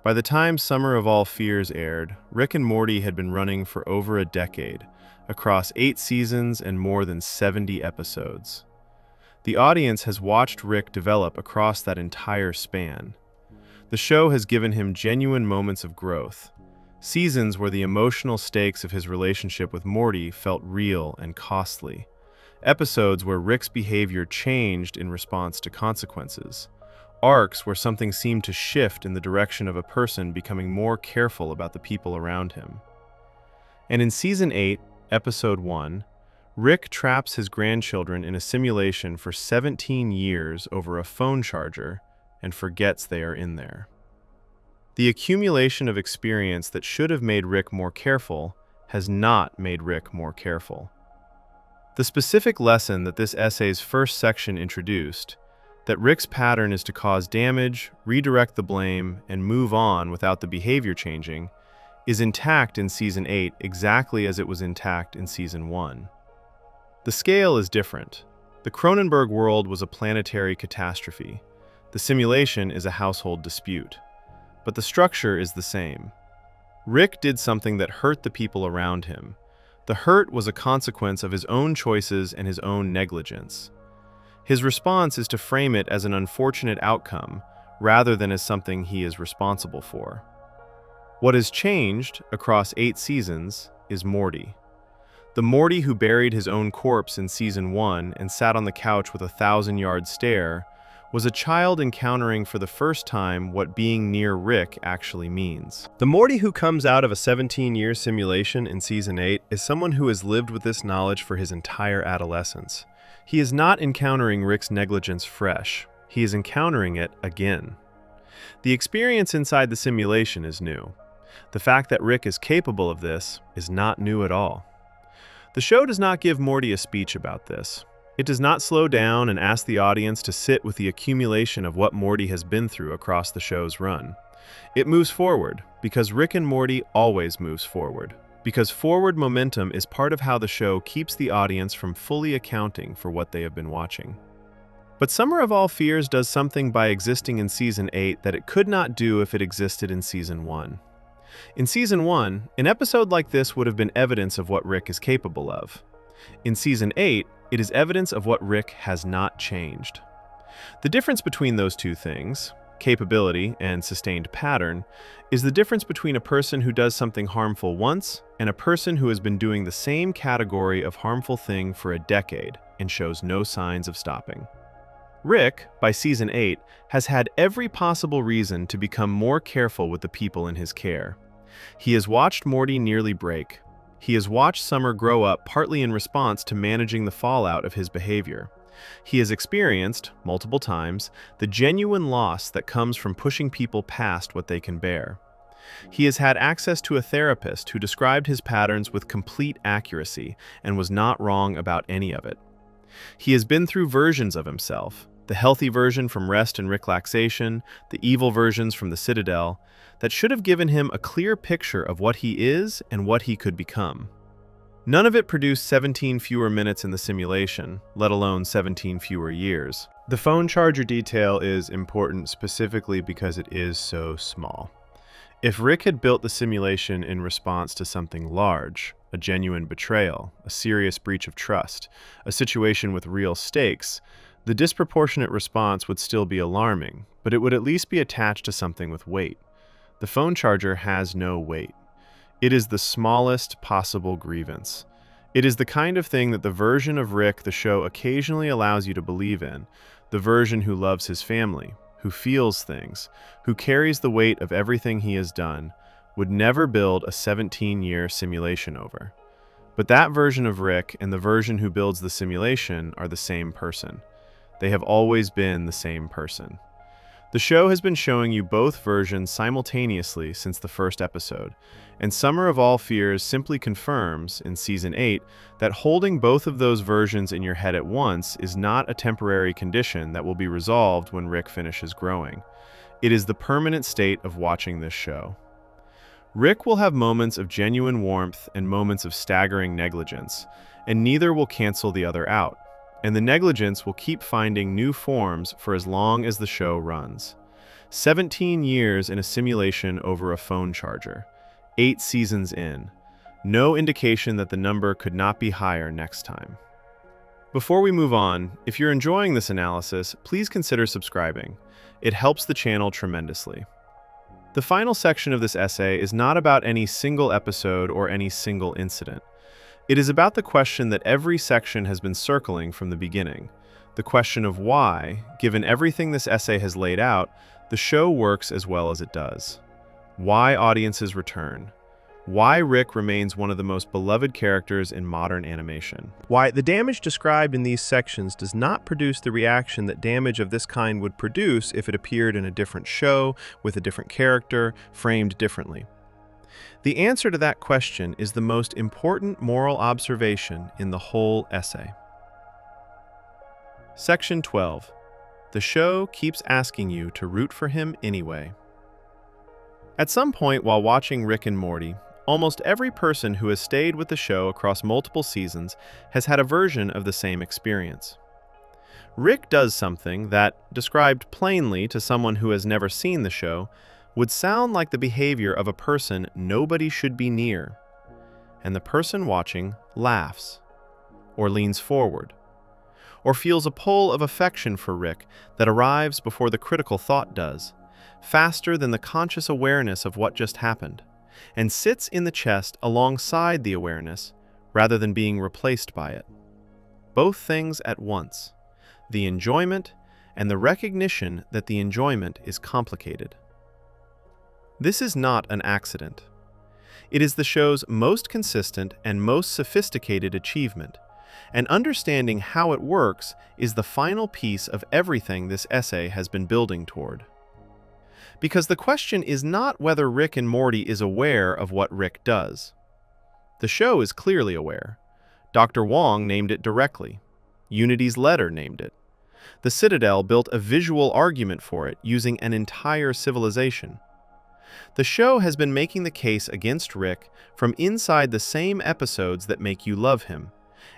By the time Summer of All Fears aired, Rick and Morty had been running for over a decade, across 8 seasons and more than 70 episodes. The audience has watched Rick develop across that entire span. The show has given him genuine moments of growth, seasons where the emotional stakes of his relationship with Morty felt real and costly, episodes where Rick's behavior changed in response to consequences, arcs where something seemed to shift in the direction of a person becoming more careful about the people around him. And in Season 8, Episode 1, Rick traps his grandchildren in a simulation for 17 years over a phone charger and forgets they are in there. The accumulation of experience that should have made Rick more careful has not made Rick more careful. The specific lesson that this essay's first section introduced, that Rick's pattern is to cause damage, redirect the blame, and move on without the behavior changing, is intact in Season 8 exactly as it was intact in Season 1. The scale is different. The Croninberg world was a planetary catastrophe. The simulation is a household dispute. But the structure is the same. Rick did something that hurt the people around him. The hurt was a consequence of his own choices and his own negligence. His response is to frame it as an unfortunate outcome, rather than as something he is responsible for. What has changed across 8 seasons is Morty. The Morty who buried his own corpse in Season 1 and sat on the couch with a 1,000-yard stare was a child encountering for the first time what being near Rick actually means. The Morty who comes out of a 17-year simulation in Season 8 is someone who has lived with this knowledge for his entire adolescence. He is not encountering Rick's negligence fresh. He is encountering it again. The experience inside the simulation is new. The fact that Rick is capable of this is not new at all. The show does not give Morty a speech about this. It does not slow down and ask the audience to sit with the accumulation of what Morty has been through across the show's run. It moves forward, because Rick and Morty always moves forward. Because forward momentum is part of how the show keeps the audience from fully accounting for what they have been watching. But Summer of All Fears does something by existing in Season 8 that it could not do if it existed in Season 1. In Season 1, an episode like this would have been evidence of what Rick is capable of. In Season 8, it is evidence of what Rick has not changed. The difference between those two things, capability and sustained pattern, is the difference between a person who does something harmful once and a person who has been doing the same category of harmful thing for a decade and shows no signs of stopping. Rick, by Season 8, has had every possible reason to become more careful with the people in his care. He has watched Morty nearly break. He has watched Summer grow up partly in response to managing the fallout of his behavior. He has experienced, multiple times, the genuine loss that comes from pushing people past what they can bear. He has had access to a therapist who described his patterns with complete accuracy and was not wrong about any of it. He has been through versions of himself, the healthy version from rest and relaxation, the evil versions from the Citadel, that should have given him a clear picture of what he is and what he could become. None of it produced 17 fewer minutes in the simulation, let alone 17 fewer years. The phone charger detail is important specifically because it is so small. If Rick had built the simulation in response to something large, a genuine betrayal, a serious breach of trust, a situation with real stakes, the disproportionate response would still be alarming, but it would at least be attached to something with weight. The phone charger has no weight. It is the smallest possible grievance. It is the kind of thing that the version of Rick the show occasionally allows you to believe in, the version who loves his family, who feels things, who carries the weight of everything he has done, would never build a 17-year simulation over. But that version of Rick and the version who builds the simulation are the same person. They have always been the same person. The show has been showing you both versions simultaneously since the first episode, and Summer of All Fears simply confirms, in Season 8, that holding both of those versions in your head at once is not a temporary condition that will be resolved when Rick finishes growing. It is the permanent state of watching this show. Rick will have moments of genuine warmth and moments of staggering negligence, and neither will cancel the other out. And the negligence will keep finding new forms for as long as the show runs. 17 years in a simulation over a phone charger. 8 seasons in. No indication that the number could not be higher next time. Before we move on, if you're enjoying this analysis, please consider subscribing. It helps the channel tremendously. The final section of this essay is not about any single episode or any single incident. It is about the question that every section has been circling from the beginning. The question of why, given everything this essay has laid out, the show works as well as it does. Why audiences return. Why Rick remains one of the most beloved characters in modern animation. Why the damage described in these sections does not produce the reaction that damage of this kind would produce if it appeared in a different show, with a different character, framed differently. The answer to that question is the most important moral observation in the whole essay. Section 12. The show keeps asking you to root for him anyway. At some point while watching Rick and Morty, almost every person who has stayed with the show across multiple seasons has had a version of the same experience. Rick does something that, described plainly to someone who has never seen the show, would sound like the behavior of a person nobody should be near. And the person watching laughs, or leans forward, or feels a pull of affection for Rick that arrives before the critical thought does, faster than the conscious awareness of what just happened, and sits in the chest alongside the awareness rather than being replaced by it. Both things at once, the enjoyment and the recognition that the enjoyment is complicated. This is not an accident. It is the show's most consistent and most sophisticated achievement, and understanding how it works is the final piece of everything this essay has been building toward. Because the question is not whether Rick and Morty is aware of what Rick does. The show is clearly aware. Dr. Wong named it directly. Unity's letter named it. The Citadel built a visual argument for it using an entire civilization. The show has been making the case against Rick from inside the same episodes that make you love him,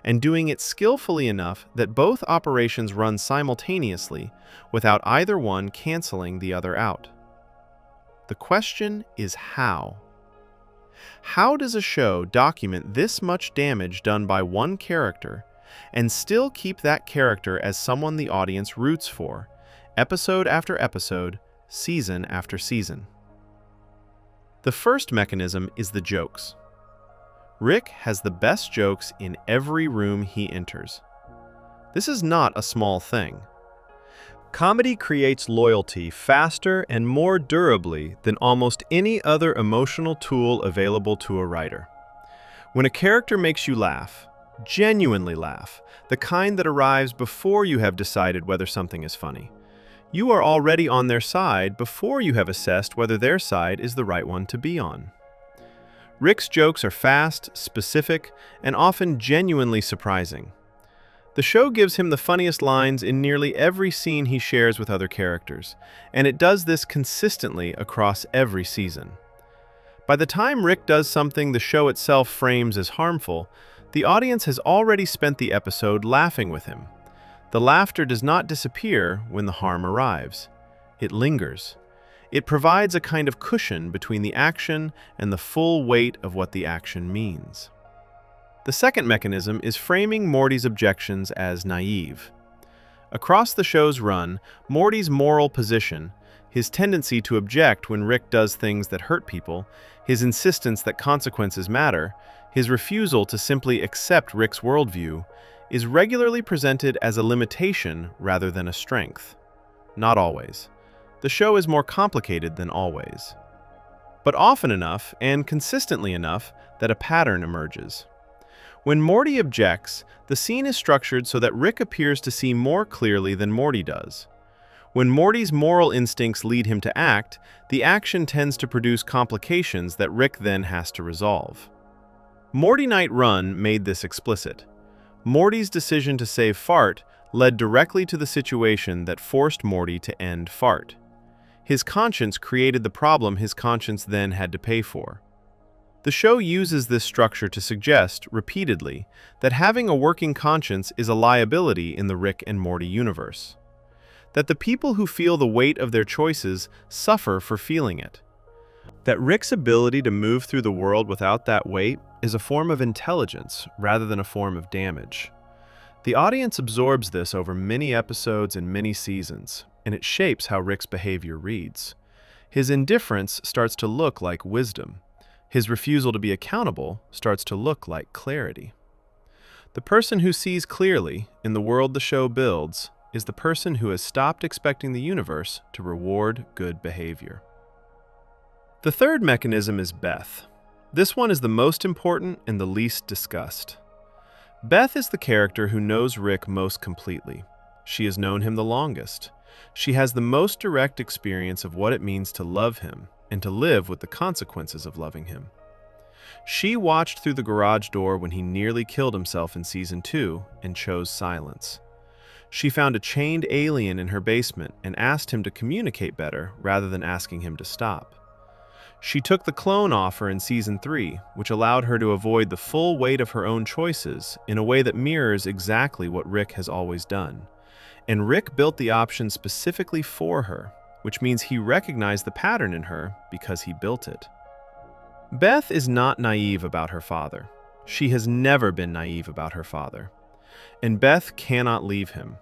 and doing it skillfully enough that both operations run simultaneously without either one canceling the other out. The question is how. How does a show document this much damage done by one character and still keep that character as someone the audience roots for, episode after episode, season after season? The first mechanism is the jokes. Rick has the best jokes in every room he enters. This is not a small thing. Comedy creates loyalty faster and more durably than almost any other emotional tool available to a writer. When a character makes you laugh, genuinely laugh, the kind that arrives before you have decided whether something is funny, you are already on their side before you have assessed whether their side is the right one to be on. Rick's jokes are fast, specific, and often genuinely surprising. The show gives him the funniest lines in nearly every scene he shares with other characters, and it does this consistently across every season. By the time Rick does something the show itself frames as harmful, the audience has already spent the episode laughing with him. The laughter does not disappear when the harm arrives. It lingers. It provides a kind of cushion between the action and the full weight of what the action means. The second mechanism is framing Morty's objections as naive. Across the show's run, Morty's moral position, his tendency to object when Rick does things that hurt people, his insistence that consequences matter, his refusal to simply accept Rick's worldview, is regularly presented as a limitation rather than a strength. Not always. The show is more complicated than always. But often enough, and consistently enough, that a pattern emerges. When Morty objects, the scene is structured so that Rick appears to see more clearly than Morty does. When Morty's moral instincts lead him to act, the action tends to produce complications that Rick then has to resolve. Morty Night Run made this explicit. Morty's decision to save Fart led directly to the situation that forced Morty to end Fart. His conscience created the problem his conscience then had to pay for. The show uses this structure to suggest, repeatedly, that having a working conscience is a liability in the Rick and Morty universe. That the people who feel the weight of their choices suffer for feeling it. That Rick's ability to move through the world without that weight is a form of intelligence rather than a form of damage. The audience absorbs this over many episodes and many seasons, and it shapes how Rick's behavior reads. His indifference starts to look like wisdom. His refusal to be accountable starts to look like clarity. The person who sees clearly in the world the show builds is the person who has stopped expecting the universe to reward good behavior. The third mechanism is Beth. This one is the most important and the least discussed. Beth is the character who knows Rick most completely. She has known him the longest. She has the most direct experience of what it means to love him and to live with the consequences of loving him. She watched through the garage door when he nearly killed himself in Season 2 and chose silence. She found a chained alien in her basement and asked him to communicate better rather than asking him to stop. She took the clone offer in Season 3, which allowed her to avoid the full weight of her own choices in a way that mirrors exactly what Rick has always done. And Rick built the option specifically for her, which means he recognized the pattern in her because he built it. Beth is not naive about her father. She has never been naive about her father. And Beth cannot leave him.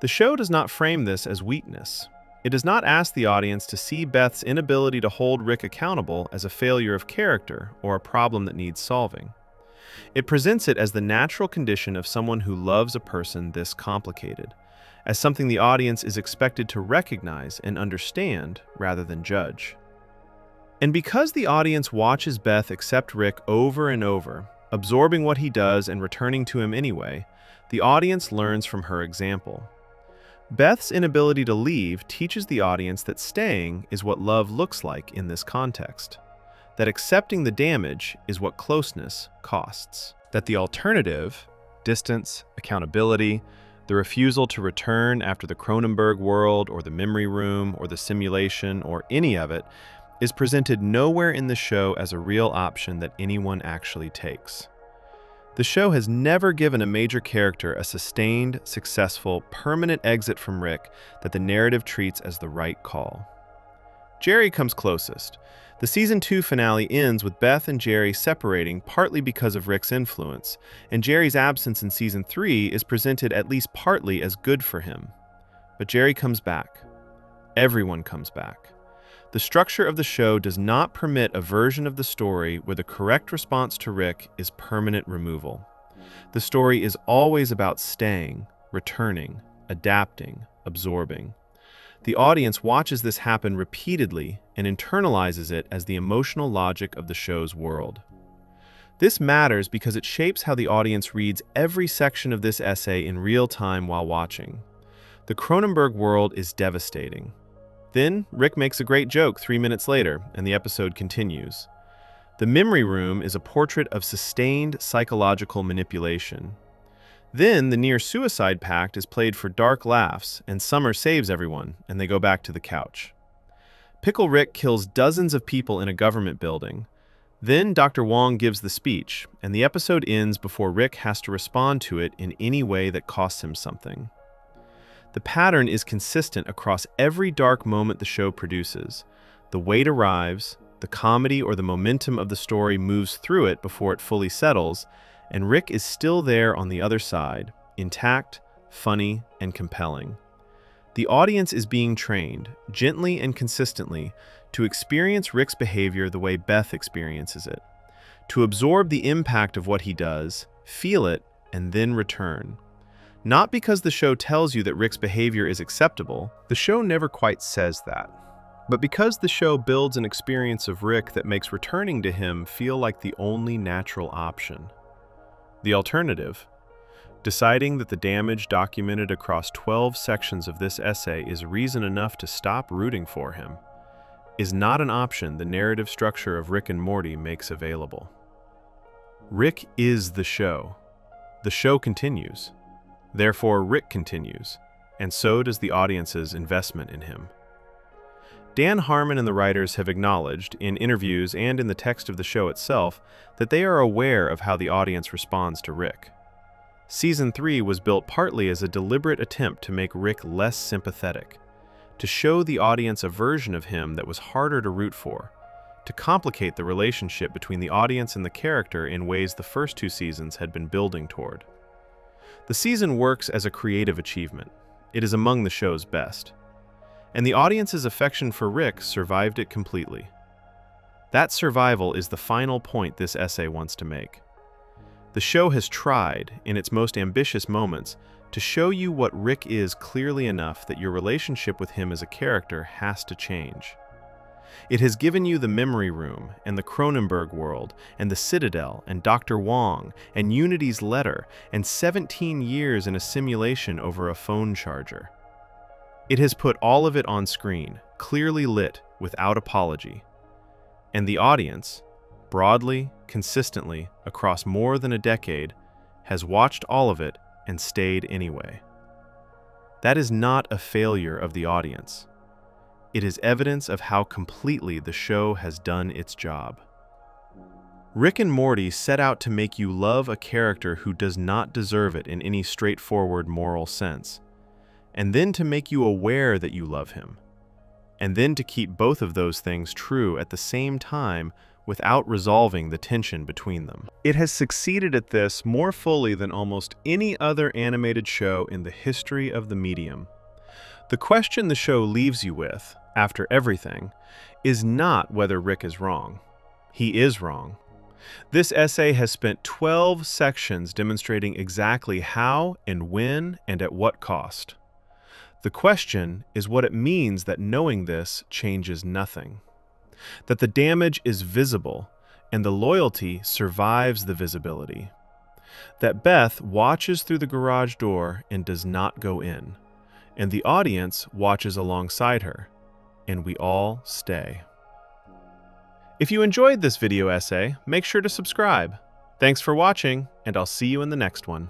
The show does not frame this as weakness. It does not ask the audience to see Beth's inability to hold Rick accountable as a failure of character or a problem that needs solving. It presents it as the natural condition of someone who loves a person this complicated, as something the audience is expected to recognize and understand rather than judge. And because the audience watches Beth accept Rick over and over, absorbing what he does and returning to him anyway, the audience learns from her example. Beth's inability to leave teaches the audience that staying is what love looks like in this context, that accepting the damage is what closeness costs, that the alternative, distance, accountability, the refusal to return after the Croninberg world or the memory room or the simulation or any of it, is presented nowhere in the show as a real option that anyone actually takes. The show has never given a major character a sustained, successful, permanent exit from Rick that the narrative treats as the right call. Jerry comes closest. The Season 2 finale ends with Beth and Jerry separating partly because of Rick's influence, and Jerry's absence in Season 3 is presented at least partly as good for him. But Jerry comes back. Everyone comes back. The structure of the show does not permit a version of the story where the correct response to Rick is permanent removal. The story is always about staying, returning, adapting, absorbing. The audience watches this happen repeatedly and internalizes it as the emotional logic of the show's world. This matters because it shapes how the audience reads every section of this essay in real time while watching. The Croninberg world is devastating. Then, Rick makes a great joke 3 minutes later, and the episode continues. The memory room is a portrait of sustained psychological manipulation. Then, the near-suicide pact is played for dark laughs, and Summer saves everyone, and they go back to the couch. Pickle Rick kills dozens of people in a government building. Then, Dr. Wong gives the speech, and the episode ends before Rick has to respond to it in any way that costs him something. The pattern is consistent across every dark moment the show produces. The wait arrives, the comedy or the momentum of the story moves through it before it fully settles, and Rick is still there on the other side, intact, funny, and compelling. The audience is being trained, gently and consistently, to experience Rick's behavior the way Beth experiences it, to absorb the impact of what he does, feel it, and then return. Not because the show tells you that Rick's behavior is acceptable, the show never quite says that, but because the show builds an experience of Rick that makes returning to him feel like the only natural option. The alternative, deciding that the damage documented across 12 sections of this essay is reason enough to stop rooting for him, is not an option the narrative structure of Rick and Morty makes available. Rick is the show. The show continues. Therefore, Rick continues, and so does the audience's investment in him. Dan Harmon and the writers have acknowledged, in interviews and in the text of the show itself, that they are aware of how the audience responds to Rick. Season 3 was built partly as a deliberate attempt to make Rick less sympathetic, to show the audience a version of him that was harder to root for, to complicate the relationship between the audience and the character in ways the first 2 seasons had been building toward. The season works as a creative achievement. It is among the show's best. And the audience's affection for Rick survived it completely. That survival is the final point this essay wants to make. The show has tried, in its most ambitious moments, to show you what Rick is clearly enough that your relationship with him as a character has to change. It has given you the memory room, and the Croninberg world, and the Citadel, and Dr. Wong, and Unity's letter, and 17 years in a simulation over a phone charger. It has put all of it on screen, clearly lit, without apology. And the audience, broadly, consistently, across more than a decade, has watched all of it and stayed anyway. That is not a failure of the audience. It is evidence of how completely the show has done its job. Rick and Morty set out to make you love a character who does not deserve it in any straightforward moral sense, and then to make you aware that you love him, and then to keep both of those things true at the same time without resolving the tension between them. It has succeeded at this more fully than almost any other animated show in the history of the medium. The question the show leaves you with, after everything, is not whether Rick is wrong. He is wrong. This essay has spent 12 sections demonstrating exactly how and when and at what cost. The question is what it means that knowing this changes nothing. That the damage is visible and the loyalty survives the visibility. That Beth watches through the garage door and does not go in, and the audience watches alongside her, and we all stay. If you enjoyed this video essay, make sure to subscribe. Thanks for watching, and I'll see you in the next one.